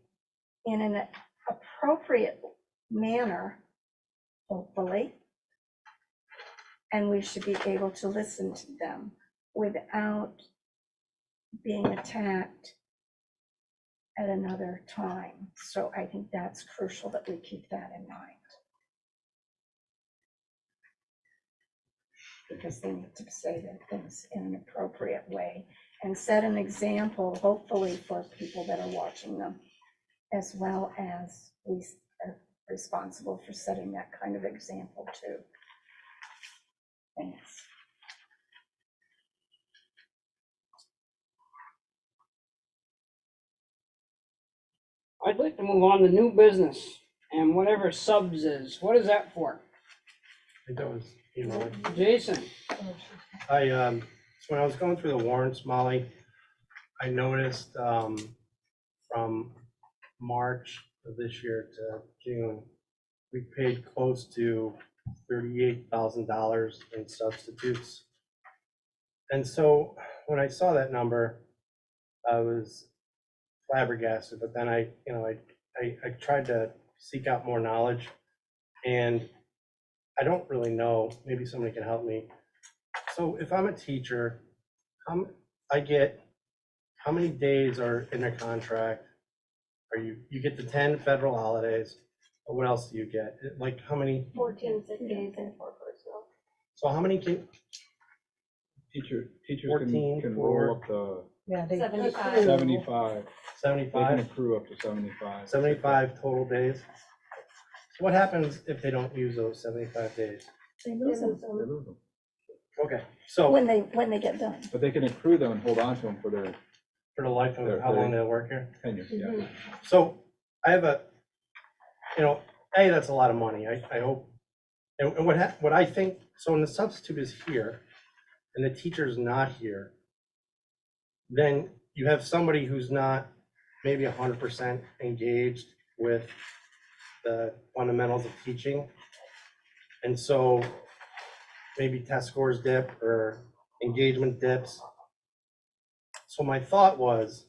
in an appropriate manner, hopefully. And we should be able to listen to them without being attacked at another time. So I think that's crucial that we keep that in mind. Because they need to say their things in an appropriate way and set an example, hopefully, for people that are watching them, as well as we are responsible for setting that kind of example too. Thanks. I'd like to move on to new business and whatever subs is. What is that for? I think that was emailing. Jason? So when I was going through the warrants, Molly, I noticed from March of this year to June, we paid close to $38,000 in substitutes. And so when I saw that number, I was flabbergasted, but then I tried to seek out more knowledge, and I don't really know, maybe somebody can help me. So if I'm a teacher, how many days are in a contract? You get the 10 federal holidays, but what else do you get? Like how many? 14 sick days and 4 personal. So how many can? Teachers 14 can for- roll up to Yeah, they 75. accrue. 75. They can 75? accrue up to 75. 75 total days. So what happens if they don't use those 75 days? They lose them They lose them. Okay, so when they get done. But they can accrue them and hold on to them for their for the life of how long they'll work here. tenure, yeah. So I have that's a lot of money, I hope. And what I think, so when the substitute is here and the teacher's not here, then you have somebody who's not maybe 100% engaged with the fundamentals of teaching. And so maybe test scores dip or engagement dips. So my thought was,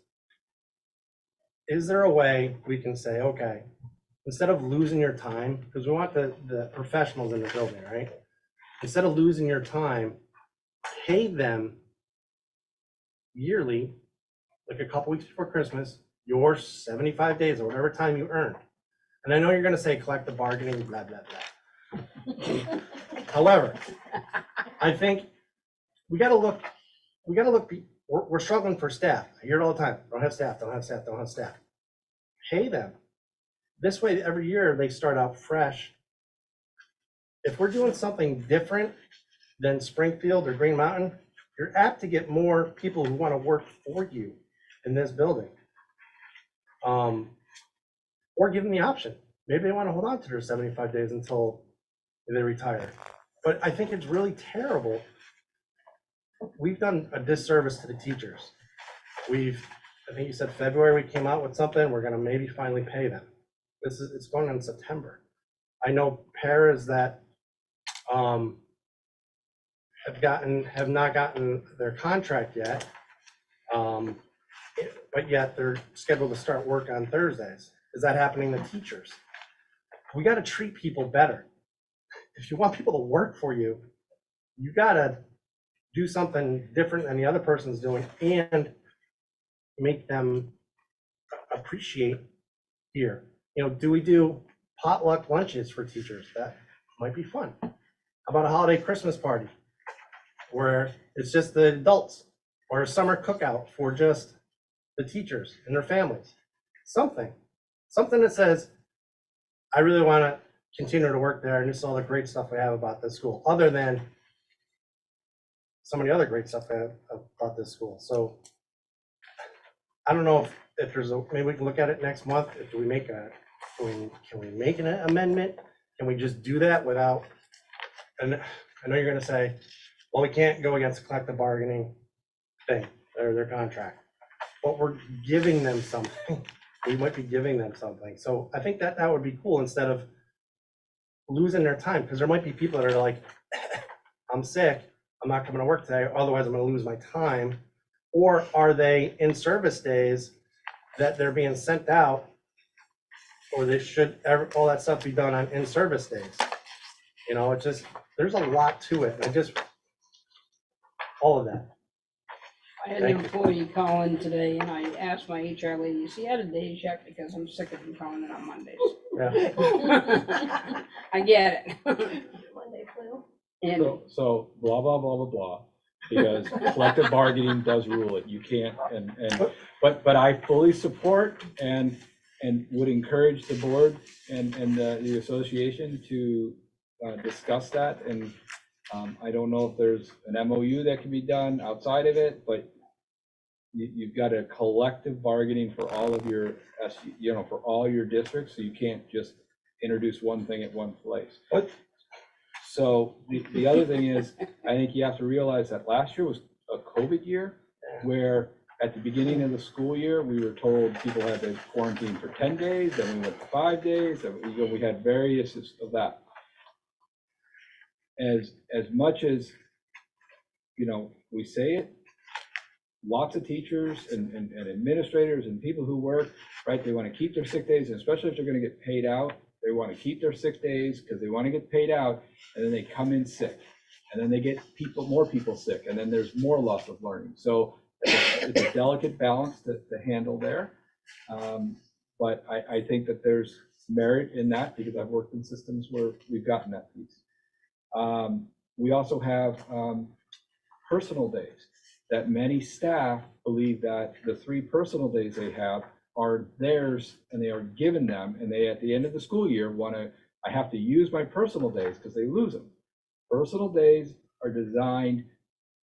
is there a way we can say, okay, instead of losing your time, because we want the professionals in the building, right? Instead of losing your time, pay them yearly, like a couple weeks before Christmas, your 75 days or whatever time you earned. And I know you're gonna say collective bargaining, blah, blah, blah. However, I think we gotta look, we're struggling for staff. I hear it all the time. Don't have staff, don't have staff, don't have staff. Pay them. This way, every year they start out fresh. If we're doing something different than Springfield or Green Mountain, you're apt to get more people who want to work for you in this building. Or give them the option. Maybe they want to hold on to their 75 days until they retire. But I think it's really terrible. We've done a disservice to the teachers. I think you said February we came out with something, we're gonna maybe finally pay them. It's going on in September. I know paras that have not gotten their contract yet, but yet they're scheduled to start work on Thursdays. Is that happening to teachers? We gotta treat people better. If you want people to work for you, you gotta do something different than the other person's doing and make them appreciate here. Do we do potluck lunches for teachers? That might be fun. How about a holiday Christmas party where it's just the adults, or a summer cookout for just the teachers and their families? Something that says, I really want to continue to work there and this is all the great stuff we have about this school, other than some of the other great stuff I have about this school. So I don't know if there's maybe we can look at it next month. Can we make an amendment? Can we just do that without, and I know you're gonna say, well, we can't go against the collective bargaining thing, or their contract, but we're giving them something. We might be giving them something. So I think that would be cool, instead of losing their time, because there might be people that are like, I'm sick, I'm not coming to work today, otherwise I'm gonna lose my time. Or are they in service days that they're being sent out, or they should, all that stuff be done on in-service days? It's just, there's a lot to it. All of that. I had an employee call in today and I asked my HR lady, is he out of days yet? Because I'm sick of him calling in on Mondays. Yeah. I get it. Monday flu. And So blah, blah, blah, blah, blah, because collective bargaining does rule it. You can't, but I fully support and would encourage the board and the association to discuss that. And I don't know if there's an MOU that can be done outside of it, but you've got a collective bargaining for all of your, for all your districts, so you can't just introduce one thing at one place. What? So the other thing is, I think you have to realize that last year was a COVID year, where at the beginning of the school year, we were told people had to quarantine for 10 days, then we went to 5 days, and we had various of that. As much as, we say it, lots of teachers and administrators and people who work, right, they want to keep their sick days, and especially if they're going to get paid out, they want to keep their sick days because they want to get paid out, and then they come in sick, and then they get more people sick, and then there's more loss of learning. So it's a delicate balance to handle there. But I think that there's merit in that, because I've worked in systems where we've gotten that piece. We also have personal days that many staff believe that the 3 personal days they have are theirs and they are given them, and they at the end of the school year I have to use my personal days because they lose them. Personal days are designed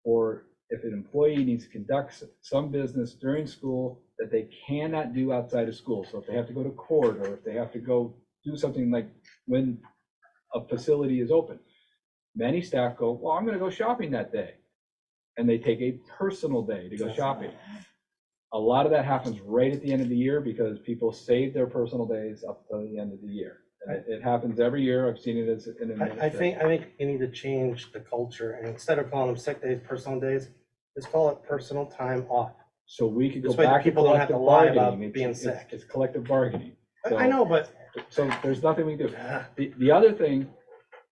for if an employee needs to conduct some business during school that they cannot do outside of school. So if they have to go to court, or if they have to go do something like when a facility is open, many staff go, well, I'm going to go shopping that day. And they take a personal day to go shopping. A lot of that happens right at the end of the year because people save their personal days up to the end of the year. And it happens every year. I've seen it as an administrator. I think you need to change the culture, and instead of calling them sick days, personal days, just call it personal time off. So we could go This way back to people don't have to collective lie about bargaining. being sick. It's collective bargaining. I know, but So there's nothing we do. The other thing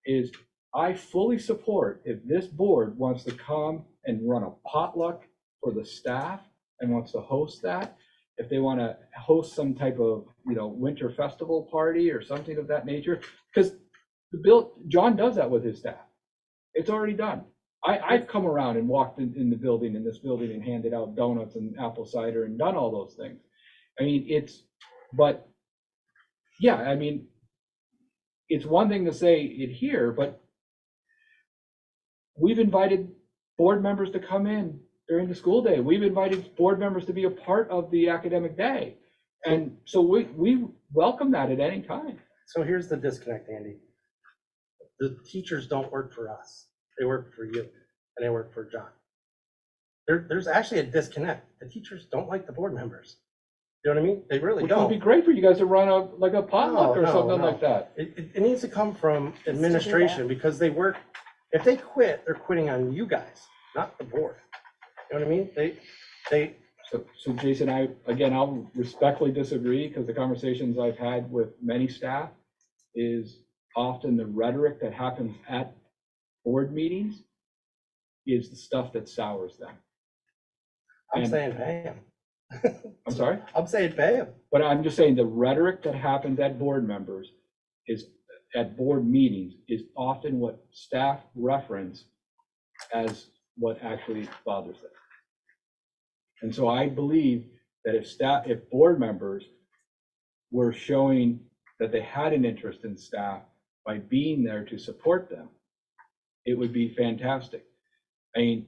is I fully support if this board wants to come and run a potluck for the staff and wants to host that, if they want to host some type of, winter festival party or something of that nature, because John does that with his staff. It's already done. I've come around and walked in this building and handed out donuts and apple cider and done all those things. I mean, it's one thing to say it here, but we've invited board members to come in during the school day. We've invited board members to be a part of the academic day. And so we welcome that at any time. So here's the disconnect, Andy. The teachers don't work for us. They work for you, and they work for John. There's actually a disconnect. The teachers don't like the board members. You know what I mean? They really Which don't. would be great for you guys to run a potluck or something like that. It needs to come from administration because they work, if they quit, they're quitting on you guys, not the board. You know what I mean? So Jason, I'll respectfully disagree because the conversations I've had with many staff is often the rhetoric that happens at board meetings is the stuff that sours them. I'm saying pay him. I'm sorry? I'm saying pay him. But I'm just saying the rhetoric that happens at board members at board meetings is often what staff reference as what actually bothers them. And so I believe that if board members were showing that they had an interest in staff by being there to support them, it would be fantastic. I mean,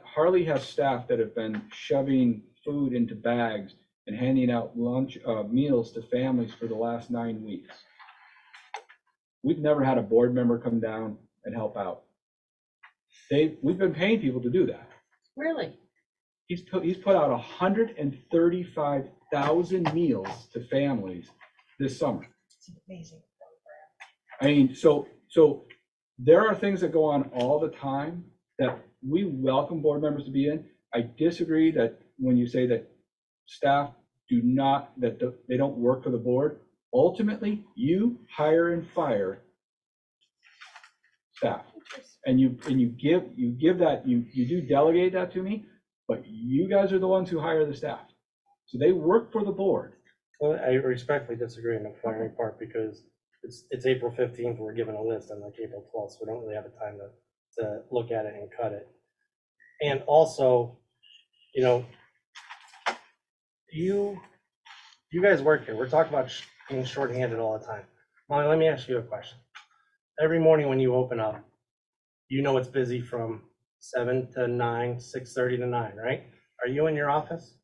Harley has staff that have been shoving food into bags and handing out meals to families for the last 9 weeks. We've never had a board member come down and help out. We've been paying people to do that. Really? He's put out 135,000 meals to families this summer. It's an amazing program. I mean, so there are things that go on all the time that we welcome board members to be in. I disagree that when you say that staff they don't work for the board. Ultimately, you hire and fire staff, and you give that, you do delegate that to me, but you guys are the ones who hire the staff, so they work for the board. Well, I respectfully disagree in the firing part because it's April 15th. We're given a list on like April 12th, so we don't really have a time to look at it and cut it. And also, you guys work here. We're talking about being shorthanded all the time. Molly, let me ask you a question. Every morning when you open up, it's busy from 7 to 9, 6:30 to 9, right? Are you in your office?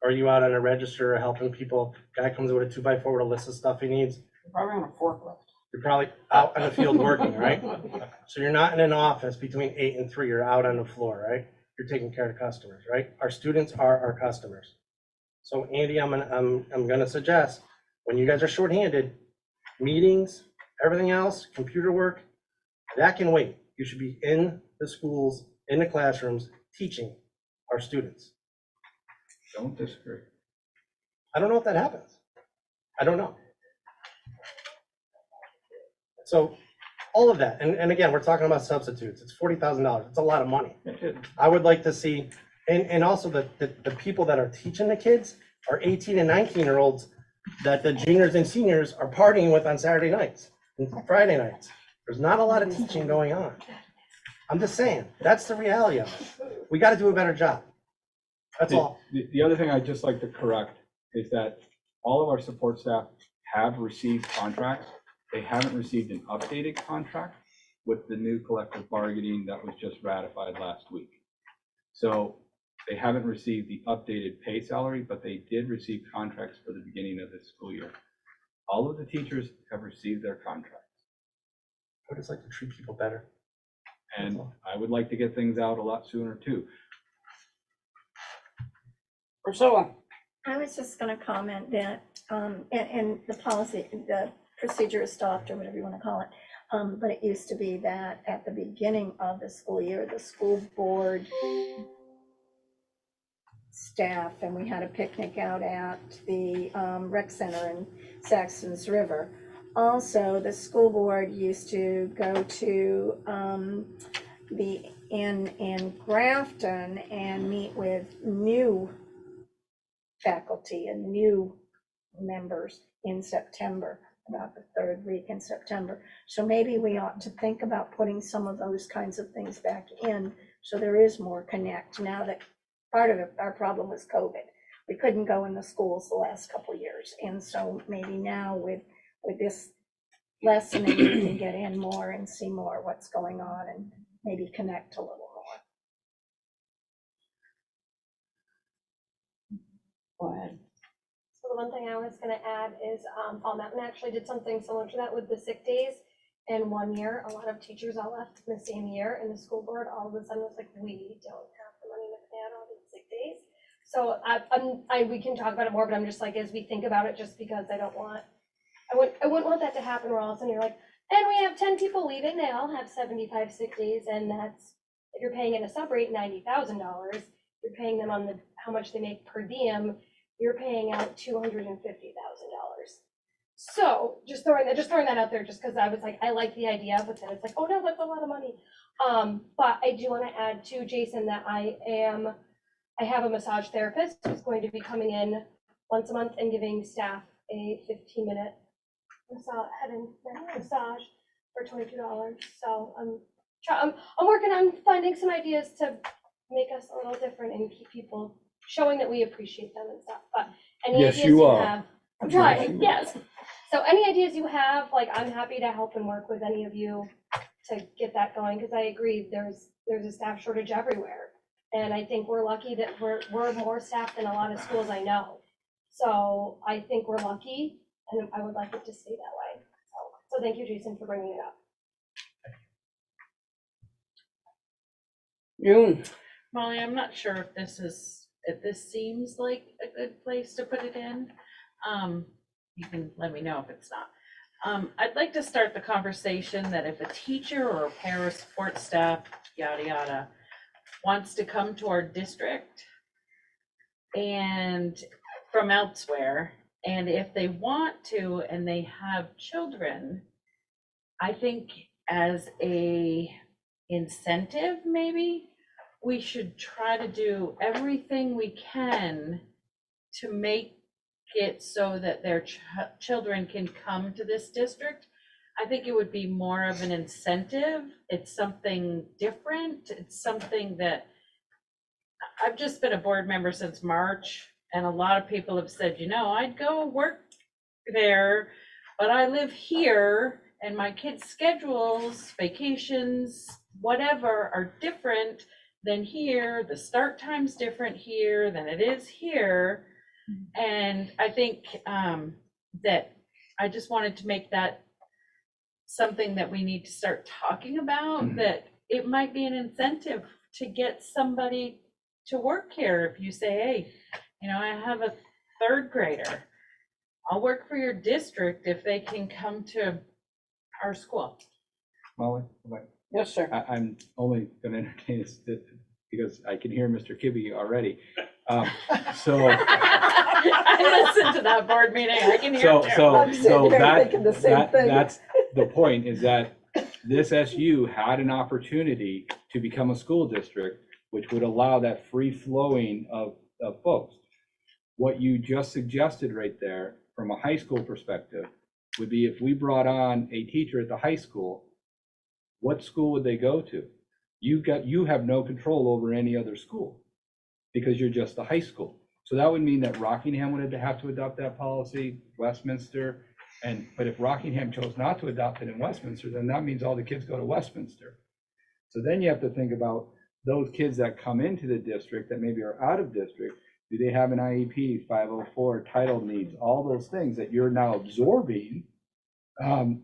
Are you out on a register helping people? Guy comes with a 2x4 with a list of stuff he needs. You're probably on a forklift. You're probably out in the field working, right? So you're not in an office between 8 and 3. You're out on the floor, right? You're taking care of customers, right? Our students are our customers. So Andy, I'm gonna suggest when you guys are shorthanded, meetings, everything else, computer work, that can wait. You should be in the schools, in the classrooms, teaching our students. Don't disagree. I don't know if that happens. I don't know. So all of that, and again, we're talking about substitutes. It's $40,000. It's a lot of money. I would like to see, and also the people that are teaching the kids are 18 and 19-year-olds that the juniors and seniors are partying with on Saturday nights and Friday nights. There's not a lot of teaching going on. I'm just saying, that's the reality of it. We got to do a better job. That's all. The other thing I'd just like to correct is that all of our support staff have received contracts. They haven't received an updated contract with the new collective bargaining that was just ratified last week. So they haven't received the updated pay salary, but they did receive contracts for the beginning of this school year. All of the teachers have received their contracts. I would just like to treat people better. And I would like to get things out a lot sooner too. Priscilla. I was just going to comment that, and the policy, the procedure is stopped, or whatever you want to call it. But it used to be that at the beginning of the school year, the school board staff, and we had a picnic out at the rec center in Saxon's River. Also, the school board used to go to the inn in Grafton and meet with new faculty and new members in September, about the third week in September. So maybe we ought to think about putting some of those kinds of things back in, so there is more connect. Now that part of it, our problem was COVID. We couldn't go in the schools the last couple of years. And so maybe now with this lessening, we can get in more and see more what's going on and maybe connect a little more. Go ahead. So the one thing I was gonna add is, Fall Mountain actually did something similar to that with the sick days. And 1 year, a lot of teachers all left in the same year, and the school board all of a sudden was like, we don't have the money to pay out all these sick days. So we can talk about it more, but I'm just like, as we think about it, just because I wouldn't want that to happen where all of a sudden you're like, and we have 10 people leaving, they all have 75 sick days, and that's, if you're paying in a sub rate $90,000, you're paying them on how much they make per diem, you're paying out $250,000. So just throwing that out there, just because I was like, I like the idea, but then it's like, oh no, that's a lot of money. But I do want to add to Jason that I have a massage therapist who's going to be coming in once a month and giving staff a 15-minute head and neck massage for $22. So I'm working on finding some ideas to make us a little different and keep people showing that we appreciate them and stuff. But any Yes, ideas you you are. have, I'm trying, yes. So any ideas you have, like, I'm happy to help and work with any of you to get that going, because I agree, there's a staff shortage everywhere. And I think we're lucky that we're more staffed than a lot of schools I know. So I think we're lucky, and I would like it to stay that way. So thank you, Jason, for bringing it up. June. Molly, I'm not sure if this seems like a good place to put it in. You can let me know if it's not. I'd like to start the conversation that if a teacher or a para support staff, yada, yada, wants to come to our district and from elsewhere, and if they want to and they have children, I think as a incentive, maybe we should try to do everything we can to make it so that their children can come to this district. I think it would be more of an incentive. It's something different. It's something that I've just been a board member since March, and a lot of people have said, you know, I'd go work there, but I live here and my kids' schedules, vacations, whatever are different than here. The start time's different here than it is here. And I think that I just wanted to make that something that we need to start talking about, that it might be an incentive to get somebody to work here. If you say, hey, you know, I have a third grader, I'll work for your district if they can come to our school. Molly? Yes, sir. I'm only going to entertain this because I can hear Mr. Kibbe already. So I listened to that board meeting. I can hear it. So that's the point, is that this SU had an opportunity to become a school district, which would allow that free flowing of folks. What you just suggested right there, from a high school perspective, would be if we brought on a teacher at the high school, what school would they go to? You have no control over any other school because you're just a high school. So that would mean that Rockingham would have to adopt that policy, Westminster, but if Rockingham chose not to adopt it in Westminster, then that means all the kids go to Westminster. So then you have to think about those kids that come into the district that maybe are out of district. Do they have an IEP, 504, title needs, all those things that you're now absorbing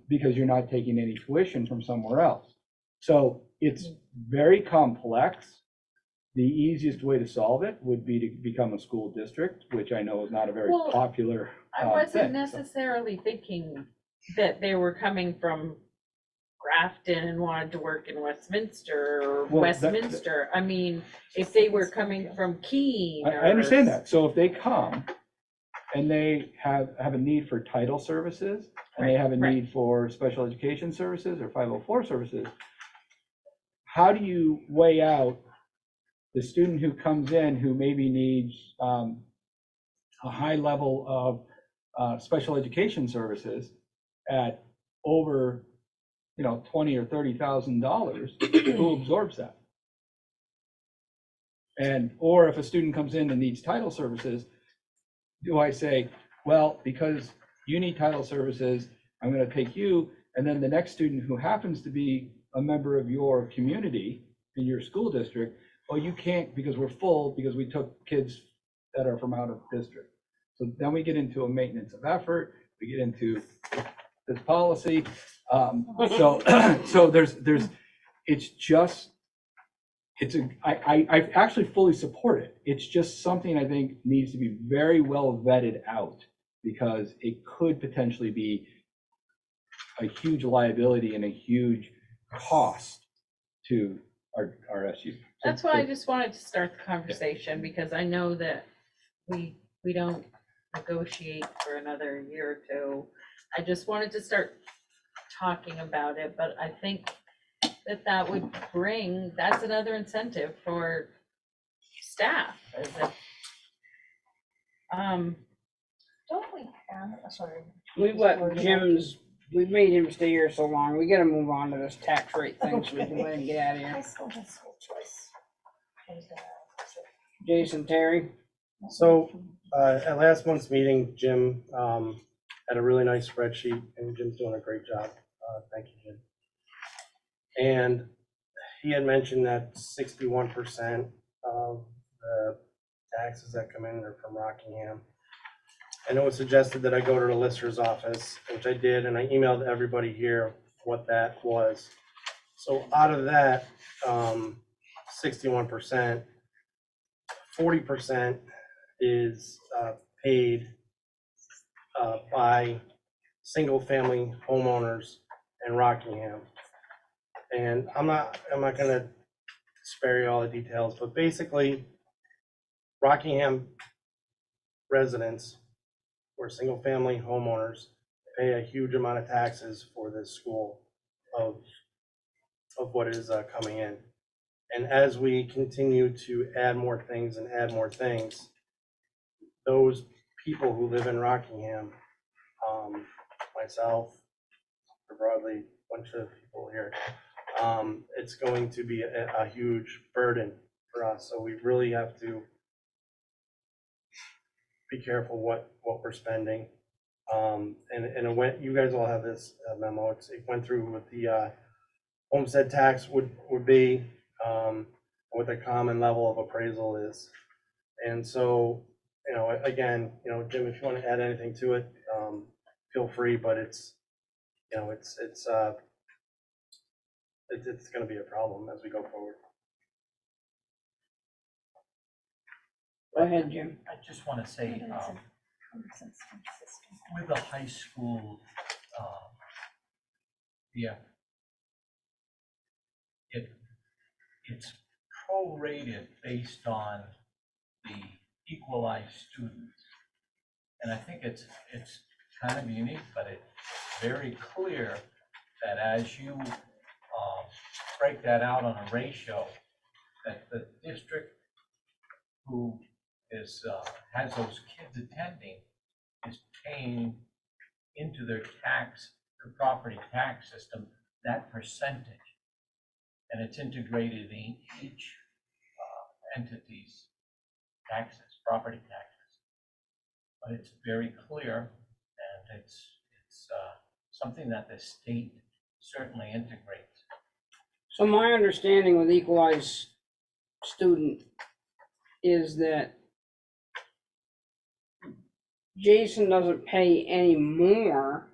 because you're not taking any tuition from somewhere else. So it's very complex. The easiest way to solve it would be to become a school district, which I know is not a very popular I wasn't thing, necessarily thinking that they were coming from Grafton and wanted to work in Westminster or Well, Westminster. I mean, if they were coming from Keene I understand or- that. So if they come and they have a need for title services, and they have a Right. need for special education services or 504 services, how do you weigh out the student who comes in who maybe needs a high level of special education services at over, $20,000 or $30,000, who absorbs that? Or if a student comes in and needs title services, do I say, well, because you need title services, I'm going to take you, and then the next student who happens to be a member of your community in your school district, well, you can't because we're full because we took kids that are from out of district. So then we get into a maintenance of effort, we get into this policy. So there's, I actually fully support it. It's just something I think needs to be very well vetted out, because it could potentially be a huge liability and a huge cost to our SU. That's why I just wanted to start the conversation, because I know that we don't negotiate for another year or two. I just wanted to start talking about it, but I think that would that's another incentive for staff, as if, Don't we have, sorry. We've we've made him stay here so long, we gotta move on to this tax rate thing so we can let him get out of High here. school has school choice. Jason Terry? So, at last month's meeting, Jim, had a really nice spreadsheet, and Jim's doing a great job. Thank you, Jim. And he had mentioned that 61% of the taxes that come in are from Rockingham. And it was suggested that I go to the lister's office, which I did, and I emailed everybody here what that was. So out of that, 61%, 40% is paid by single-family homeowners in Rockingham. And I'm not gonna spare you all the details, but basically, Rockingham residents or single-family homeowners pay a huge amount of taxes for this school of what is coming in. And as we continue to add more things and add more things, those people who live in Rockingham, myself, or broadly, a bunch of people here, it's going to be a huge burden for us. So we really have to be careful what we're spending. And it went, you guys all have this memo. It went through what the homestead tax would be, what the common level of appraisal is. And so, again, Jim, if you want to add anything to it, feel free, but it's going to be a problem as we go forward. Go ahead, Jim. I just want to say, with the high school, it's prorated based on the equalized students. And I think it's kind of unique, but it's very clear that as you break that out on a ratio, that the district who has those kids attending is paying into their property tax system, that percentage. And it's integrated in each entity's taxes, property taxes. But it's very clear, and it's something that the state certainly integrates. So my understanding with equalized student is that Jason doesn't pay any more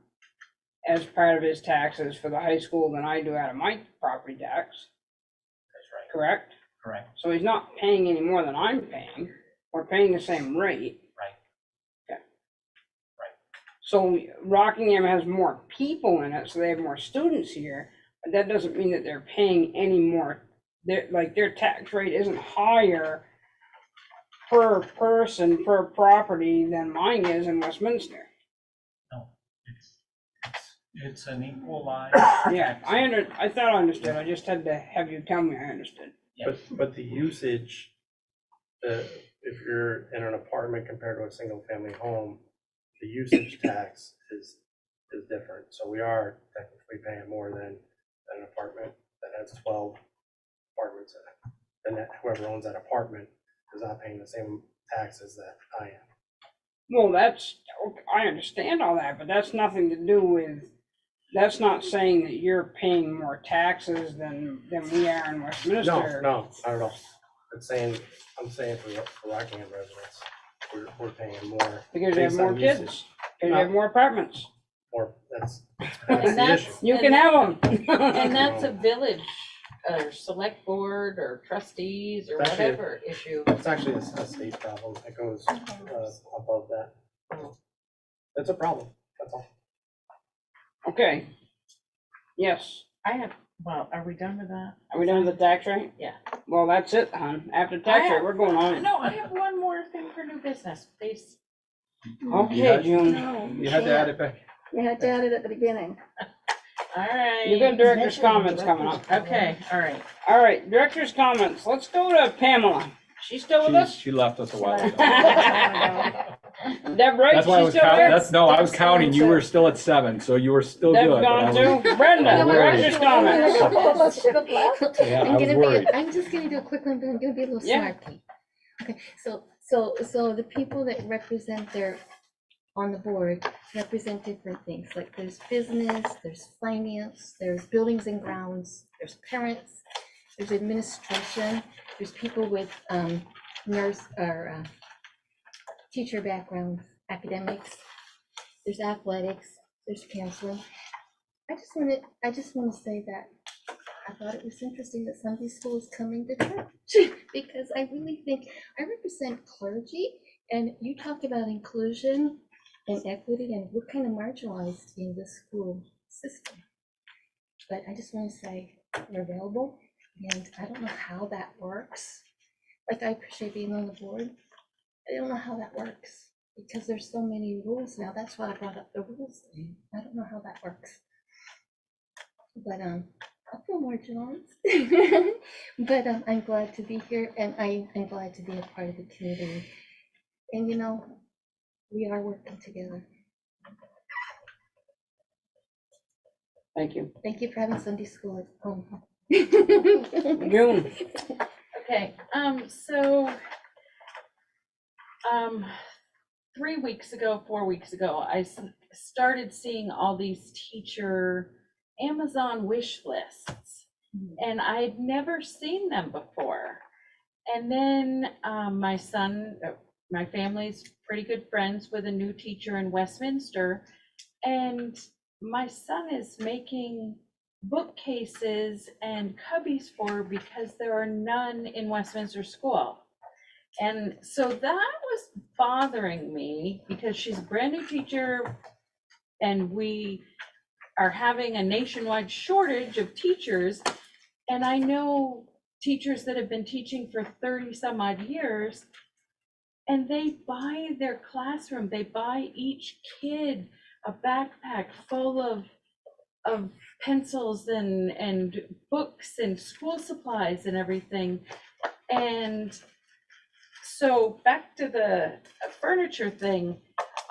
as part of his taxes for the high school than I do out of my property tax. That's right. Correct? Correct. So he's not paying any more than I'm paying. We're paying the same rate. Right. Okay. Right. So Rockingham has more people in it, so they have more students here, but that doesn't mean that they're paying any more. Their tax rate isn't higher per person, per property than mine is in Westminster. It's an equalized. Yeah, I thought I understood. I just had to have you tell me I understood. But the usage, if you're in an apartment compared to a single family home, the usage tax is different. So we are technically paying more than an apartment that has 12 apartments in it. And whoever owns that apartment is not paying the same taxes that I am. Well, I understand all that, but that's nothing to do with, that's not saying that you're paying more taxes than we are in Westminster. No, not at all. I'm saying for Rockingham residents, we're paying more. Because you have more kids, because you have more apartments. Or that's And the issue. You can have them. And that's a village, or select board, or trustees, or It's actually- whatever issue. It's actually a state problem. It goes above that. It's a problem, that's all. Okay. Yes. Well, are we done with that? Are we done with the tax rate? Yeah. Well, that's it, hon. After tax rate, we're going on. No, I have one more thing for new business, please. Okay, June. No, You had to add it back. you had to add it at the beginning. All right. You got director's comments coming up. Okay, all right. All right, director's comments. Let's go to Pamela. She's still with us? She left us a while ago. Deb, right? That's why I was She's still there? counting, I was counting, you were still at 7, so you were still Deb's good. but I gone was- too. Brenda, director's comments. Yeah, I was worried. I'm just gonna do a quick one, but I'm gonna be a little Yeah. snarky. Okay, so the people that represent on the board represent different things, like there's business, there's finance, there's buildings and grounds, there's parents, there's administration, there's people with nurse or teacher background, academics, there's athletics, there's counseling. I just want to say that I thought it was interesting that Sunday school is coming to church because I really think I represent clergy, and you talked about inclusion and equity, and we're kind of marginalized in the school system. But I just want to say we're available, and I don't know how that works. Like, I appreciate being on the board. I don't know how that works because there's so many rules now. That's why I brought up the rules thing. I don't know how that works. But I feel marginalized. But I'm glad to be here, and I'm glad to be a part of the community. And we are working together. Thank you. Thank you for having Sunday school at home. June. Okay, so 3 weeks ago, 4 weeks ago, I started seeing all these teacher Amazon wish lists, and I'd never seen them before. And then my son, my family's pretty good friends with a new teacher in Westminster, and my son is making bookcases and cubbies for her because there are none in Westminster School. And so that was bothering me because she's a brand new teacher and we are having a nationwide shortage of teachers. And I know teachers that have been teaching for 30 some odd years, and they buy their classroom, they buy each kid a backpack full of pencils and books and school supplies and everything. And so back to the furniture thing,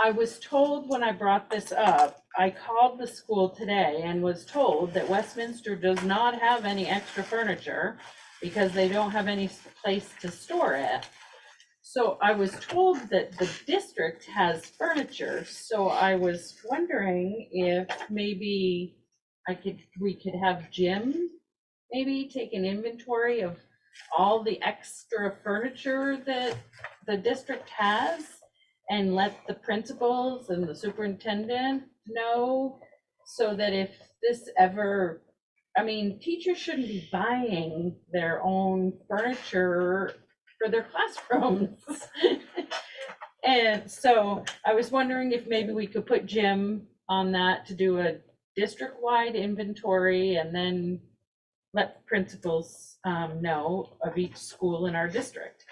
I was told when I brought this up, I called the school today and was told that Westminster does not have any extra furniture because they don't have any place to store it. So I was told that the district has furniture, so I was wondering if maybe we could have Jim maybe take an inventory of all the extra furniture that the district has and let the principals and the superintendent know, so that if this ever, I mean, teachers shouldn't be buying their own furniture for their classrooms. And so I was wondering if maybe we could put Jim on that to do a district-wide inventory and then let principals know of each school in our district.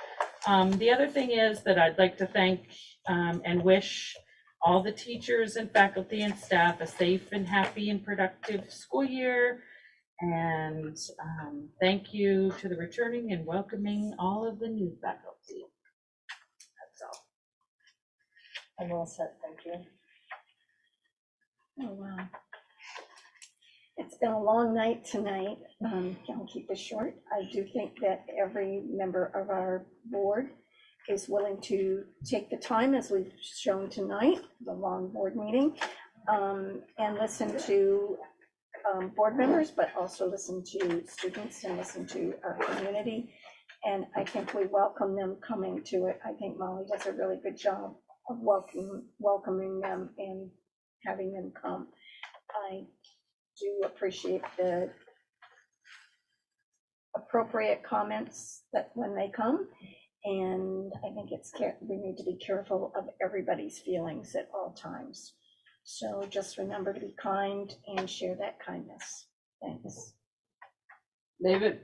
The other thing is that I'd like to thank and wish all the teachers and faculty and staff a safe and happy and productive school year. And thank you to the returning and welcoming all of the new faculty. That's all. I'm all set, thank you. Oh, wow. It's been a long night tonight. I'll keep this short. I do think that every member of our board is willing to take the time, as we've shown tonight, the long board meeting, and listen to board members, but also listen to students and listen to our community. And I think we welcome them coming to it. I think Molly does a really good job of welcoming them and having them come. I do appreciate the appropriate comments that when they come, and I think we need to be careful of everybody's feelings at all times. So just remember to be kind and share that kindness. Thanks. David?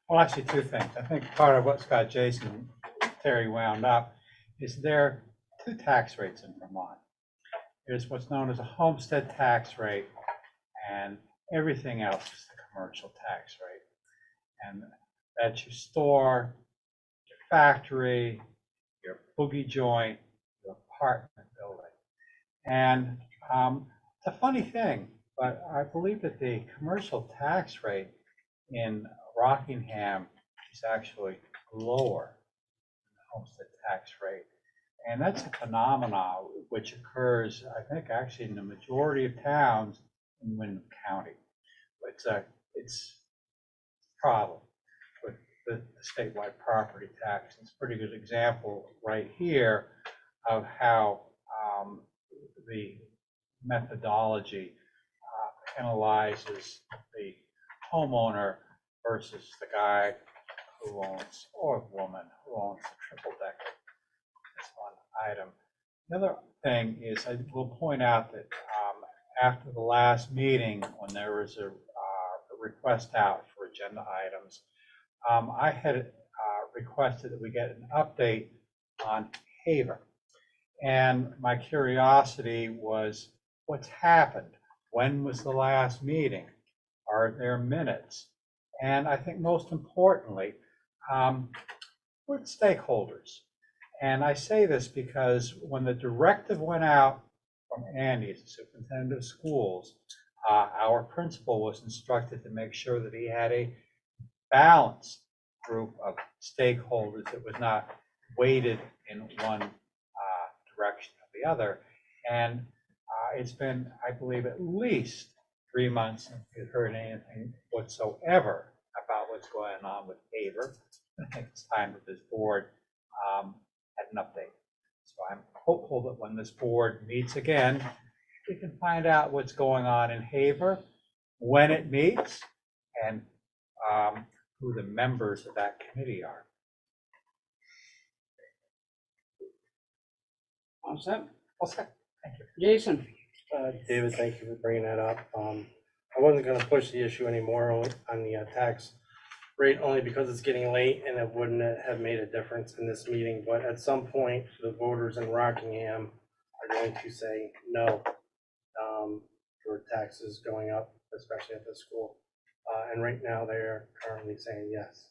Well, actually, two things. I think part of what's got Jason Terry wound up is there are two tax rates in Vermont. There's what's known as a homestead tax rate, and everything else is the commercial tax rate. And that's your store, your factory, your boogie joint, your apartment building. And it's a funny thing, but I believe that the commercial tax rate in Rockingham is actually lower than the homestead tax rate. And that's a phenomenon which occurs, I think, actually in the majority of towns in Windham County. It's a problem with the statewide property tax. It's a pretty good example right here of how the methodology analyzes the homeowner versus the guy who owns, or woman who owns the triple decker. That's one item. The other thing is, I will point out that after the last meeting, when there was a request out for agenda items, I had requested that we get an update on Hvac. And my curiosity was, what's happened? When was the last meeting? Are there minutes? And I think most importantly, what stakeholders? And I say this because when the directive went out from Andy, the superintendent of schools, our principal was instructed to make sure that he had a balanced group of stakeholders that was not weighted in one direction or the other. And it's been, I believe, at least 3 months since we've heard anything whatsoever about what's going on with Hvac. I think it's time that this board had an update. So I'm hopeful that when this board meets again, we can find out what's going on in Hvac, when it meets, and who the members of that committee are. All set? All set. Thank you. Jason? David, thank you for bringing that up. I wasn't going to push the issue anymore on the tax rate, only because it's getting late and it wouldn't have made a difference in this meeting. But at some point, the voters in Rockingham are going to say no for taxes going up, especially at the school. And right now, they are currently saying yes.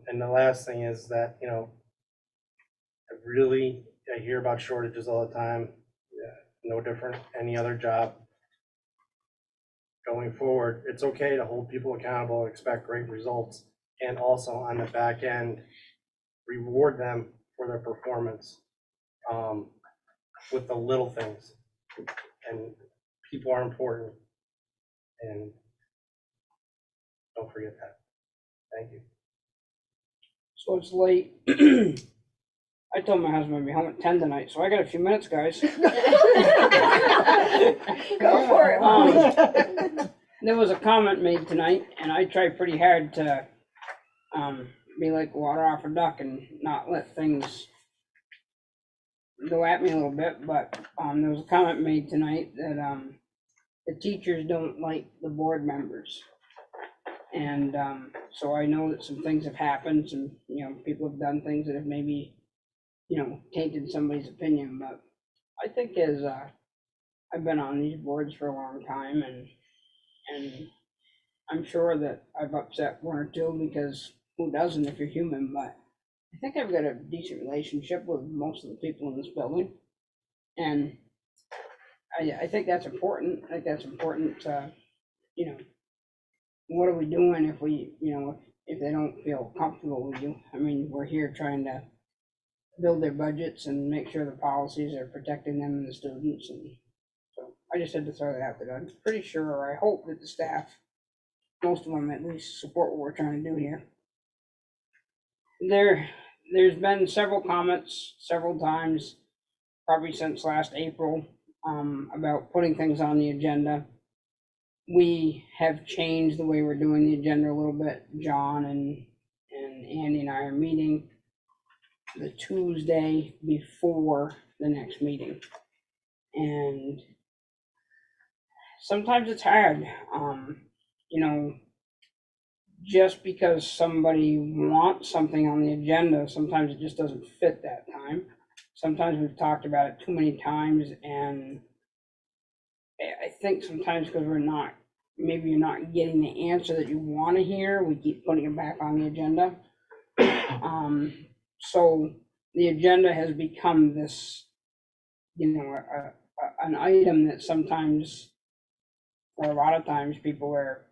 And the last thing is that, I hear about shortages all the time. No different any other job. Going forward, it's okay to hold people accountable, expect great results, and also on the back end, reward them for their performance with the little things. And people are important, and don't forget that. Thank you. So it's late. I told my husband I'd be home at 10 tonight, so I got a few minutes, guys. Go for it. There was a comment made tonight, and I tried pretty hard to be like water off a duck and not let things go at me a little bit, but there was a comment made tonight that the teachers don't like the board members. And so I know that some things have happened, some, people have done things that have maybe, tainted somebody's opinion, but I think as, I've been on these boards for a long time, and I'm sure that I've upset one or two, because who doesn't if you're human, but I think I've got a decent relationship with most of the people in this building. And I think that's important. I think that's important to, what are we doing if we, if they don't feel comfortable with you? I mean, we're here trying to build their budgets and make sure the policies are protecting them and the students. And so I just had to throw that out there. I'm pretty sure, or I hope that the staff, most of them at least, support what we're trying to do here. There's been several comments several times, probably since last April, about putting things on the agenda. We have changed the way we're doing the agenda a little bit. John and Andy and I are meeting the Tuesday before the next meeting. And sometimes it's hard, just because somebody wants something on the agenda, sometimes it just doesn't fit that time. Sometimes we've talked about it too many times, and I think sometimes because maybe you're not getting the answer that you want to hear, we keep putting it back on the agenda. So the agenda has become this, an item that sometimes, or a lot of times, people are,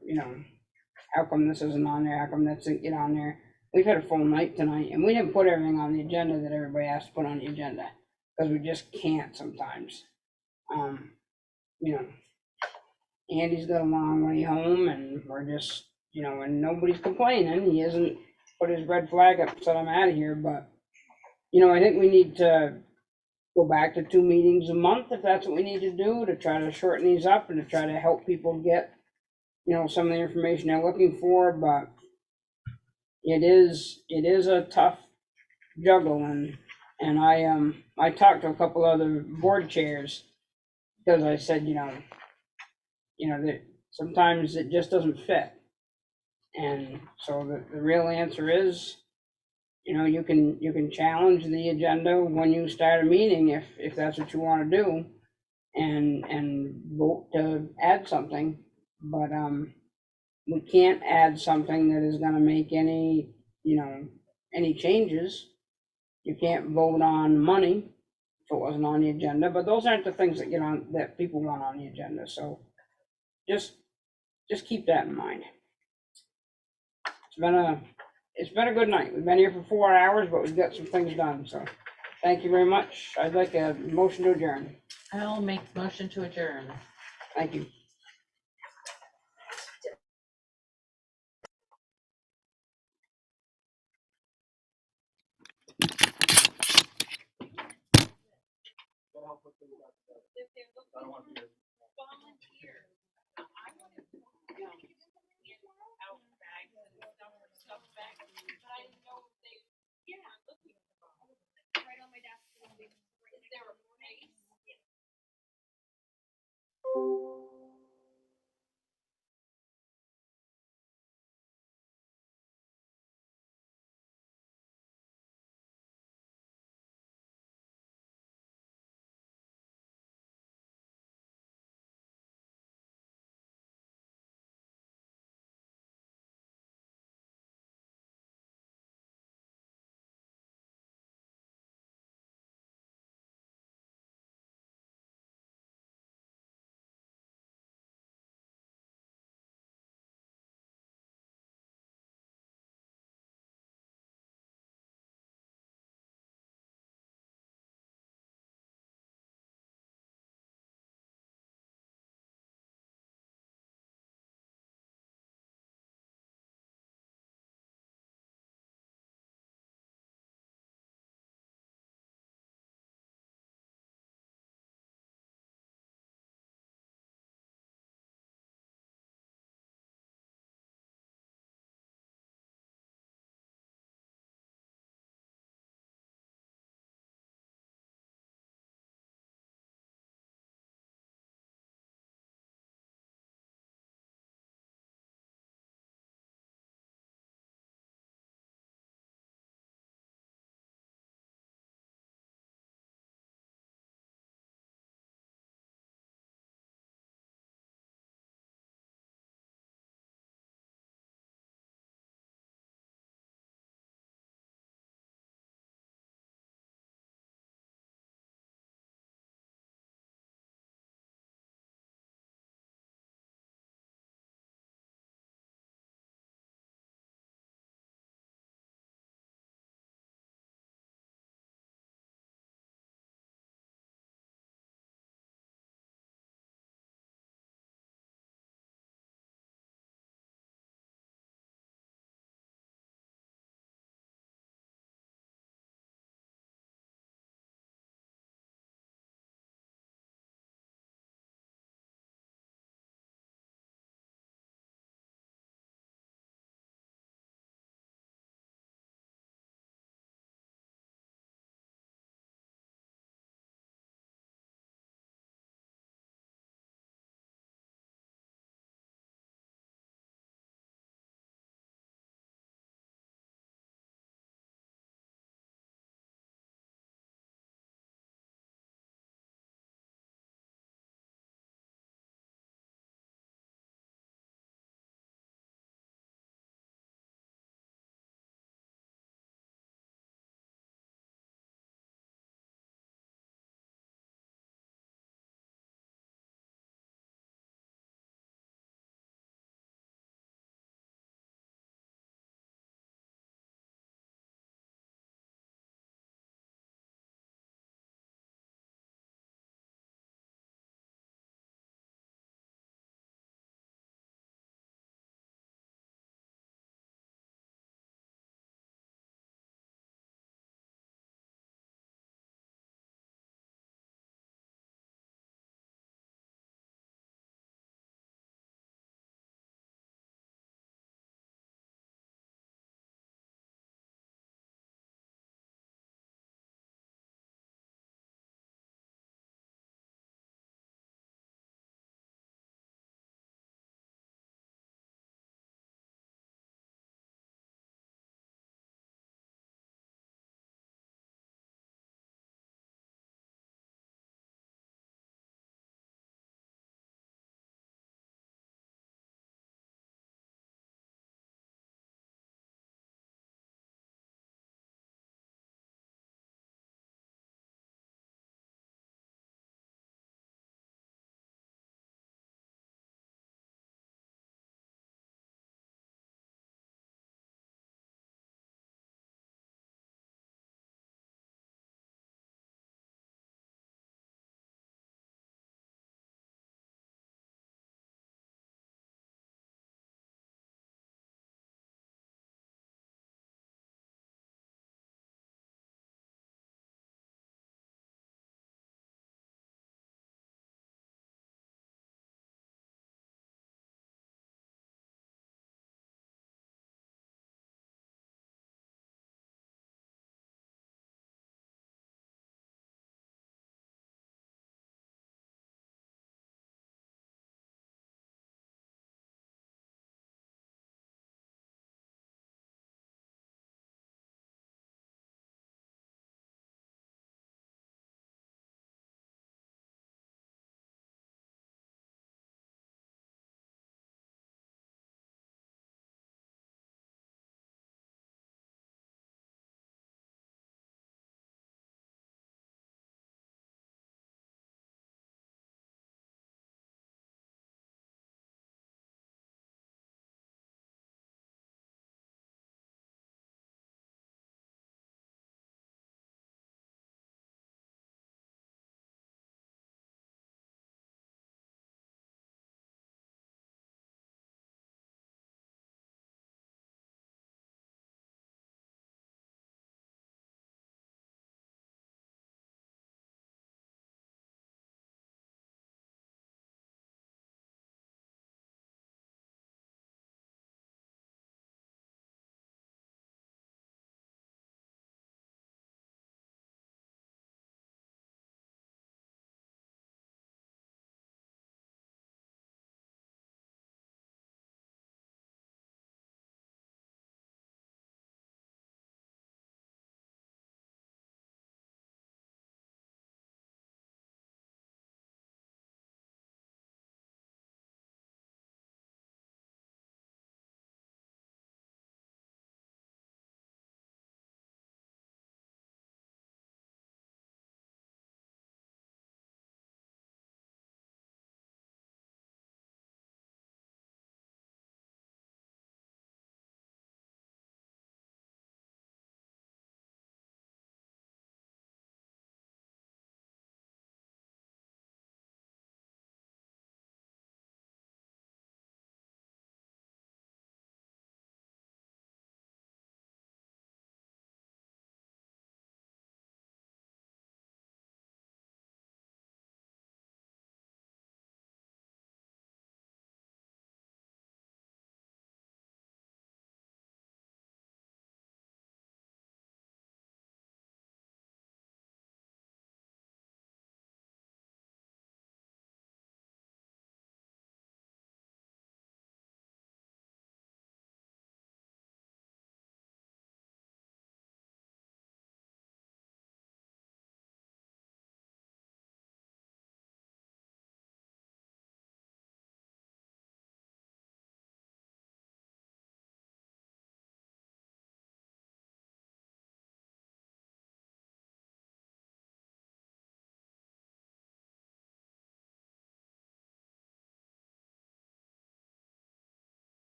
how come this isn't on there? How come that doesn't get on there? We've had a full night tonight, and we didn't put everything on the agenda that everybody has to put on the agenda, because we just can't sometimes. Andy's got a long way home, and we're just, and nobody's complaining. He hasn't put his red flag up, said I'm out of here, but, I think we need to go back to 2 meetings a month, if that's what we need to do, to try to shorten these up and to try to help people get, some of the information they're looking for. But it is a tough juggle, and I talked to a couple other board chairs, because I said, that sometimes it just doesn't fit. And so the real answer is, you can challenge the agenda when you start a meeting, if that's what you want to do, and vote to add something. But we can't add something that is going to make any changes. You can't vote on money if it wasn't on the agenda. But those aren't the things that people want on the agenda. So just keep that in mind. It's been a good night. We've been here for 4 hours, but we've got some things done. So thank you very much. I'd like a motion to adjourn. I'll make motion to adjourn. Thank you. Right on my desk. Is there a place?